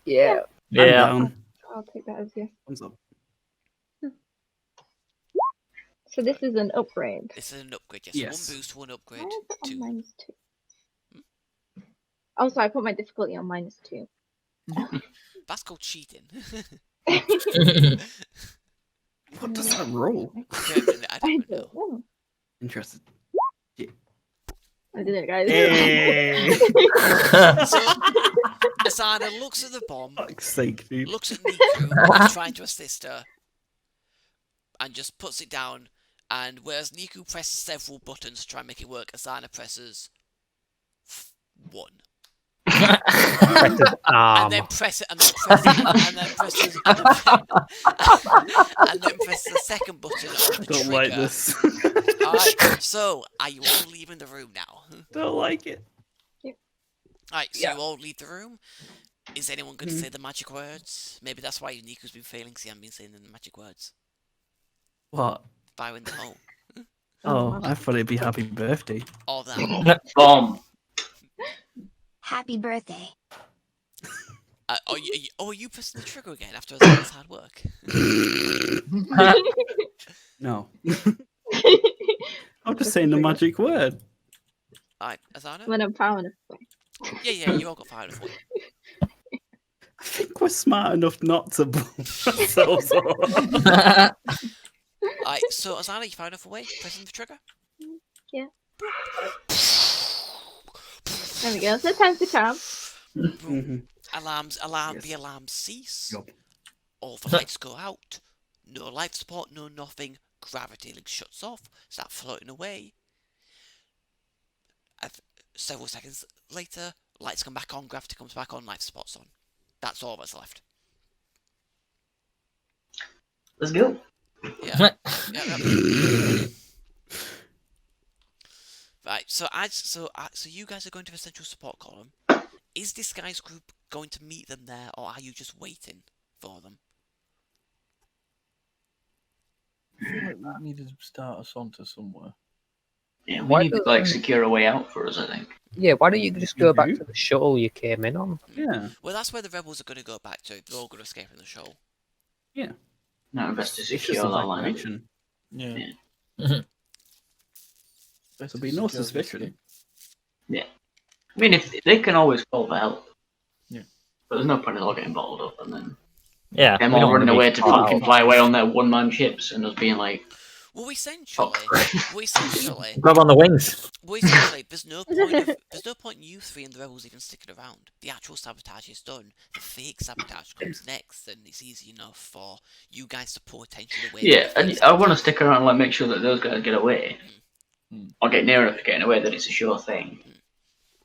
Yeah. I'm down. I'll take that as yes. Thumbs up. So this is an upgrade. This is an upgrade, yes. Yes. 1 boost, 1 upgrade, Why is it on 2. -2? Oh, so I put my difficulty on -2. That's called cheating. What does that roll? I don't know. Interesting. I did it, guys. Hey! So, Asana looks at the bomb, Fuck's sake, dude. looks at Niku, trying to assist her, and just puts it down. And whereas Niku presses several buttons to try and make it work, Asana presses 1. And then press it, and then press it, and then presses, and then presses the second button on the Don't trigger. like this. Alright, so are you all leaving the room now? Don't like it. Alright, so you all leave the room. Is anyone going to say the magic words? Maybe that's why Niku's been failing, because he hasn't been saying the magic words. What? Firing the hole. Oh, I thought it'd be happy birthday. All that. Bomb. Happy birthday. Are you pressing the trigger again after all this hard work? No. I'm just saying the magic word. Alright, Asana? When I'm power enough. Yeah, you all got fired of 1. I think we're smart enough not to blow ourselves up. Alright, so Asana, you fired enough away? Pressing the trigger? Yeah. There we go. So time's the charm. Alarms, Yes. the alarms cease. Yup. All the lights go out. No life support, no nothing. Gravity link shuts off. Start floating away. Several seconds later, lights come back on, gravity comes back on, life support's on. That's all that's left. Let's go. Yeah. Right, so you guys are going to the central support column. Is this guy's group going to meet them there, or are you just waiting for them? I feel like we need to start us onto somewhere. Yeah, we Why need to like secure a way out for us, I think. Yeah, why don't you just go back to the shuttle you came in on? Yeah. Well, that's where the rebels are going to go back to. They're all going to escape in the shuttle. Yeah. No, best to It's just secure that line. evacuation. Yeah. There'll be no suspicion. Yeah. I mean, if they can always call for help. Yeah. But there's no point in all getting bottled up and then Yeah. them we don't all running wanna be away to caught fucking out. fly away on their one-man ships and us being like, Well, essentially, Grab on the wings. there's no point in you three and the rebels even sticking around. The actual sabotage is done. The fake sabotage comes next, and it's easy enough for you guys to pull attention away. yeah, from the and fake I want to stick around and like make sure that those guys get away. Mm. Or get near enough to getting away that it's a sure thing.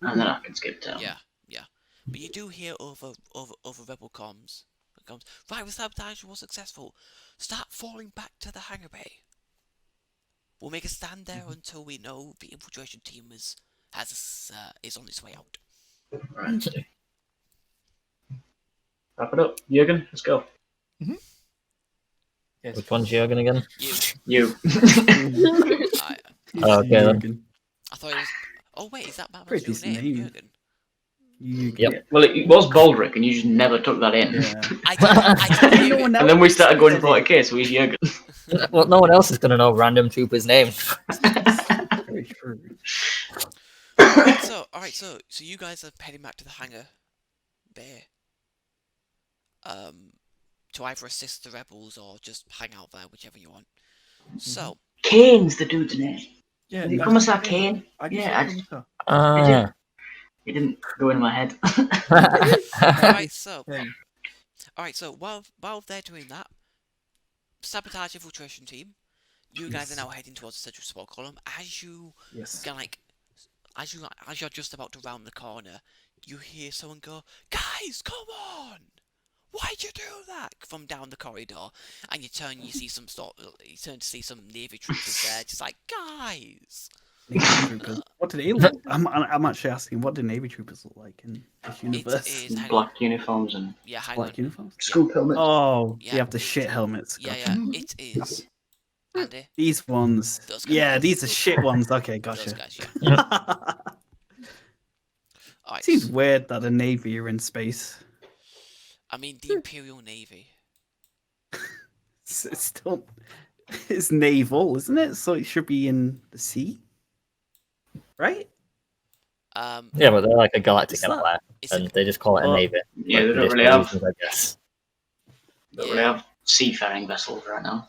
And then I can skip town. Yeah. But you do hear over rebel comms. Right, the sabotage was successful. Start falling back to the hangar bay. We'll make a stand there until we know the infiltration team is on its way out. Right. Wrap it up. Jürgen, let's go. Yes. Which one's Jürgen again? You. Okay, then. I thought it was. Oh wait, is that Batman's Pretty real decent name? name. Jürgen? Yep. Well, it was Baldric, and you just never took that in. Yeah. I didn't hear it. And then we started going for like, okay, so he's Jürgen. Well, no one else is going to know random trooper's name. Very true. Alright, so you guys are heading back to the hangar bay. To either assist the rebels or just hang out there, whichever you want. So Kane's the dude's name. Yeah. Is it Commissar Kane? It didn't go in my head. Alright, so while they're doing that, Sabotage infiltration team, you guys are now heading towards the central support column. As you're just about to round the corner, you hear someone go, "Guys, come on! Why'd you do that?" from down the corridor, and you turn to see some Navy troopers there, just like, "Guys." Navy troopers. What did they look? I'm actually asking, what do Navy troopers look like in this universe? It is Black uniforms and Black uniforms. scoop helmets. Oh, Yeah. you have the shit helmets. Yeah, Gotcha. it is. Andy, These ones. Those guys. Yeah, these are shit ones. Okay, gotcha. those guys, yeah. Alright, Right. Seems weird that a navy are in space. I mean, the Imperial Navy. It's still, it's naval, isn't it? So it should be in the sea, right? Yeah, but they're like a Galactic What's that? Empire, and they just call it a navy. Yeah, like, they for don't really additional have. reasons, I guess. They don't really have seafaring vessels right now.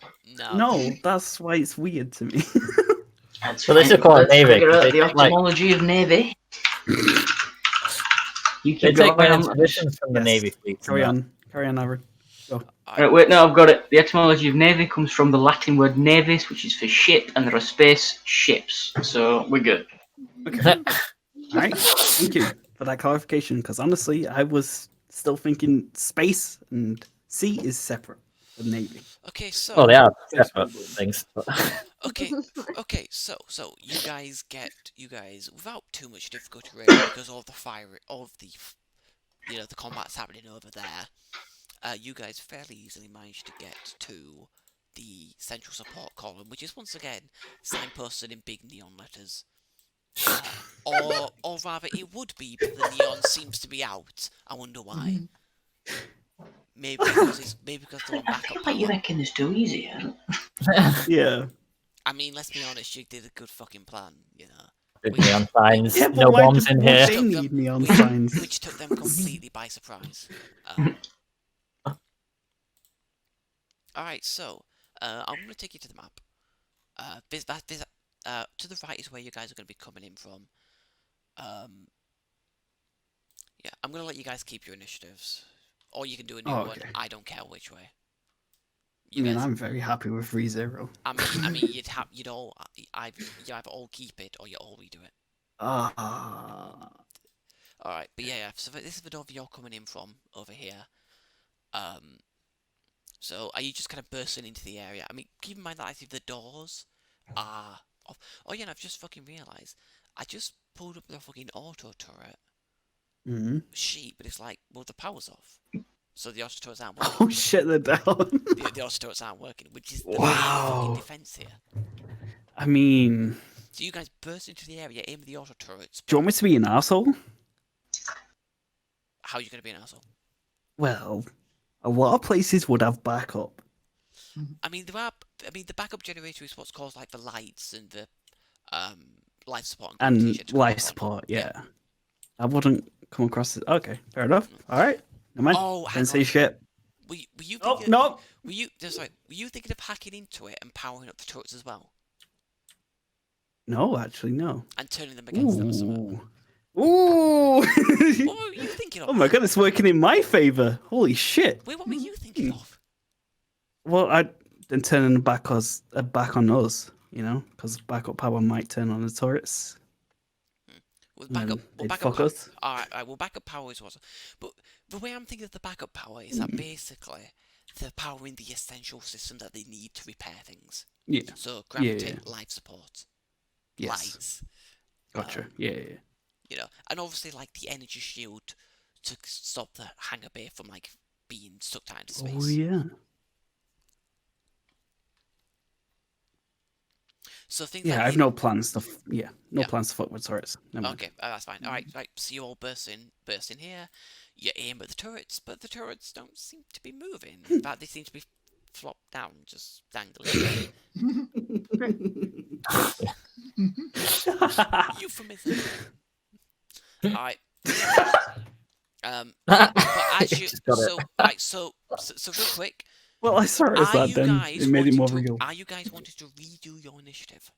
No, that's why it's weird to me. That's Well, they fine. still call it Let's navy, figure 'cause out they the take, like- etymology of navy. You They keep take going. many traditions from the Yes. navy fleets. Carry on, Aaron. Go. Right, wait, no, I've got it. The etymology of navy comes from the Latin word navis, which is for ship, and there are space ships. So we're good. Okay. All right. Thank you for that clarification. Because honestly, I was still thinking space and sea is separate. The navy. Okay, so. Well, they are separate things. But... Okay. So you guys without too much difficulty, really, because all of the the combat's happening over there. You guys fairly easily managed to get to the central support column, which is once again signposted in big neon letters. Or rather, it would be, but the neon seems to be out. I wonder why. Maybe because they're on I backup feel like you're power. making this too easy. Yeah. I mean, let's be honest, you did a good fucking plan, Big neon signs, Yeah, but no why bombs do in here. they need neon signs? which took them completely by surprise. Alright, so I'm going to take you to the map. To the right is where you guys are going to be coming in from. Yeah, I'm going to let you guys keep your initiatives. Or you can do a new one. I don't care which way. I'm very happy with 3-0. I mean, you'd all either all keep it or you all redo it. Alright, but yeah, so this is the door you're coming in from over here. So are you just kind of bursting into the area? I mean, keep in mind that I think the doors are off. Oh yeah, and I've just fucking realised. I just pulled up the fucking auto turret sheet, but it's like, well, the power's off. So the auto turrets aren't working. Oh shit, they're down. the auto turrets aren't working, which is the main fucking defense here. I mean... So you guys burst into the area, aim the auto turrets. Do you want me to be an asshole? How are you going to be an asshole? Well, a lot of places would have backup. I mean, the backup generator is what's caused like the lights and the life support and life support. Yeah, I wouldn't come across it. Okay, fair enough. All right, no mind. Oh, didn't say shit. Were you thinking, no. Were you thinking of hacking into it and powering up the turrets as well? No, actually, no. And turning them against them or something. Ooh! What were you thinking of? Oh my god, it's working in my favor. Holy shit. Wait, what were you thinking of? Well, I'd then turning them back on us, because backup power might turn on the turrets. Well, backup us. Alright, well, backup power is awesome. But the way I'm thinking of the backup power is that basically they're powering the essential system that they need to repair things. Yeah. So gravity, life support, lights. Gotcha. Yeah. And obviously like the energy shield to stop the hangar bay from like being sucked out into space. Oh yeah. So things I have no plans to. No plans to fuck with turrets. Okay, that's fine. All right. So you all burst in here. You aim at the turrets, but the turrets don't seem to be moving. In fact, they seem to be flopped down, just dangling. Euphemism. All right. But as you so real quick. Well, I saw it as that then. It made it more real. Are you guys wanting to redo your initiative?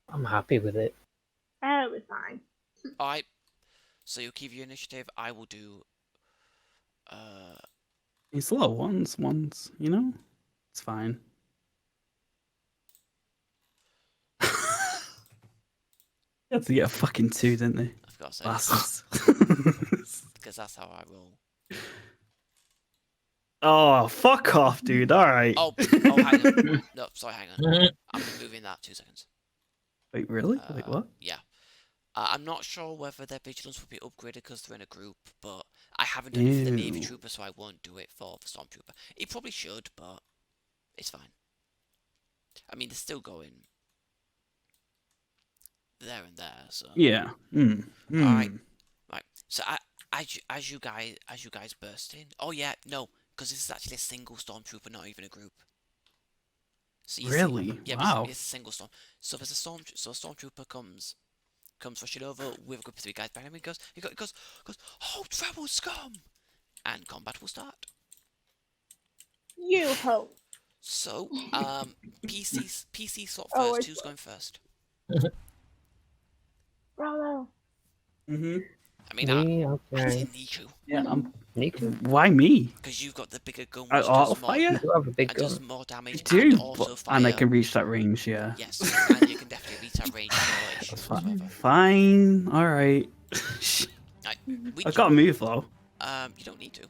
I'm happy with it. It was fine. Alright. So you'll keep your initiative. I will do. It's low ones, It's fine. They had to get a fucking 2, didn't they? Of course. Bastards. Because that's how I roll. Oh, fuck off, dude. Alright. Oh, hang on. No, sorry, hang on. I'm removing that 2 seconds. Wait, really? Wait, what? Yeah. I'm not sure whether their vigilance will be upgraded because they're in a group, but I haven't done it for the Navy Trooper, so I won't do it for the Stormtrooper. It probably should, but it's fine. I mean, they're still going. there and there. So Yeah. Alright. Right. So as you guys burst in. Oh yeah, no, because this is actually a single stormtrooper, not even a group. So you Really? See, yeah, Wow. it's a single storm. So there's a stormtrooper comes rushing over with a group of 3 guys behind him. He goes, "Oh, trouble scum!" And combat will start. You hope. So, PC slot Oh, first. Who's going first? Bravo. I mean, Me, I'd okay. say Niku, Yeah. Niku, Why me? because you've got the bigger gun, I which auto does more, fire. you do have a big and gun. does more damage, I do, and also fire. and I can reach that range. Yeah. Yes, and you can definitely reach that range. No issues Fine. whatsoever. Fine. All right. Right, I got to move though. You don't need to.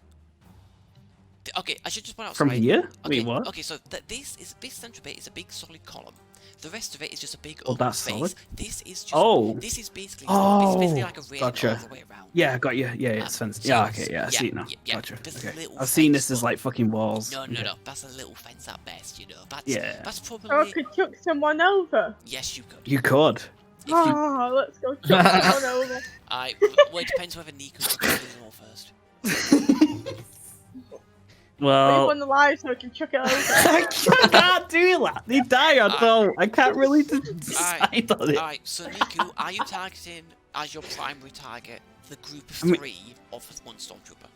Okay, I should just point out. From sorry. here? Okay, Wait, what? Okay, so this central bit is a big solid column. The rest of it is just a big Oh, open that's space. solid. This is just. Oh. This is basically. Oh, It's basically like a ring gotcha. all the way around. Yeah, I got you. Yeah, it's fenced. so Yeah, it's- okay, yeah, I see it now. yeah, Gotcha. there's a Okay. little I've seen fence, this as but- like fucking walls. No, Okay. that's a little fence at best, you know. Yeah. That's So I probably. could chuck someone over. Yes, you could. You could. If you, Oh, let's go chuck someone over. well, it depends whether Nico's going to do them all first. Leave Well, one alive so I can chuck it over. I can't do that. They die or don't. I can't really decide on it. Alright, so Nico, are you targeting as your primary target the group of I mean- 3 of 1 stormtrooper?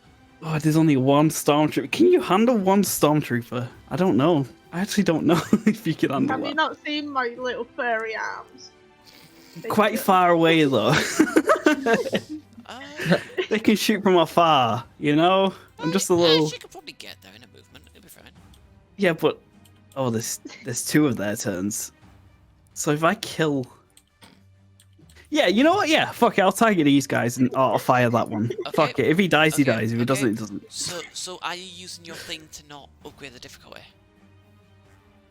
Oh, there's only one stormtrooper. Can you handle one stormtrooper? I don't know. I actually don't know if you can handle Have you that. not seen my little furry arms? They Quite do. far away though. They can shoot from afar, you know? I'm just a little. She could probably get there in a movement, it'll be fine. Yeah, but oh, there's 2 of their turns. So if I kill, yeah, you know what? Yeah, fuck it. I'll target these guys and auto fire that one. Fuck it. If he dies, he Okay, dies. If he doesn't, he doesn't. So are you using your thing to not upgrade the difficulty?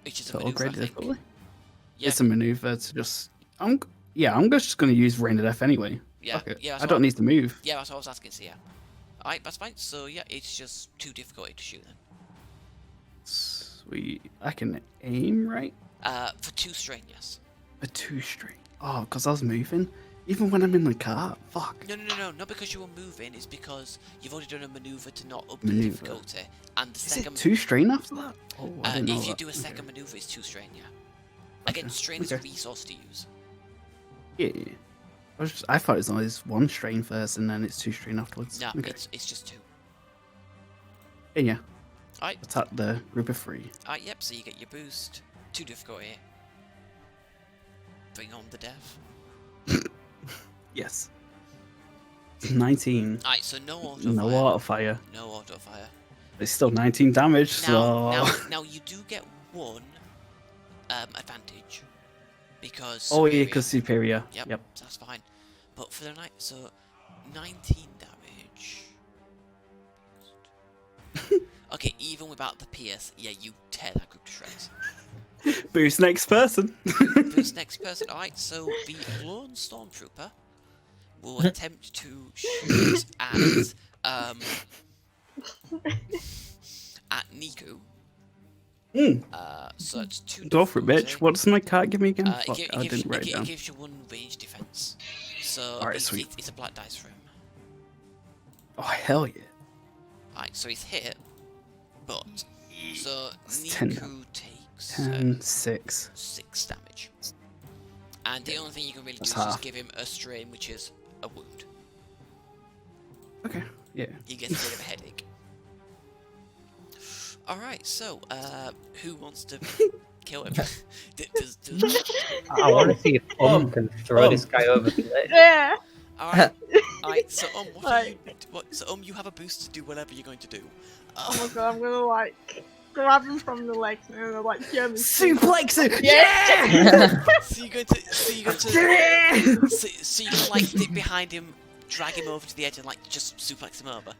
Which is a To maneuver, upgrade I the think. difficulty? Yeah. It's a maneuver to just. I'm just gonna use rain of death anyway. Yeah, Fuck it. yeah, that's I don't what- need to move. Yeah, that's what I was asking, so yeah. Alright, that's fine. So yeah, it's just too difficult to shoot then. Sweet. I can aim right. For 2 strain, yes. A 2 string. Oh, because I was moving. Even when I'm in the car. Fuck. No, not because you were moving, it's because you've already done a maneuver to not up the Maneuver. difficulty. And the Is second it 2 strain after that? Oh, I didn't know if you that. do a second maneuver, it's 2 strain, yeah. Again, strain is a resource to use. Yeah. I thought it was always 1 strain first and then it's 2 strain afterwards. No, Okay. it's just 2. Yeah. Alright. Attack the group of 3. Alright, yep, so you get your boost. 2 difficulty. Bring on the death. Yes. 19. Alright, so no auto No fire. auto fire. No auto fire. It's still 19 damage, so. Now you do get 1 advantage. Because Oh, yeah, superior. because superior. Yep, that's fine. But for the night, so 19 damage. Okay, even without the pierce, yeah, you tear that group to shreds. Boost next person. Boost next person. Alright, so the lone stormtrooper will attempt to shoot at Niku. So it's 2 Go for it, bitch. difficulty. What does my card give me again? It Fuck, gi- it I gives- didn't write it down. It gives you 1 range defense. So Alright, it's, sweet. it's a black dice for him. Oh, hell yeah. Alright, so he's hit, but so It's 10 Niku takes 10, 6. 6 damage. And the only thing you can really do That's is just half. give him a strain, which is a wound. Okay, yeah. He gets a bit of a headache. Alright, so, who wants to kill him? does... I want to see if can throw this guy over the ledge. Yeah. Alright, so, what are you... So, you have a boost to do whatever you're going to do. Oh my god, I'm gonna like grab him from the legs and then like German suplex him. Yeah. So you're going to so you can like stick behind him, drag him over to the edge, and like just suplex him over.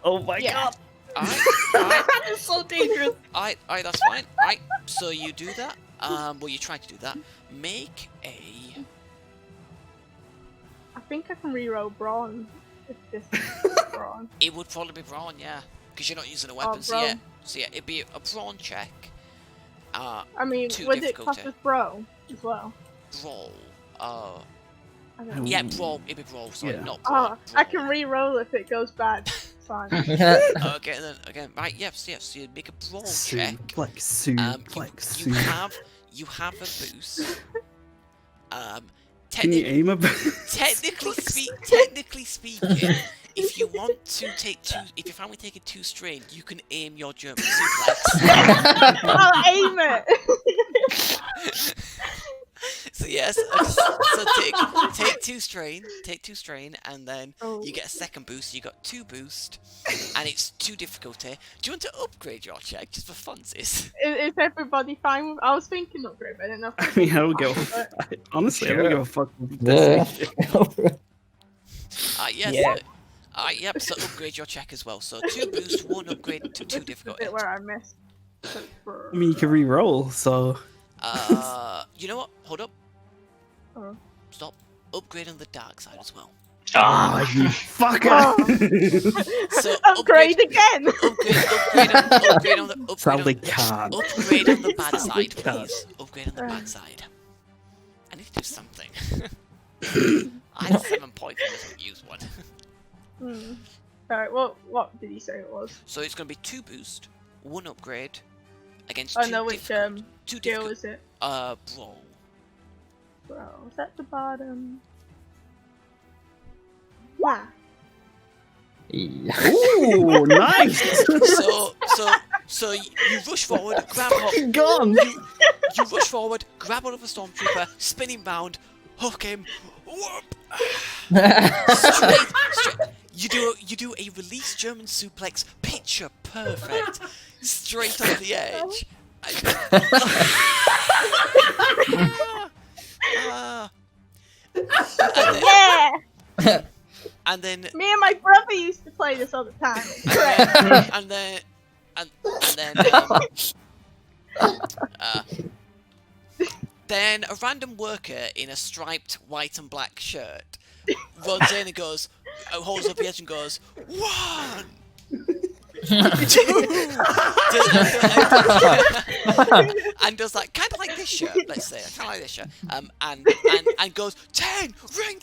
Oh my god. Alright. That's so dangerous. Alright, that's fine. Alright, so you do that. Well, you try to do that. Make a. I think I can reroll brawn if this is brawn. It would probably be brawn, yeah, because you're not using a weapon. So brawn. yeah, it'd be a brawn check. I mean, 2 would it difficulty. class as bro as well? Brawl. Yeah, brawl. It'd be brawl. Sorry, Yeah. not brawl. Oh, I can re-roll if it goes bad. Fine. Okay, then again, right? Yes. So you make a brawl check. Suplex. You have a boost. Can you aim a boost? Technically speaking, if you want to take if your family taking 2 strain, you can aim your German suplex. I'll aim it. So yes, so take 2 strain, and then you get a second boost. So you got 2 boost, and it's 2 difficulty. Do you want to upgrade your check just for funsies? Is everybody fine with? I was thinking upgrade, but I didn't know. I mean, I would go. Honestly, I would go fuck. Yep. So upgrade your check as well. So 2 boost, 1 upgrade to 2 difficulty. Where I missed. I mean, you can re-roll, so. You know what? Hold up. Oh. Stop. Upgrade on the dark side as well. Ah, you fucker! So upgrade again. Upgrade on the Sadly can't. Upgrade on the bad side, please. Upgrade on the bad side. I need to do something. I had 7 points. I just use one. Alright. What did he say it was? So it's going to be 2 boost, 1 upgrade against. Oh no, which 2 skill is it? Brawl. Bro, is that the bottom? Yeah. Ooh, nice! So you rush forward, grab hold. Gone! You rush forward, grab hold of a stormtrooper, spin him round, hook him, whoop! Straight. You do a release German suplex, picture perfect, straight on the edge. And then me and my brother used to play this all the time. Then a random worker in a striped white and black shirt runs in and goes, holds up the edge and goes, 1, 2, and does like kind of like this shirt, let's say, kind of like this shirt, and goes 10, ring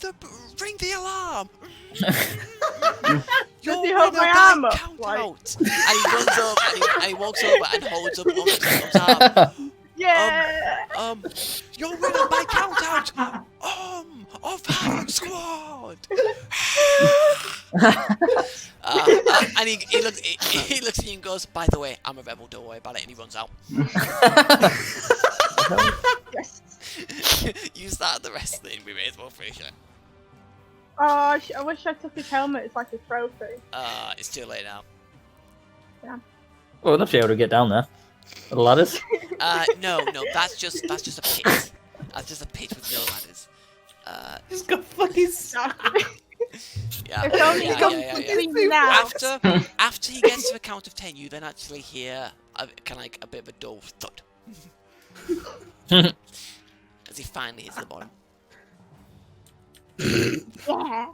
the alarm. Does he hold my arm up? Out. And he runs up and he walks over and holds up Om's arm. Yeah. You're winning by count out. Of Havoque Squad. And he looks at you and goes, by the way, I'm a rebel, don't worry about it, and he runs out. Yes. You start the rest of the we may as well finish it. Oh, I wish I took his helmet. It's like a trophy. It's too late now. Yeah. Well, enough to be able to get down there. The ladders? No, that's just a pit. That's just a pit with no ladders. He's got fucking Yeah. If only he got between now. After he gets to the count of 10, you then actually hear kind of like a bit of a dull thud. As he finally hits the bottom. Yeah.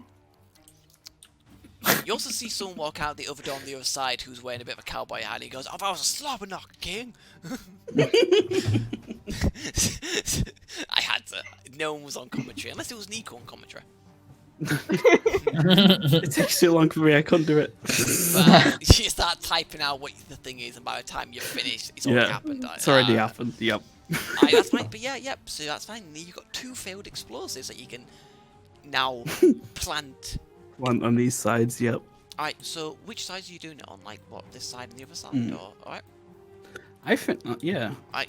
You also see someone walk out the other door on the other side who's wearing a bit of a cowboy hat. And he goes, "Oh, that was a slobber knocker, king." I had to. No one was on commentary, unless it was Nico on commentary. It takes too long for me, I couldn't do it. But you start typing out what the thing is, and by the time you're finished, it's already happened. It's already happened, yep. That's fine, but yep, so that's fine. You've got 2 failed explosives that you can now plant. One on these sides, yep. Alright, so which sides are you doing it on? Like, what, this side and the other side? Or, alright? I think, yeah. I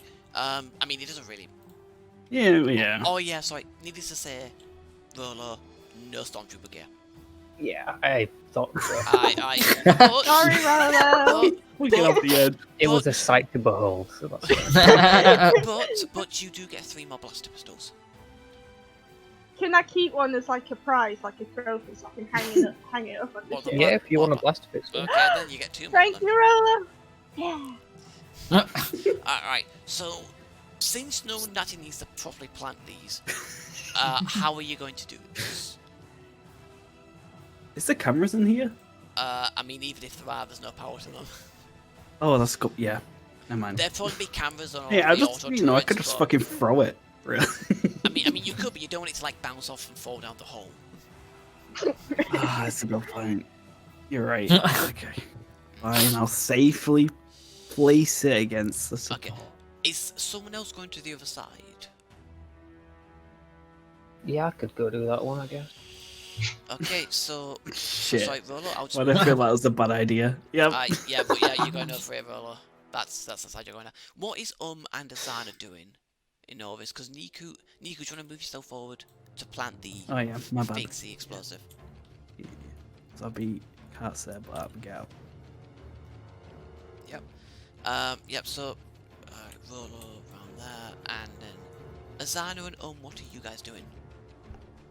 mean, it doesn't really... Yeah. Oh, yeah, sorry. Needless to say, Rolo, no Stormtrooper gear. Yeah, I thought so. Sorry, Rolo. We get off the edge. It was a sight to behold. So that's but you do get 3 more blaster pistols. Can I keep one as like a prize, like a trophy, so I can hang it up on the ship? yeah, if you want a blaster pistol. Okay, then you get 2 more. Thank you, Rolo. Yeah. Alright, so since no one actually needs to properly plant these, how are you going to do this? Is there cameras in here? I mean, even if there are, there's no power to them. Oh, that's cool. Yeah, never mind. There'll probably be cameras on all Hey, I the just, auto I could just fucking throw it. Really. I mean, you could, but you don't want it to like bounce off and fall down the hole. That's a good point. You're right. Okay. Fine, I'll safely place it against the support. Okay. Is someone else going to the other side? Yeah, I could go do that one, I guess. Okay, so... Shit. Sorry, Roller, I'll just... What if I feel that was a bad idea? Yep. Yeah, but yeah, you're going over it, Roller. That's the side you're going at. What is and Asana doing in all this? Because Niku, do you want to move yourself forward to plant the Oh yeah, my bad. fake sea explosive? So I'll be can't say, but I'll go. Yep, so... Roller around there, and then... Asana and what are you guys doing?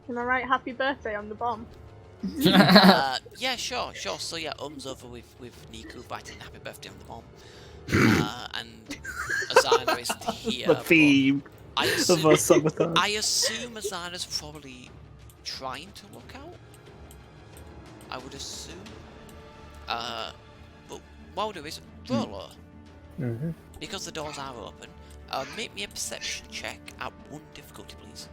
Can I write happy birthday on the bomb? Yeah, sure. So yeah, over with Niku writing happy birthday on the bomb. And Asana is here. The theme of our sabotage. I assume Asana's probably trying to look out. I would assume. But while there is Roller, because the doors are open, make me a perception check at 1 difficulty, please.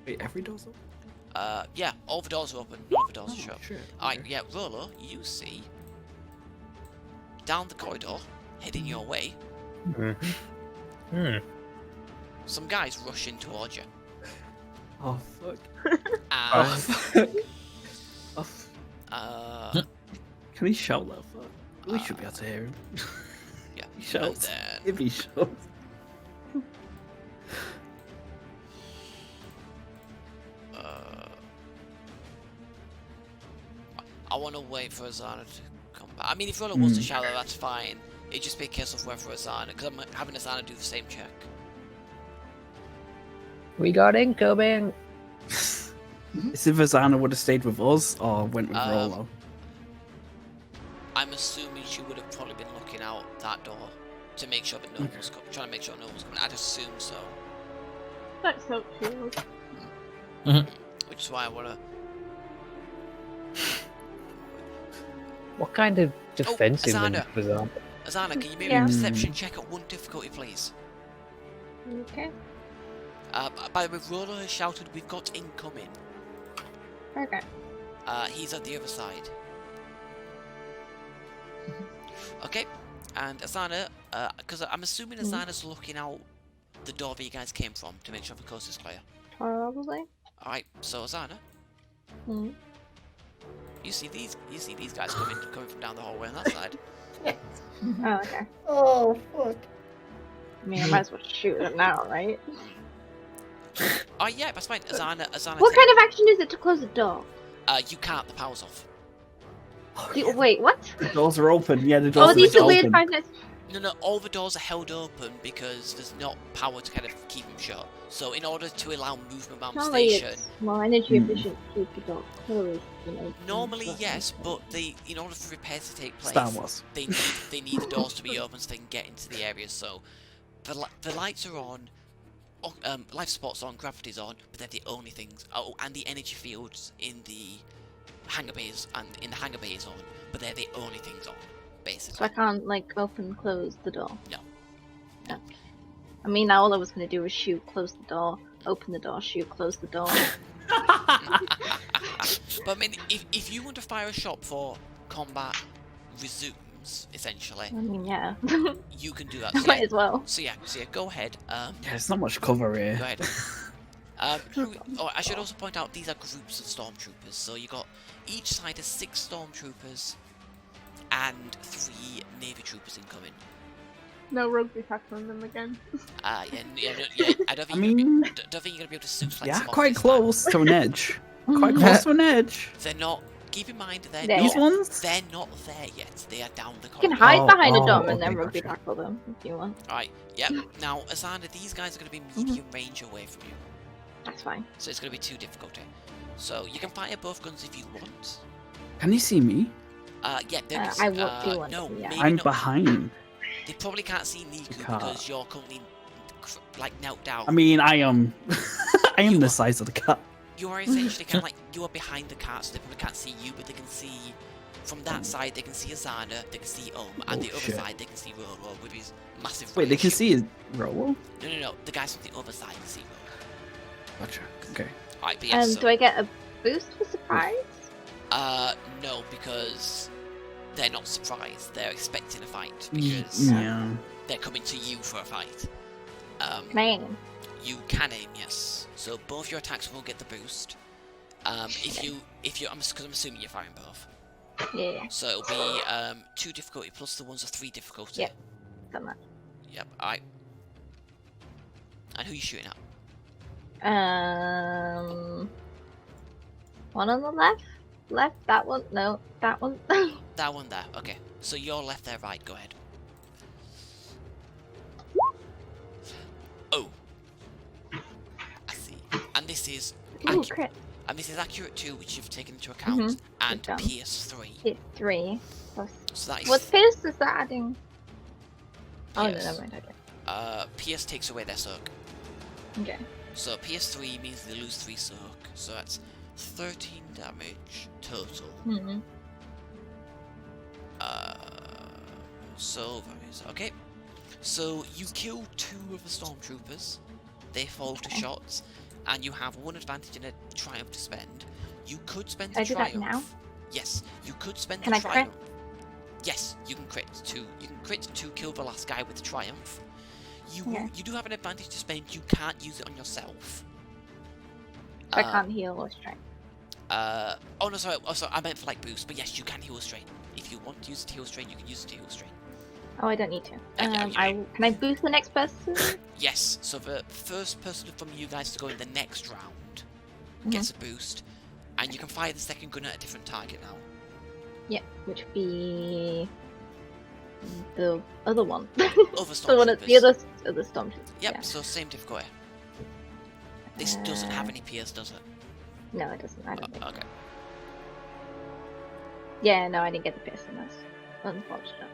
Wait, every door's open? Yeah, all the doors are open, none of the doors are shut. Shit. Alright, yeah, Roller, you see down the corridor, heading your way, some guys rushing towards you. Oh fuck. And, Can he shout that fuck? We should be able to hear him. yeah, He shouts. and then, If he shouts. I want to wait for Asana to come back. I mean, if Roller wants to shout that, that's fine. It'd just be a case of whether Asana, because I'm having Asana do the same check. We got incoming. Is if Azana would have stayed with us or went with Rolo? I'm assuming she would have probably been looking out that door to make sure that no one was coming. Trying to make sure no one was coming. I'd assume so. Let's hope she was. Which is why I want to... What kind of defensive Asana. was that? Asana, can you make me a perception check at 1 difficulty, please? Okay. By the way, Roller has shouted, "We've got incoming." Okay. He's at the other side. Okay, and Asana, because I'm assuming Asana's looking out the door that you guys came from to make sure the coast is clear. Probably. Alright, so Asana, you see these guys coming from down the hallway on that side. Oh, okay. Oh, fuck. I mean, I might as well shoot them now, right? Oh yeah, that's fine. Asana. What kind of action is it to close the door? You can't. The power's off. Wait, what? The doors are open. Yeah, the doors Oh, are these are weird open. Five Nights. No, all the doors are held open because there's not power to kind of keep them shut. So in order to allow movement around the Normally station... it's more energy efficient to keep the door closed. Normally, yes, but in order for repairs to take place, Star Wars. they need the doors to be open so they can get into the areas. So the lights are on, life support's on, gravity's on, but they're the only things. Oh, and the energy fields in the hangar bays on, but they're the only things on, basically. So I can't, like, open and close the door? No. Okay. I mean, all I was going to do was shoot, close the door, open the door, shoot, close the door. But I mean, if you want to fire a shot for combat resumes, essentially, I mean, yeah. you can do that. Might as well. So yeah, go ahead. Yeah, there's not much cover here. Go ahead. I should also point out these are groups of stormtroopers. So you got each side has 6 stormtroopers and 3 navy troopers incoming. No rugby tackling them again. I don't think you're gonna be able to suplex Yeah, them off quite this close to an edge. Quite close to an edge. time. They're not. Keep in mind, These ones? They're not there yet. They are down the You can corridor. hide behind a dome okay, and then rugby gotcha. tackle them if you want. Alright, yep. Now, Asana, these guys are going to be medium range away from you. That's fine. So it's going to be 2 difficulty. So you can fire both guns if you want. Can you see me? Yeah, there is. I will do one. No, Yeah. maybe I'm not. behind. They probably can't see Niku Can't. because you're currently, like, knelt down. I mean, I am. I am the size of the cat. You are essentially kind of like, you are behind the cart, so they probably can't see you, but they can see from that side they can see Azana, they can see and the other side they can see Rolo with his massive. Wait, they can see his Rolo? No. The guys from the other side can see Rolo. Gotcha. Okay. Right, but yeah, so, do I get a boost for surprise? No, because they're not surprised. They're expecting a fight because they're coming to you for a fight. Can I aim? You can aim, yes. So both your attacks will get the boost. If you, because I'm assuming you're firing both. Yeah. So it'll be 2 difficulty plus the ones of 3 difficulty. Yep. Done that. Yep. Alright. And who are you shooting at? One on the left. Left. That one. No, that one. That one there. Okay. So you're left, there, right. Go ahead. Oh. I see. And this is. Ooh, crit. And this is accurate too, which you've taken into account, and PS3. PS3. Plus... So that is. What's PS? Is that adding? PS. Oh no, never mind. Okay. PS takes away their soak. Okay. So PS3 means they lose 3 soak. So that's 13 damage total. So okay. So you kill 2 of the stormtroopers. They fall to shots. And you have 1 advantage and a triumph to spend. You could spend the triumph. Do that now? Yes, you could spend Can the I triumph. crit? Yes, you can crit to kill the last guy with the triumph. You do have an advantage to spend. You can't use it on yourself. I can't heal or strength. Oh no, sorry. Oh, sorry. I meant for like boost. But yes, you can heal strain. If you want to use it to heal strain, you can use it to heal strain. Oh, I don't need to. Can I boost the next person? Yes. So the first person from you guys to go in the next round gets a boost, and you can fire the second gun at a different target now. Yep, which would be the other one. Other stormtroopers. The other stormtroopers. Yep. Yeah. So same difficulty. This doesn't have any PS, does it? No, it doesn't. I don't think. Okay. Yeah, no, I didn't get the PS in this. Unfortunately.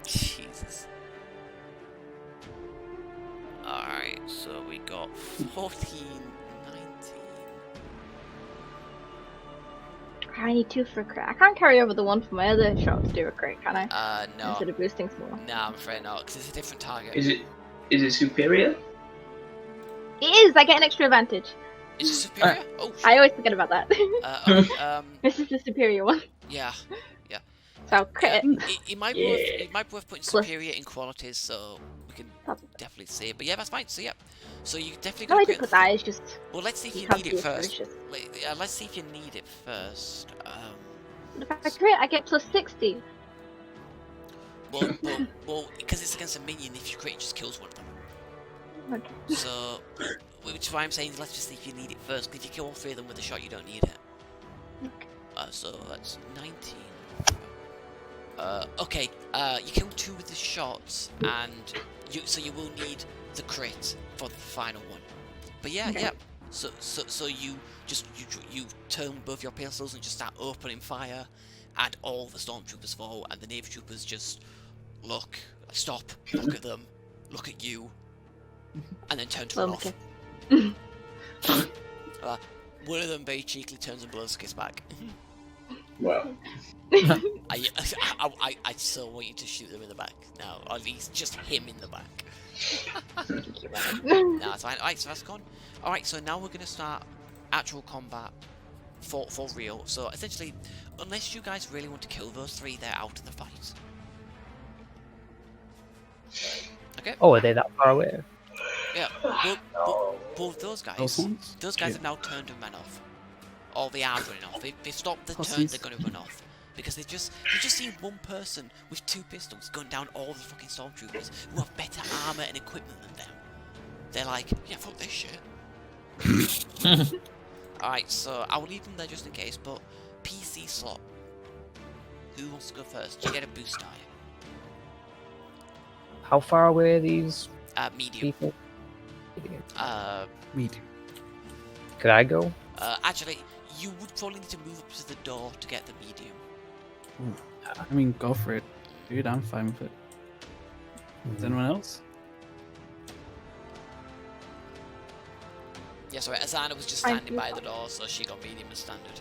Jesus. Alright, so we got 14, 19. I need 2 for a crit. I can't carry over the 1 for my other shot to do a crit, can I? No. Instead of boosting some more. No, I'm afraid not, because it's a different target. Is it superior? It is! I get an extra advantage. Is it superior? Oh, shit. I always forget about that. This is the superior one. Yeah. So crit. It might be worth putting superior in qualities, so we can definitely see it. But yeah, that's fine. So yeah, so you definitely. No, I did put that. It's just. Well, let's see if you need it first. Let's see if you need it first. If I crit, I get plus 60. Well, because it's against a minion. If you crit, it just kills one of them. Okay. So, which is why I'm saying let's just see if you need it first. Because if you kill all 3 of them with a shot, you don't need it. Okay. So that's 19. Okay, you kill 2 with the shots, and you will need the crit for the final one. But yeah, okay. Yeah. So you turn both your pistols and just start opening fire, and all the stormtroopers fall, and the navy troopers just stop, look at them, look at you, and then turn to run off. One of them very cheekily turns and blows a kiss back. Wow. I so want you to shoot them in the back now, or at least just him in the back. No, it's fine. Alright, so that's gone. Alright, so now we're gonna start actual combat for real. So essentially, unless you guys really want to kill those 3, they're out of the fight. Okay. Oh, are they that far away? Yeah. Both those guys have now turned and ran off. Or they are running off. They've stopped the turn, they're gonna run off. Because they've just seen one person with 2 pistols gun down all the fucking stormtroopers who have better armor and equipment than them. They're like, yeah, fuck this shit. Alright, so I'll leave them there just in case, but PC slot. Who wants to go first? You get a boost die. How far away are these medium. people? Medium. Could I go? Actually, you would probably need to move up to the door to get the medium. Ooh. I mean, go for it. Dude, I'm fine with it. Is anyone else? Yeah, sorry, Azana was just standing by the door, so she got medium as standard.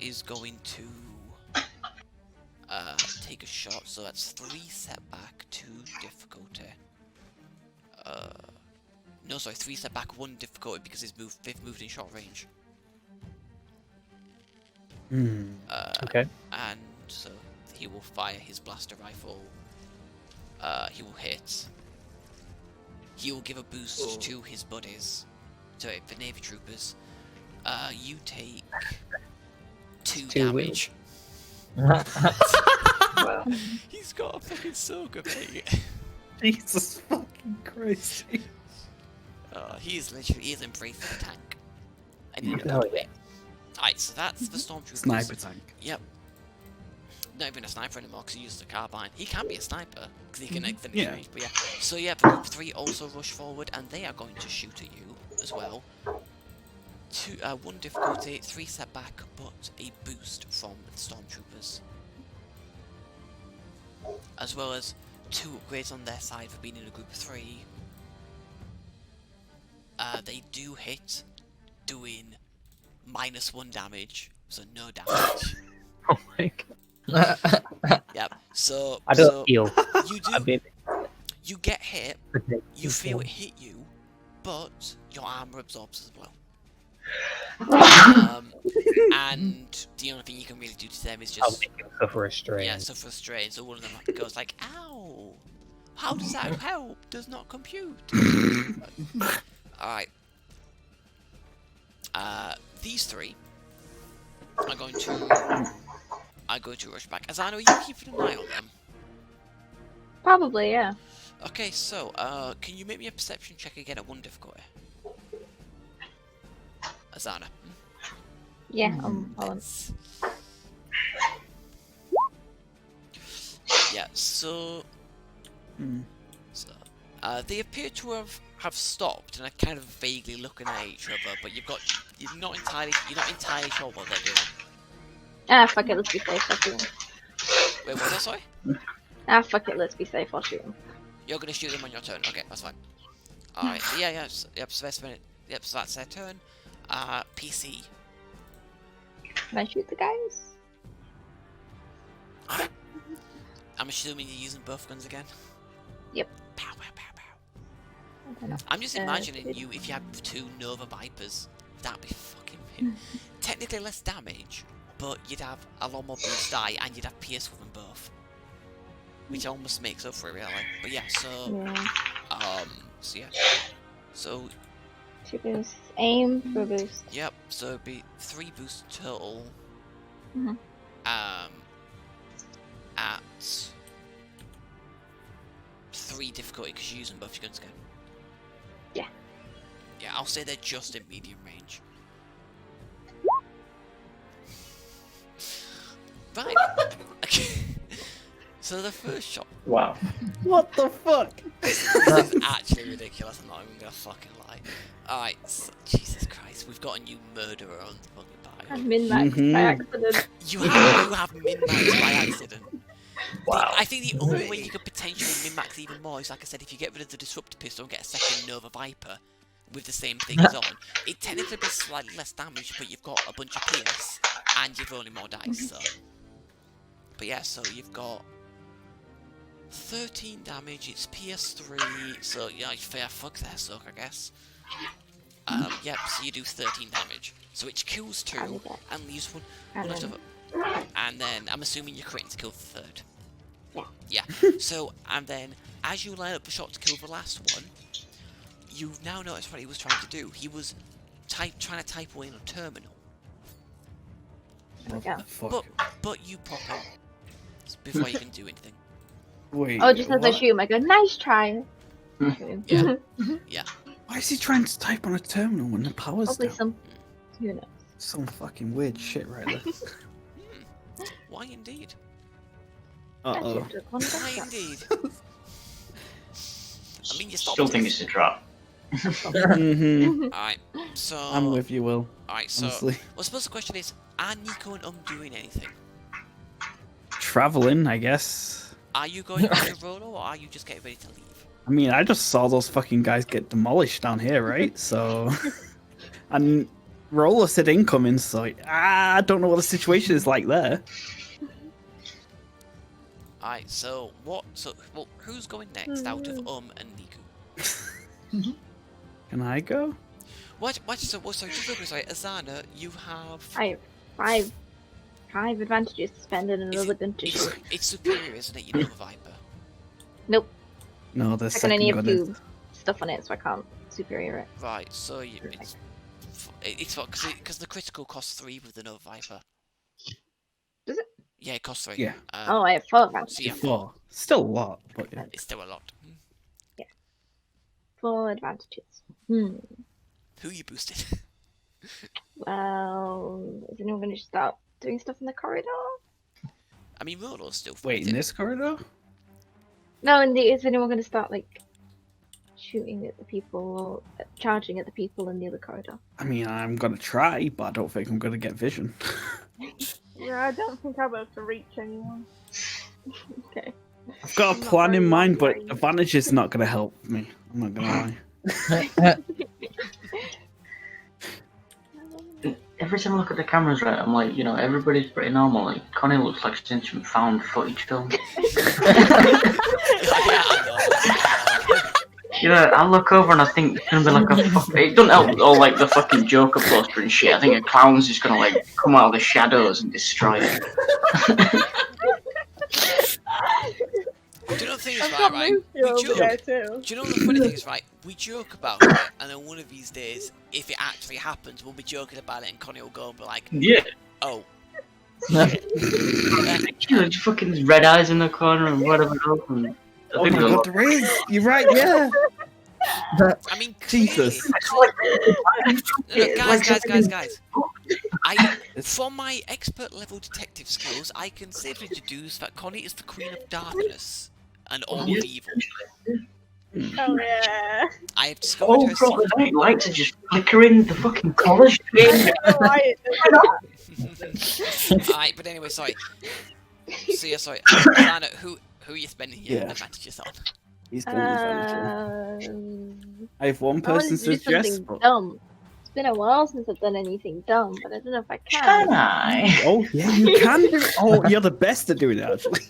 is going to take a shot. So that's 3 setback, 2 difficulty. No, sorry, 3 setback, 1 difficulty because they've moved in short range. Okay. And so he will fire his blaster rifle. He will hit. He will give a boost to his buddies, to the Navy troopers. You take 2 damage. Wow. He's got a fucking soaker, mate. Jesus fucking Christ. He is embraced the tank. And in a Oh, good way. Alright, so that's the stormtroopers. Sniper tank. Yep. Not even a sniper anymore because he uses the carbine. He can be a sniper because he can finish Yeah. range. But yeah. So yeah, the group 3 also rush forward and they are going to shoot at you as well. 1 difficulty, 3 setback, but a boost from the stormtroopers. As well as 2 upgrades on their side for being in a group of 3. They do hit, doing -1 damage, so no damage. Oh my god. Yep. So I don't feel. you do. I mean, You get hit. okay, You feel okay. it hit you, but your armor absorbs as well. And the only thing you can really do to them is I'll just make him suffer a strain. suffer a strain. So one of them goes like, "Ow! How does that help? Does not compute." All right. These 3 are going to rush back. Azano, are you keeping an eye on them? Probably, yeah. Okay, so can you make me a perception check again at 1 difficulty? Azana. Yeah, hold on. Yeah, so they appear to have stopped and are kind of vaguely looking at each other, but you're not entirely sure what they're doing. Ah, fuck it, let's be safe, I'll shoot him. Wait, what's that, sorry? Ah, fuck it, let's be safe, I'll shoot him. You're gonna shoot them on your turn. Okay, that's fine. Alright, yeah, so that's their turn. PC. Can I shoot the guys? I'm assuming you're using both guns again? Yep. Pow, pow, pow, pow. I don't know. I'm just imagining you if you had 2 Nova Vipers. That'd be fucking technically less damage, but you'd have a lot more boost die and you'd have PS with them both. Which almost makes up for it, really. But yeah, so So 2 boosts. Aim for a boost. yep, so it'd be 3 boosts total. Mhm. At 3 difficulty because you're using both your guns again. Yeah. Yeah, I'll say they're just in medium range. Right. Okay. So the first shot. Wow. What the fuck? This is actually ridiculous. I'm not even gonna fucking lie. Alright, so, Jesus Christ, we've got a new murderer on the fucking I pile. min-maxed by accident. You have min-maxed by accident. Wow. I think the only way you could potentially min-max even more is, like I said, if you get rid of the disruptor pistol and get a second Nova Viper with the same things on, it technically be slightly less damage, but you've got a bunch of PS and you've only more dice. So, but yeah, so you've got 13 damage. It's PS3, so yeah, fair fuck there, suck, I guess. Yep. So you do 13 damage, so it kills 2 and leaves one left over. And then I'm assuming you're critting to kill the 3rd. Yeah. So, and then as you line up the shot to kill the last one, you've now noticed what he was trying to do. He was trying to type away on a terminal. But you pop him before you can do anything. Wait. Oh, just as I what? shoot him, I go, nice try. Yeah. Yeah. Why is he trying to type on a terminal when the power's Probably down? some, who knows. Some fucking weird shit right there. Why indeed? Uh-oh. Why indeed? I mean, you stopped. Still think it's a trap. Mm-hmm. Alright, so... I'm with you, Will. Alright, so... Honestly. Well, I suppose the question is, are Nico and doing anything? Traveling, I guess. Are you going on a roll, or are you just getting ready to leave? I mean, I just saw those fucking guys get demolished down here, right? So... and Roller said incoming, so I don't know what the situation is like there. Alright, so what? So, well, who's going next out of and Niku? Can I go? What? So, just look, sorry, Azana, you have. I have five advantages to spend and another gun to shoot. It's superior, isn't it? You know, Viper. Nope. No, the I can second only have gun two is. stuff on it, so I can't superior it. Right, so it's what because the critical costs 3 with the no Viper. Does it? Yeah, it costs 3. Yeah. Oh, I have 4 advantages. So yeah, 4. Still a lot, but yeah. it's still a lot. 4 advantages. Who you boosted? Well, is anyone going to start doing stuff in the corridor? I mean, Rolo's still. Wait, in this corridor? No, is anyone going to start like shooting at the people or charging at the people in the other corridor? I mean, I'm gonna try, but I don't think I'm gonna get vision. Yeah, I don't think I'll be able to reach anyone. Okay. I've got a plan in mind, but advantage is not gonna help me. I'm not gonna lie. Every time I look at the cameras, right, I'm like, everybody's pretty normal. Like, Connie looks like she's in some found footage film. I look over and I think it's gonna be like it doesn't help all like the fucking Joker poster and shit. I think a clown's just gonna like come out of the shadows and destroy it. Do you know the thing is, right? We joke. Do you know the funny thing is, right? We joke about it, and then one of these days, if it actually happens, we'll be joking about it, and Connie will go and be like, yeah. Oh. Just fucking red eyes in the corner and whatever else. And oh my god, there is! You're right, yeah! I mean, Jesus. Guys. From my expert level detective skills, I can safely deduce that Connie is the Queen of Darkness and all of evil. Oh yeah. I have discovered her probably night lights are just flickering the fucking college game. Alright, but anyway, sorry. So yeah, sorry. Lana, who are you spending your advantages on? He's doing I have one person suggest. Dumb. It's been a while since I've done anything dumb, but I don't know if I can. Can I? Oh yeah, you can do it. Oh, you're the best at doing it, actually.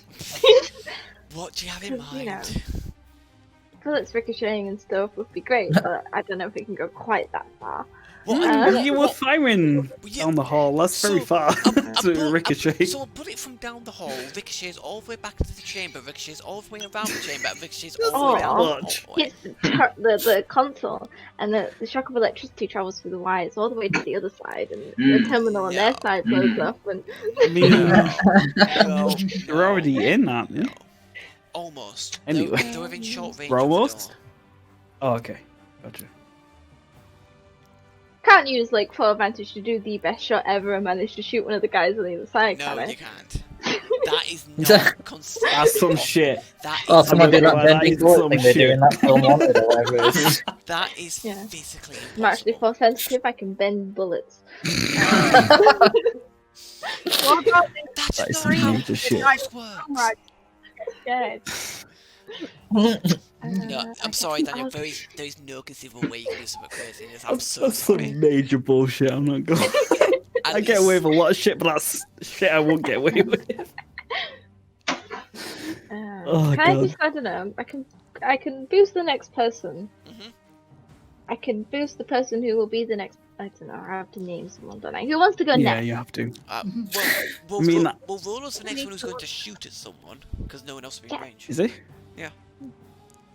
What do you have in mind? Bullets ricocheting and stuff would be great, but I don't know if it can go quite that far. You were firing down the hall. That's very far to ricochet. So put it from down the hall, ricochets all the way back into the chamber, ricochets all the way around the chamber, ricochets all the way down. Hits the console, and the shock of electricity travels through the wires all the way to the other side, and the terminal on their side blows up. And I mean, you're already in, aren't you? Almost. Anyway, they're within short range. Almost. Oh, okay, gotcha. Can't use like full advantage to do the best shot ever and manage to shoot one of the guys on the other side. No, can I? you can't. That is not considered. That's some shit. That Oh, is someone did that bending bullet thing they do in that film on it or whatever it is. That is physically impossible. I'm actually force sensitive. I can bend bullets. What about That is some major shit. right? Scared. No, I'm sorry, Daniel. There is no conceivable way you can do something crazy. I'm so That's sorry. some major bullshit. I'm not going. I get away with a lot of shit, but that's shit I won't get away with. Oh, can I God. just? I don't know. I can boost the next person. I can boost the person who will be the next. I don't know. I have to name someone, don't I? Who wants to go Yeah, next? you have to. Well, I mean, Rolo's the next one who's going to shoot at someone because no one else will be in range. Is he? Yeah.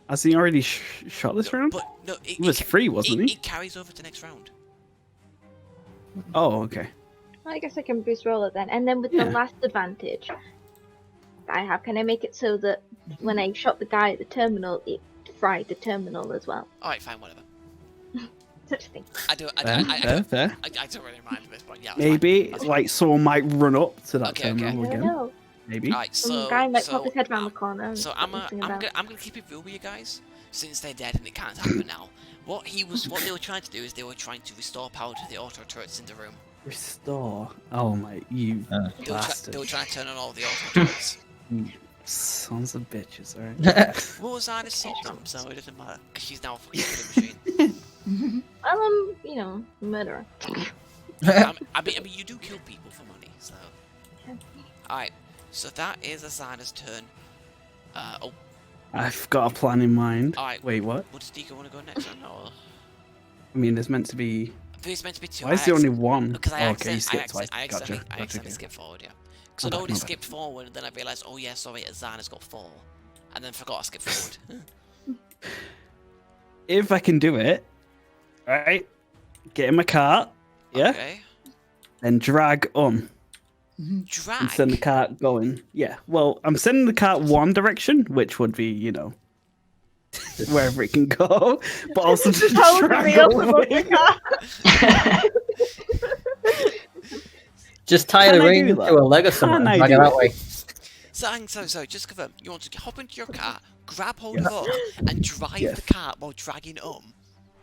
Has he already shot this round? But no, He was free, wasn't he? It carries over to next round. Oh, okay. Well, I guess I can boost roller then, and then with the last advantage I have, can I make it so that when I shot the guy at the terminal, it fried the terminal as well? All right, fine, whatever. Such a thing. I don't Fair. I don't really mind this, but yeah. Maybe That's like someone might run up to that Okay, terminal I don't again. know. Maybe. Alright, Some guy might pop his head round the corner. So I'm gonna keep it real with you guys, since they're dead and it can't happen now. What they were trying to do is they were trying to restore power to the auto turrets in the room. Restore. Oh my, you bastard. They were trying to turn on all the auto turrets. Sons of bitches, alright. What was I to stop them? So it doesn't matter because she's now a fucking killing machine. Well, I'm, murderer. I mean, you do kill people for money, so. Alright, so that is Asana's turn. Oh. I've got a plan in mind. Alright. Wait, what? Would Stika want to go next or no? I mean, there's meant to be. There's meant to be 2. Why is there only one? Because I accidentally skipped forward, yeah. Because I'd already skipped forward, and then I realised, oh yeah, sorry, Asana's got 4. And then forgot to skip forward. If I can do it, right? Get in my cart, yeah? Okay. Then drag on. Drag? And send the cart going. Yeah, well, I'm sending the cart one direction, which would be, you know, wherever it can go, but also just drag away. Just tie the ring to a leg or something and drag it that way. So, just confirm, you want to hop into your cart, grab hold of and drive the cart while dragging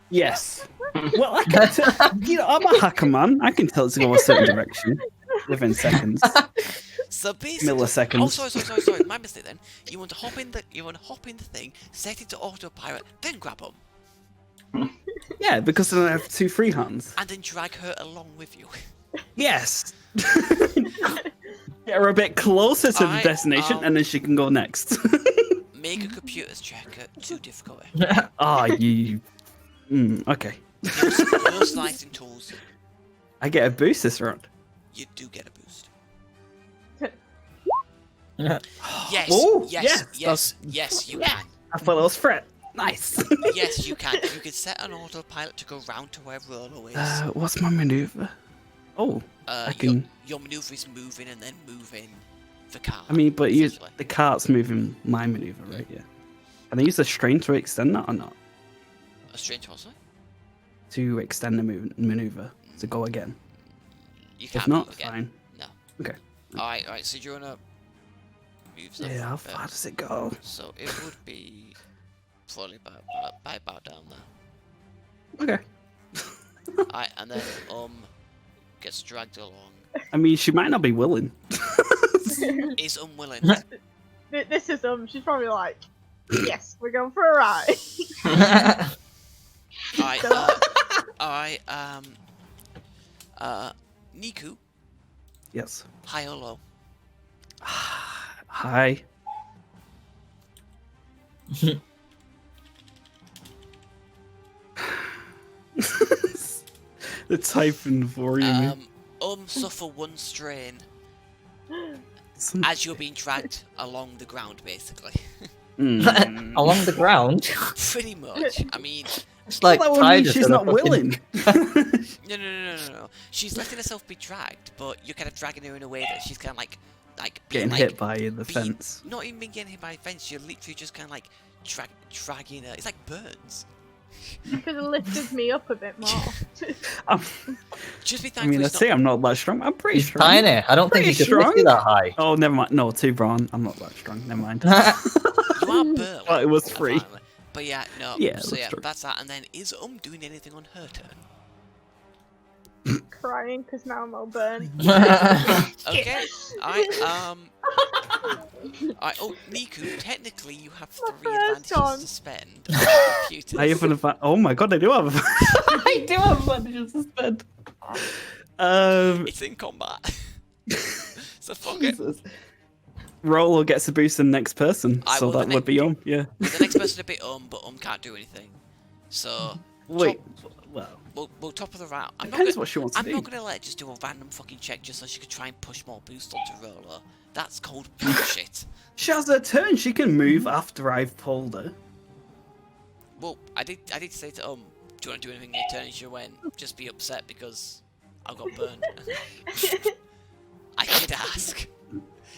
Yes. Well, I can you know, I'm a hacker, man. I can tell it to go a certain direction within seconds. So basically, milliseconds. Oh, sorry. My mistake. Then you want to hop in the thing, set it to autopilot, then grab them. Yeah, because then I have 2 free hands. And then drag her along with you. Yes. Get her a bit closer to the destination, and then she can go next. Make a computer's check at 2 difficulty. You. Okay. No slicing tools. I get a boost this round. You do get a boost. Yes. Oh, yes, you can. I thought it was Fred. Nice. Yes, you can. You can set an autopilot to go round to where Rolo is. What's my maneuver? Oh, I can. Your maneuver is moving and then moving the car. I mean, but the cart's moving my maneuver, right? Yeah. Can I use a strain to extend that or not? A strain to also? To extend the maneuver to go again. You can't if not, move again. fine. No. Okay. Alright, so you're gonna move stuff. Yeah, how far does it go? So it would be probably about down there. Okay. Alright, and then gets dragged along. I mean, she might not be willing. Is unwilling. This is she's probably like, yes, we're going for a ride. Niku. Yes. High or low? Hi. The typing for you. Suffer 1 strain as you're being dragged along the ground, basically. Along the ground? Pretty much. I mean, it's like she's not willing. No. She's letting herself be dragged, but you're kind of dragging her in a way that she's kind of like getting hit by the fence. Not even being getting hit by a fence. You're literally just kind of like dragging her. It's like burns. You could have lifted me up a bit more. Just be thankful. I mean, I'd say I'm not that strong. I'm pretty strong. Tiny. I don't think you should lift you that high. Oh, never mind. No, 2 brawn. I'm not that strong. Never mind. You are burly. Oh, it was free. Apparently. But yeah, no. Yeah, so yeah, true. that's that. And then is doing anything on her turn? Crying because now I'm all burnt. Okay. Oh, Niku, technically you have 3 advantages to spend. I have an advantage. Oh my god, I do have. I do have advantages to spend. It's in combat. So fuck it. Rolo gets a boost in the next person, so that would be yeah. The next person would be but can't do anything. So wait, well, top of the round. Depends what she wants to do. I'm not gonna let her just do a random fucking check just so she could try and push more boost onto Rolo. That's called bullshit. She has her turn. She can move after I've pulled her. Well, I did say to do you want to do anything in your turn? And she went, just be upset because I got burned. I did ask.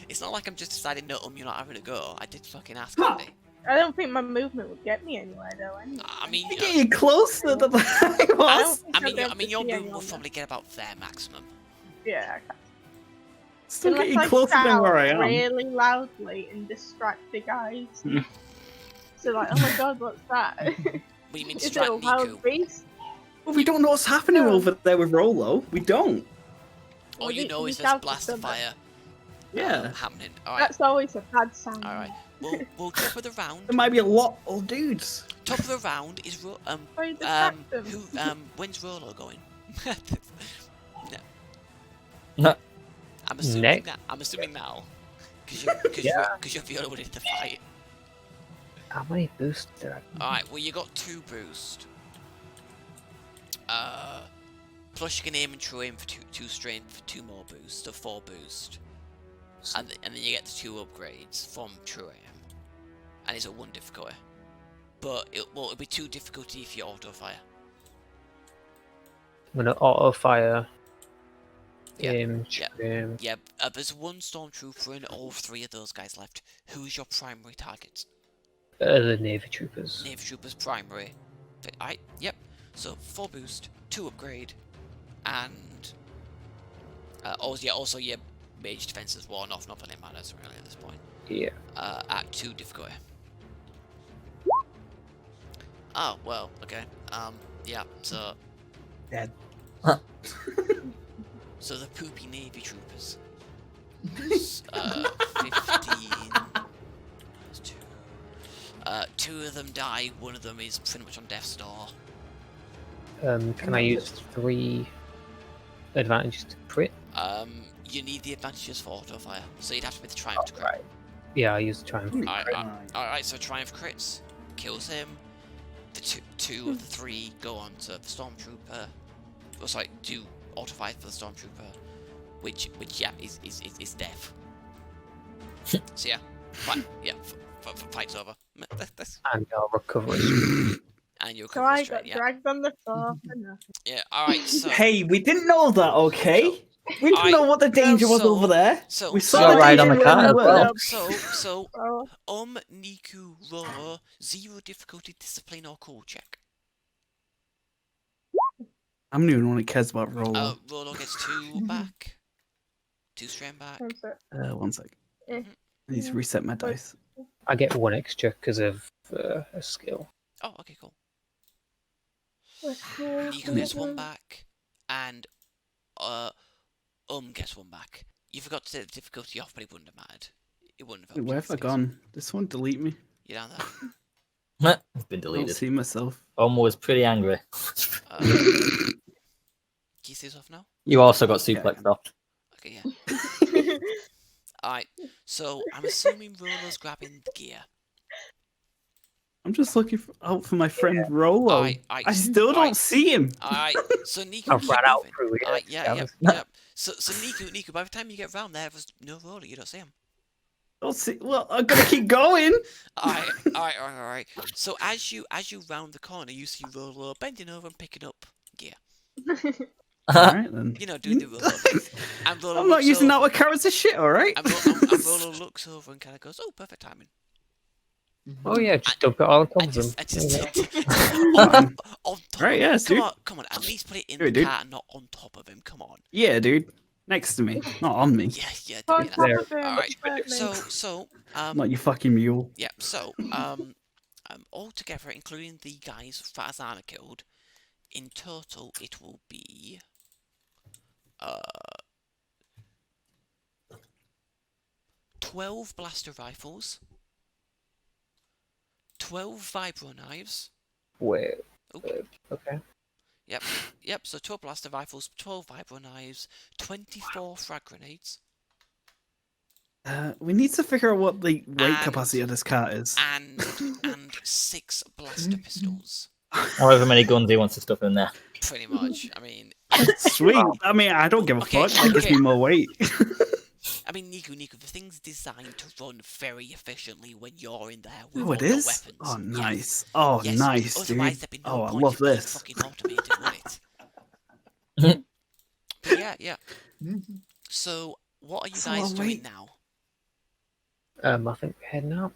It's not like I'm just deciding no, you're not having a go. I did fucking ask, Andy. I don't think my movement would get me anywhere though. Anyway. I mean, you get you closer than I was. I mean, your movement will probably get about their maximum. Yeah. Still get you closer than where I am. Really loudly and distract the guys. So like, oh my god, what's that? What do you mean Is distract it a wild beast? Well, we don't know what's happening over there with Rolo. We don't. All you know is there's blast of fire. Happening. All right. That's always a bad sign. All right. We'll top of the round. There might be a lot of dudes. Top of the round is when's Rolo going? I'm assuming that. I'm assuming now, because you're the only one in the fight. How many boosts do I have? Alright, well you got 2 boost. Plus you can aim and throw in for 2 strength for 2 more boost, so 4 boost. And then you get the 2 upgrades from true aim. And it's at 1 difficulty. But it'll be 2 difficulty if you auto fire. I'm gonna auto fire. Yeah, there's 1 stormtrooper and all 3 of those guys left. Who's your primary target? The Navy Troopers. Navy Troopers primary. Alright, yep. So 4 boost, 2 upgrade, and also your mage defense is worn off, not that it matters really at this point. Yeah. At 2 difficulty. Oh, well, okay. Yeah, so Dead. so the poopy Navy Troopers. 15. 2 of them die, 1 of them is pretty much on death's door. Can I use 3 advantages to crit? You need the advantages for auto fire, so you'd have to be the triumph to crit. Right. Yeah, I use the triumph. Alright, so triumph crits, kills him. The two of the 3 go on to the stormtrooper. Oh, sorry, do auto fire for the stormtrooper, which yeah is death. So yeah, fight's over. And I'll recover. And you'll So recover I straight, got yeah. dragged on the floor for nothing. Yeah, alright, so Hey, we didn't know that, okay? We didn't know what the danger was so- over there. so- we so- saw the Right on danger the when we card, were. well. So, Oh, Niku, roll 0 difficulty discipline or cool check. I'm the only one who cares about roll. Rolo gets 2 back. 2 strain back. one sec. 1 sec. Eh. I need to reset my dice. I get 1 extra because of a skill. Oh, okay, cool. Let's go. Niku gets 1 back, and gets 1 back. You forgot to take the difficulty off, but it wouldn't have mattered. It wouldn't have helped. Where have I gone? This one delete me. You down there? It's been I don't deleted. see myself. Was pretty angry. Can you see yourself now? You also got suplexed off. Okay, yeah. Alright, so I'm assuming Rolo's grabbing the gear. I'm just looking out for my friend Rolo. I still don't see him. Alright, so Niku, I've keep ran out moving. through here. Alright, yeah. So Niku, by the time you get round there, there's no Rolo, you don't see him. Don't see. Well, I'm gonna keep going. Alright. So as you round the corner, you see Rolo bending over and picking up gear. Alright then. You know, doing the Rolo thing. And Rolo I'm not looks using over, our carrots as shit, alright? and Rolo looks over and kind of goes, "Oh, perfect timing." Oh yeah, just dump it all on top I of them. just on. on top. Right, yes, come dude. on, come on. At least put it in Do it, the dude. car, and not on top of him. Come on. Yeah, dude. Next to me, not on me. Yeah. On do top that. There. of him, Alright, certainly. so Not you fucking mule. yeah, so all together, including the guys Fazana killed, in total it will be 12 blaster rifles, 12 vibro knives. Wait. Oh, Okay. yep. So 12 blaster rifles, 12 vibro knives, 24 frag grenades, We need to figure out what the weight And- capacity of this car is. and 6 blaster pistols. However many guns he wants to stuff in there. Pretty much. I mean, Sweet. I mean, I don't give a Okay, fuck. It gives okay. me more weight. Niku, the thing's designed to run very efficiently when you're in there with Oh, all it your is? weapons. Oh, Yes. nice. Oh, Yes, nice, otherwise dude. there'd be no Oh, I point love in being this. fucking automated, would it? But yeah. So, what are you So guys I'll doing wait. now? I think we're heading out.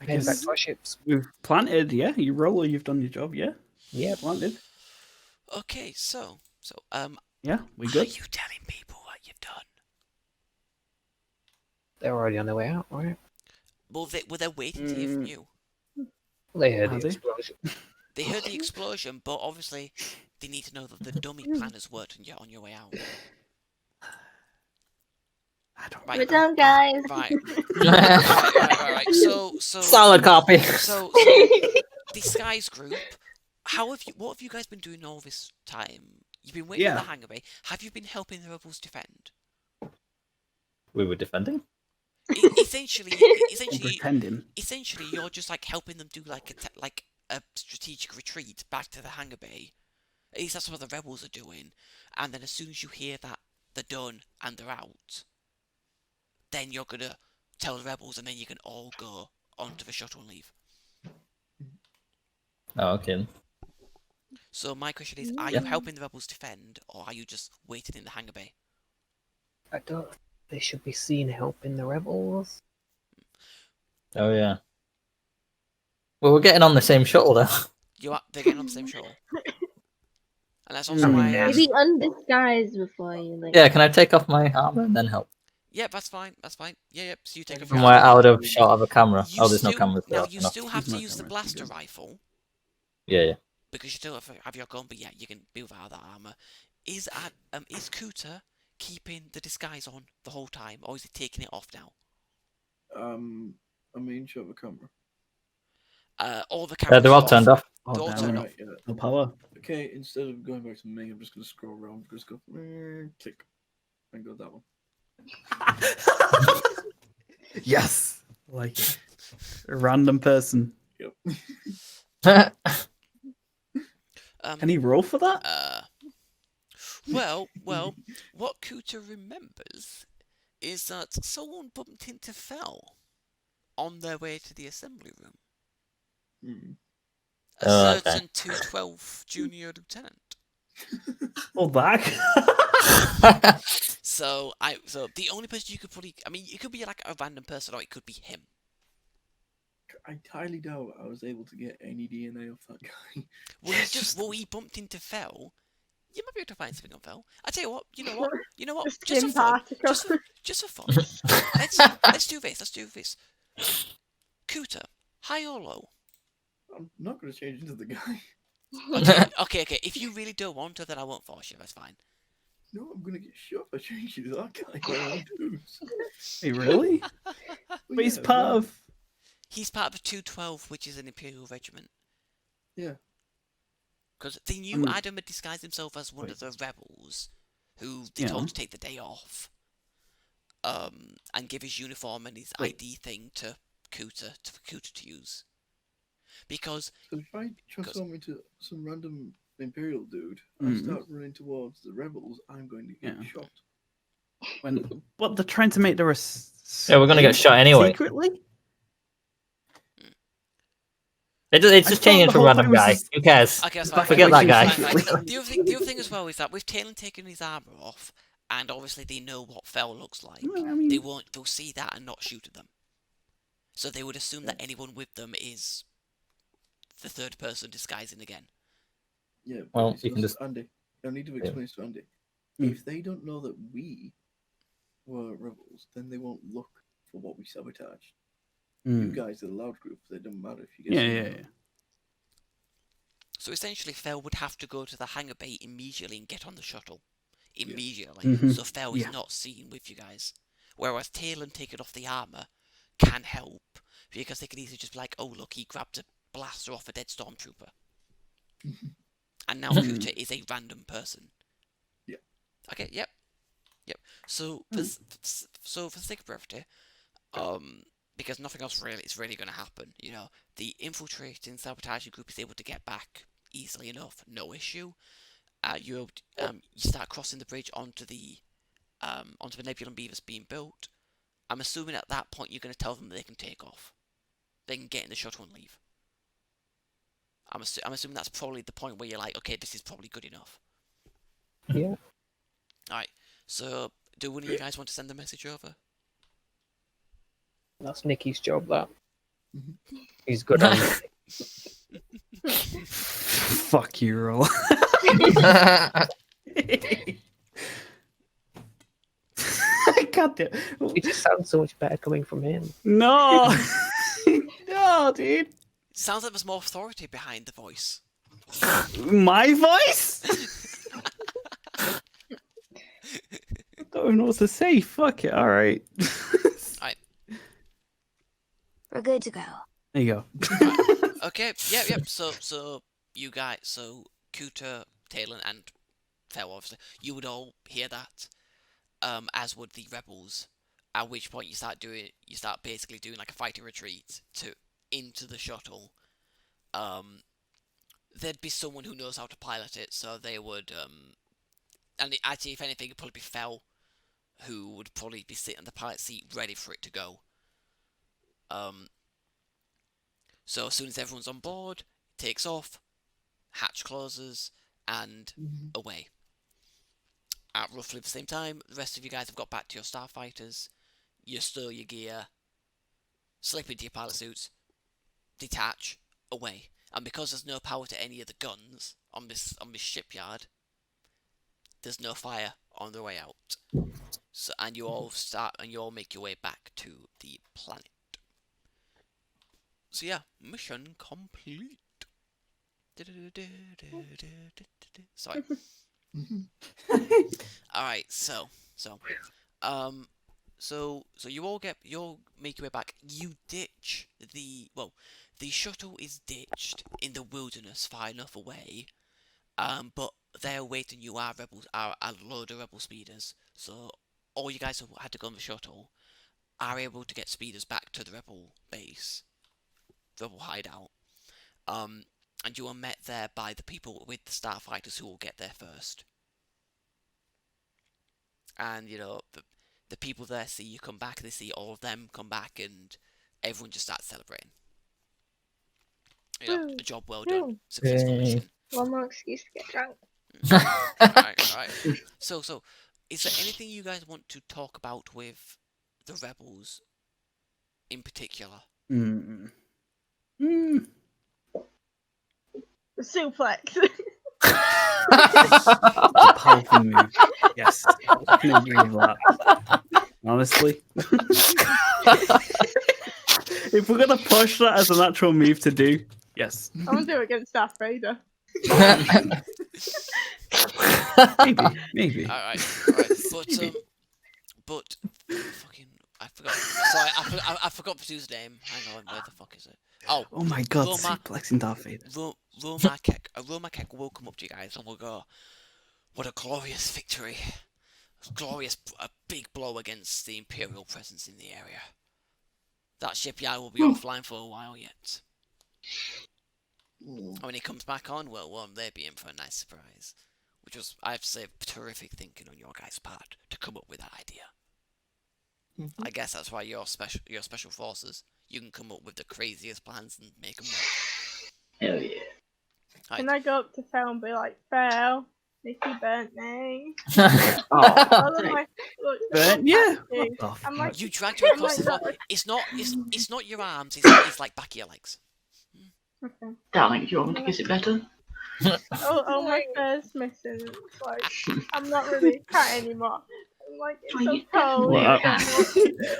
I Heading back guess to our ships. we've planted, yeah. You roll, you've done your job, yeah. Yeah. Planted. Okay, so, Yeah, we are good. you telling people what you've done? They're already on their way out, right? Well, were they waiting to hear from you? They heard Are the they? explosion. They heard the explosion, but obviously they need to know that the dummy plan has worked and you're on your way out. I don't Right. We're done, guys. Right. Right. So Solid copy. So this guys group, what have you guys been doing all this time? You've been waiting Yeah. in the hangar bay. Have you been helping the rebels defend? we were defending. Essentially, Pretending. essentially, you're just like helping them do like a strategic retreat back to the hangar bay. At least that's what the rebels are doing. And then as soon as you hear that they're done and they're out, then you're gonna tell the rebels, and then you can all go onto the shuttle and leave. Oh, okay. So my question is, are you helping the rebels defend, or are you just waiting in the hangar bay? I don't. They should be seen helping the rebels. Oh yeah. Well, we're getting on the same shuttle though. They're getting on the same shuttle. And that's also why I asked. Maybe undisguised before you like. Yeah, can I take off my armor and then help? Yeah, that's fine. That's fine. Yeah. So you take off When your we're armor. out of shot of a camera. There's no still- cameras there. Now you still have to use the blaster rifle Yeah. because you still have your gun. But yeah, you can be without that armor. Is Cooter keeping the disguise on the whole time, or is he taking it off now? I mean, shut the camera. All the cameras. They're all turned off. They're all turned off. Right, yeah. No power. Okay, instead of going back to me, I'm just gonna scroll around. Just go click, and go that one. Yes. Like it. A random person. Yep. Can he roll for that? Well, what Cooter remembers is that someone bumped into Fel on their way to the assembly room. Hmm. A Okay. certain 212 junior lieutenant. Or back. So the only person you could probably, I mean, it could be like a random person, or it could be him. I highly doubt I was able to get any DNA off that guy. Well, he bumped into Fel. You might be able to find something on Fel. I tell you what. Just Just for skin fun. particles. Just for fun. Let's do this. Cooter, high or low? I'm not gonna change into the guy. Okay. If you really don't want to, then I won't force you. That's fine. No, I'm gonna get shot if I change into that guy. I won't do. Hey, really? But he's part of. He's part of the 212, which is an Imperial regiment. Yeah. Because they knew Adam had disguised himself as one of the rebels, who they told to take the day off, and give his uniform and his ID thing to Cooter to use. Because So if I transform into some random Imperial dude and start running towards the rebels, I'm going to get shot. What they're trying to make the Yeah, we're gonna get shot anyway. Secretly? It's just changing into a random guy. Who cares? Okay, that's fine. Forget that guy. The other thing as well is that with Talon taking his armor off, and obviously they know what Fel looks like, they'll see that and not shoot at them. So they would assume that anyone with them is the third person disguising again. Yeah. Well, you can just. Andy, I need to explain this to Andy. If they don't know that we were rebels, then they won't look for what we sabotaged. You guys are the loud group. They don't matter if you get. Yeah. So essentially, Fel would have to go to the hangar bay immediately and get on the shuttle immediately. So Fel is not seen with you guys. Whereas Talon taking off the armor can help because they can easily just be like, "Oh look, he grabbed a blaster off a dead stormtrooper," and now Cooter is a random person. Yeah. Okay. Yep. So for the sake of brevity, because nothing else really is really going to happen. The infiltrating sabotaging group is able to get back easily enough, no issue. You start crossing the bridge onto the Nebulon Beavers being built. I'm assuming at that point you're going to tell them that they can take off. They can get in the shuttle and leave. I'm assuming that's probably the point where you're like, okay, this is probably good enough. Yeah. Alright, so do one of you guys want to send the message over? That's Nicky's job, that. He's good at it. Fuck you, Roll. God damn. It just sounds so much better coming from him. No! No, dude. Sounds like there's more authority behind the voice. My voice? I don't even know what to say. Fuck it. Alright. Alright. We're good to go. There you go. Okay, yep. So you guys, Cooter, Talon, and Fel, obviously, you would all hear that, as would the rebels, At which point you start basically doing like a fighting retreat into the shuttle. There'd be someone who knows how to pilot it, so they would and actually, if anything, it'd probably be Fel, who would probably be sitting in the pilot seat ready for it to go. So as soon as everyone's on board, it takes off, hatch closes, and away. At roughly the same time, the rest of you guys have got back to your starfighters. You stow your gear, slip into your pilot suits, detach, away. And because there's no power to any of the guns on this shipyard, there's no fire on the way out. So and you all make your way back to the planet. So yeah, mission complete. Sorry. All right, so you'll make your way back. You ditch the shuttle is ditched in the wilderness far enough away, but there waiting you are a load of rebel speeders. So all you guys who had to go on the shuttle are able to get speeders back to the rebel base, rebel hideout. And you are met there by the people with the starfighters who will get there first. And, the people there see you come back, they see all of them come back, and everyone just starts celebrating. A job well done. Successful mission. One more excuse to get drunk. Alright. So, is there anything you guys want to talk about with the rebels in particular? The suplex. A powerful move. Yes, I can agree with that. Honestly, if we're gonna push that as a natural move to do, yes. I'm gonna do it against Darth Vader. Maybe. All right. But fucking, I forgot. Sorry, I forgot Pursue's name. Hang on, where the fuck is it? Oh my God, suplexing Darth Vader. Romakek will come up to you guys and will go, "What a glorious victory! A big blow against the Imperial presence in the area. That shipyard will be offline for a while yet." And when he comes back on, well, won't they be in for a nice surprise? Which was, I have to say, terrific thinking on your guys' part to come up with that idea. I guess that's why you're special forces. You can come up with the craziest plans and make them work. Hell yeah. Right. Can I go up to Fel and be like, Fel, Nicky burnt me? Burnt? Yeah. I'm like, you dragged her across the floor. It's not your arms. It's like back of your legs. Okay. Darling, do you want me to kiss it better? Oh, my fur's missing. It's like, I'm not really cat anymore. I'm like, it's so cold.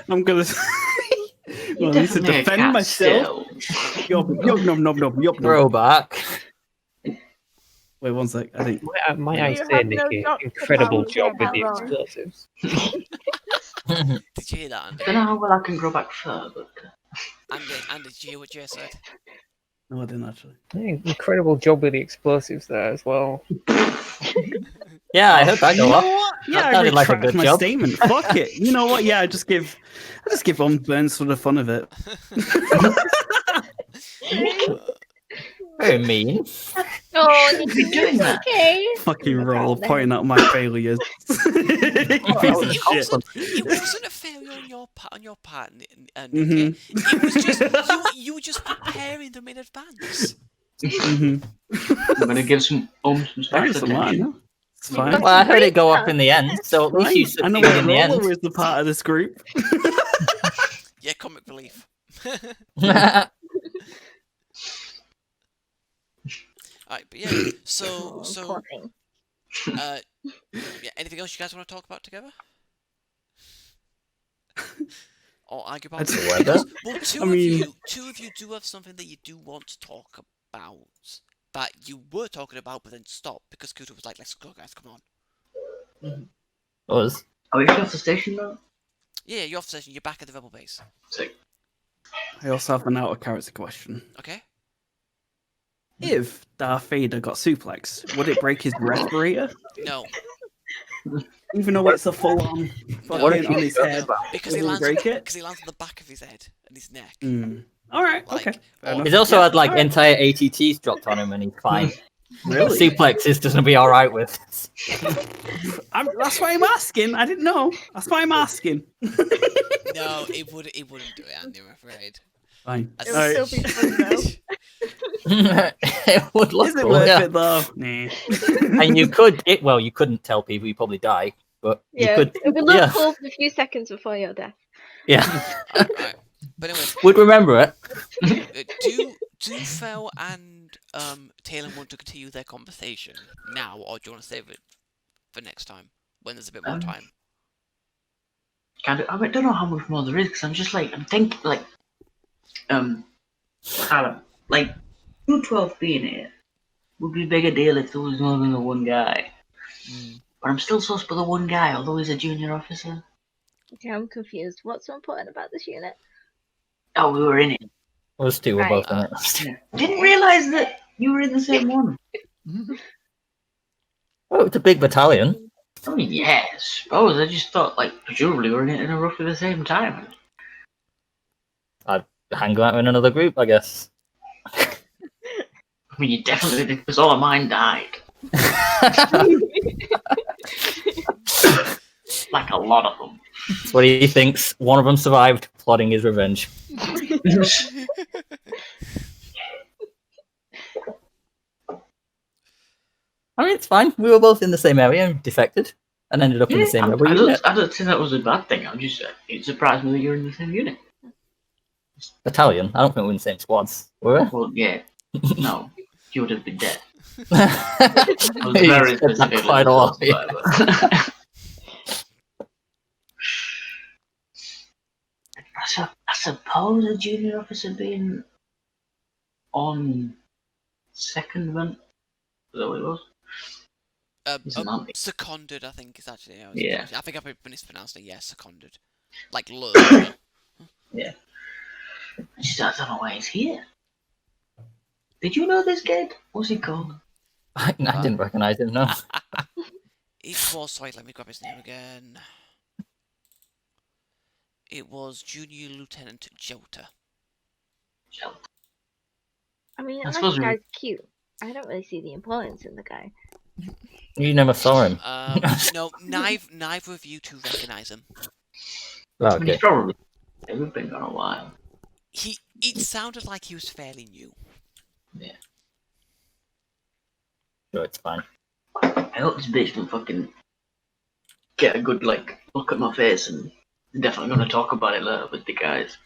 I'm gonna. Well, I need to defend myself. Throwback. Wait 1 sec. I think. Might I say, Nicky, incredible job with the explosives. Did you hear that, Andy? I don't know how well I can grow back fur, but. Andy, did you hear what Jay said? No, I didn't actually. Incredible job with the explosives there as well. Yeah, I heard that go up. Yeah, that I sounded like a good my job. statement. Fuck it. You know what? Yeah, I just give unburns for the fun of it. Very mean. Oh, Nicky, doing that? okay. Fucking roll, pointing out my failures. It wasn't a failure on your part, Nicky. It was just you were just preparing them in advance. I'm gonna give some special attention. It's fine. Well, I heard it go up in the end, so at least you succeeded in the end. Roller is the part of this group. Yeah, comic relief. Alright, but yeah, so yeah, anything else you guys want to talk about together? Or argue about? Well, two of you do have something that you do want to talk about that you were talking about, but then stopped because Kuta was like, "Let's go, guys, come on." Was? Are we off the station now? Yeah, you're off the station. You're back at the rebel base. Sick. I also have an out of character question. Okay. If Darth Vader got suplexed, would it break his respirator? No. Even though it's a full-on fucking on his head. Because Will he he lands break it? because he lands on the back of his head and his neck. All right. Like, Okay. Fair enough. He's also Yeah, had like all right. entire ATTs dropped on him, and he's fine. Really? Suplex is just gonna be all right with. That's why I'm asking. I didn't know. That's why I'm asking. No, it wouldn't do it, Andy, I'm afraid. Fine. It would still be fun though. It would look Is it cool, worth yeah. it though? Nah. And you could, well, you couldn't tell people, you probably die, but Yeah, you could. it would look Yeah, cool for a few seconds before your death. yeah. Alright. But anyway, Would remember it. do Fel and Taylor want to continue their conversation now, or do you want to save it for next time when there's a bit more time? I don't know how much more there is because I'm thinking like 212 being here would be a bigger deal if there was more than the one guy. But I'm still sus for the one guy, although he's a junior officer. Okay, I'm confused. What's so important about this unit? Oh, we were in it. Those two were Right. both in it. Didn't realise that you were in the same one. Oh, it's a big battalion. Oh, yeah, I suppose. I just thought, presumably we were in it at roughly the same time. I'd hang out in another group, I guess. I mean, you definitely did, because all of mine died. Like a lot of them. That's what he thinks. One of them survived, plotting his revenge. I mean, it's fine. We were both in the same area and defected, and ended up in the same area. I don't think that was a bad thing. I'm just it surprised me that you're in the same unit. Battalion. I don't think we were in the same squads, were we? Well, yeah. No, you would have been dead. He I was very said that specific. quite a lot. Yeah. I suppose a junior officer being on secondment. Is that what it was? He's a man. Seconded, I think, is actually how Yeah. I think I've mispronounced it. Yeah, seconded. Like love. Yeah. I don't know why he's here. Did you know this kid? What's he called? I didn't recognise him, no. It was, sorry, let me grab his name again. It was Junior Lieutenant Jota. I mean, I unless suppose the we- guy's cute, I don't really see the importance in the guy. You never saw him. No, neither of you two recognise him. Oh, I mean, okay. he's probably. We've been gone a while. It sounded like he was fairly new. Yeah. Sure, it's fine. I hope this bitch can fucking get a good look at my face, and I'm definitely gonna talk about it later with the guys.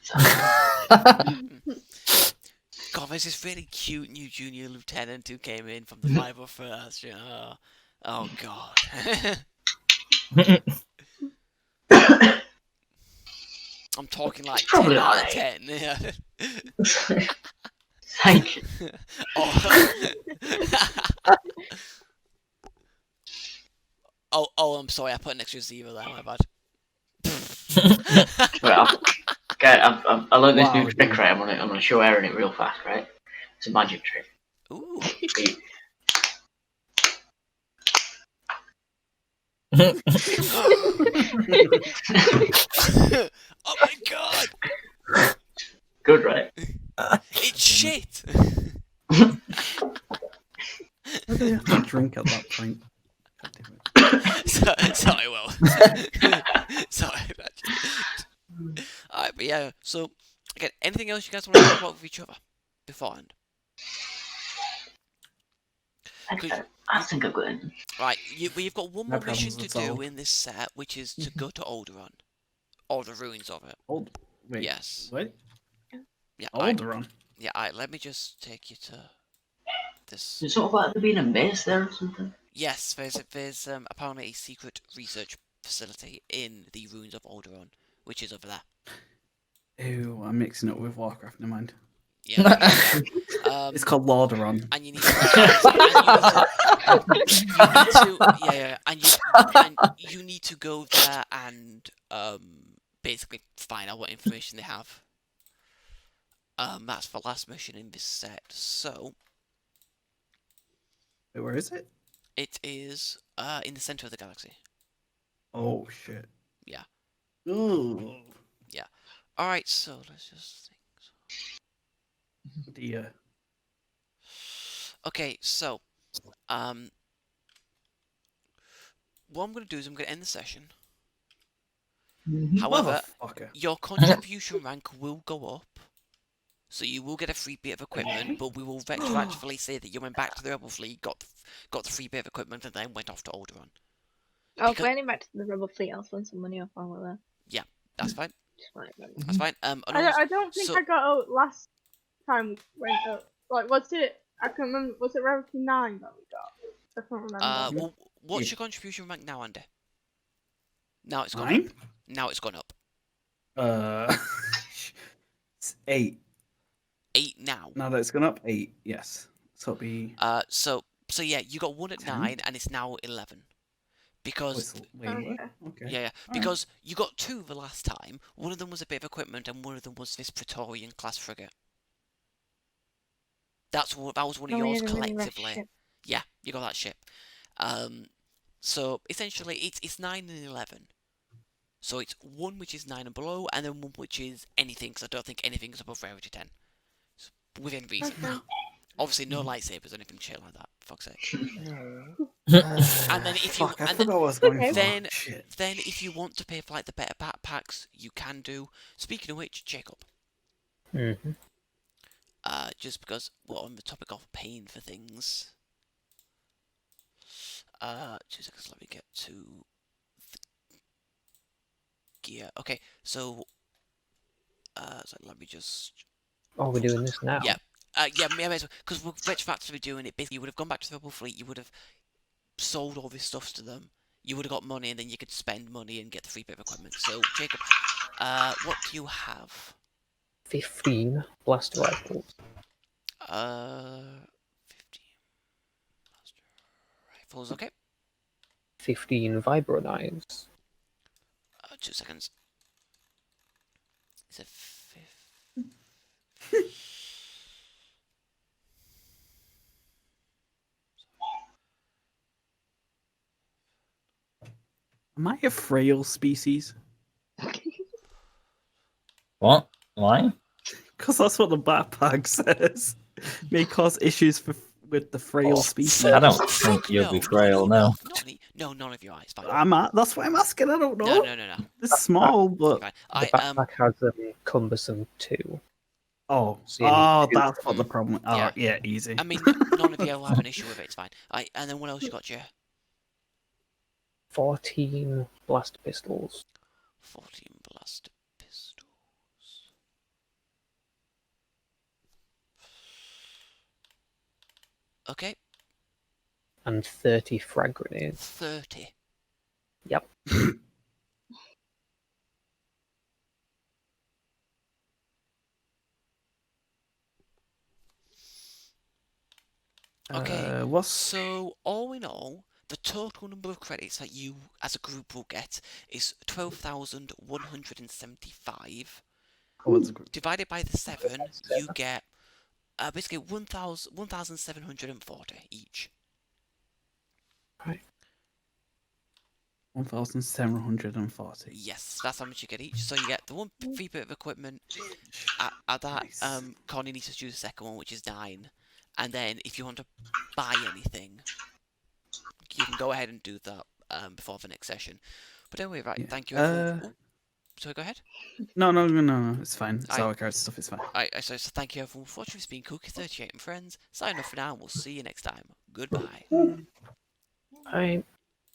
God, there's this really cute new junior lieutenant who came in from the 501st. You know? Oh God. I'm talking like Probably 10 out of alright. 10. Yeah. Thank you. Oh, I'm sorry. I put an extra zero there. My bad. Right, I learned this new Wow, trick, right? I'm gonna show Aaron it real fast, right? It's a magic trick. Ooh. Oh my God! Good, right? It's shit. Why do they have to drink at that point? Sorry, Will. Sorry. Alright, but yeah. So, again, anything else you guys want to talk about with each other beforehand? I think I'm good. Right, we've got one No more mission problems to at do all. in this set, which is to go to Alderaan. Or the ruins of it. Wait. Yes. What? Yeah, Alderaan. let me just take you to this. Is it sort of like there being a base there or something? Yes, there's apparently a secret research facility in the ruins of Alderaan, which is over there. Ew, I'm mixing it with Warcraft. Never mind. Yeah. It's called Lordaeron. And you need you need to go there and basically find out what information they have. That's the last mission in this set. So Wait, where is it? it is in the center of the galaxy. Oh shit. Yeah. Ooh. Yeah. All right. So let's just think. Dear. Okay. So, what I'm gonna do is I'm gonna end the session. However, Motherfucker. your contribution rank will go up. So you will get a free bit of equipment, but we will retroactively say that you went back to the Rebel Fleet, got the free bit of equipment, and then went off to Alderaan. Oh, if we're heading back to the Rebel Fleet, I'll spend some money off while we're there. Yeah, that's fine. Right, That's fine. And I don't think I got out last time we went out. Like, was it? I can't remember. Was it Rebel 9 that we got? I can't remember. well, what's your contribution rank now, Andy? Now it's gone 9? up. Now it's gone up. It's 8. 8 now. Now that it's gone up, 8. Yes. So it'll be. So yeah, you got 1 at 10? 9, and it's now 11. Because Wait, what? Okay. yeah, because you got 2 the last time. One of them was a bit of equipment, and one of them was this Praetorian class frigate. That was one of yours collectively. Yeah, you got that ship. So essentially, it's 9 and 11. So it's 1 which is 9 and below, and then 1 which is anything. Because I don't think anything is above rarity 10. So within reason. Okay. Obviously, no lightsabers or anything shit like that. Fuck's sake. And then if you then if you want to pay for like the better backpacks, you can do. Speaking of which, Jacob. Mm-hmm. Just because we're on the topic of paying for things. 2 seconds. Let me get to the gear. Okay, so let me just. Oh, we're doing this now. Yeah. Because we're retroactively doing it. Basically, you would have gone back to the Rebel Fleet. You would have sold all this stuff to them. You would have got money, and then you could spend money and get the free bit of equipment. So, Jacob, what do you have? 15 blaster rifles. 15 blaster rifles. Okay. 15 vibro knives. 2 seconds. Is it 5? Am I a frail species? What? Why? Because that's what the backpack says. May cause issues with the frail species. I don't think you'll be frail now. No, none of your eyes. Fine. That's why I'm asking. I don't know. No. It's small, but Fine. The backpack has a cumbersome 2. that's what the problem. Oh, yeah, easy. I mean, none of you will have an issue with it. It's fine. And then what else you got, Jay? 14 blaster pistols. 14 blaster pistols. Okay. And 30 frag grenades. 30. Yep. Okay. So all in all, the total number of credits that you as a group will get is 12,175. Divided by the 7, you get basically 1,740 each. Right. 1,740. Yes, that's how much you get each. So you get the 1 free bit of equipment. At that, Nice. Connie needs to choose the second one, which is 9. And then if you want to buy anything, you can go ahead and do that before the next session. But anyway, right, Yeah. thank you everyone. So go ahead. No, it's fine. It's our card stuff, it's fine. So thank you everyone for watching. It's been Cookie38 and friends. Sign off for now, and we'll see you next time. Goodbye. Bye.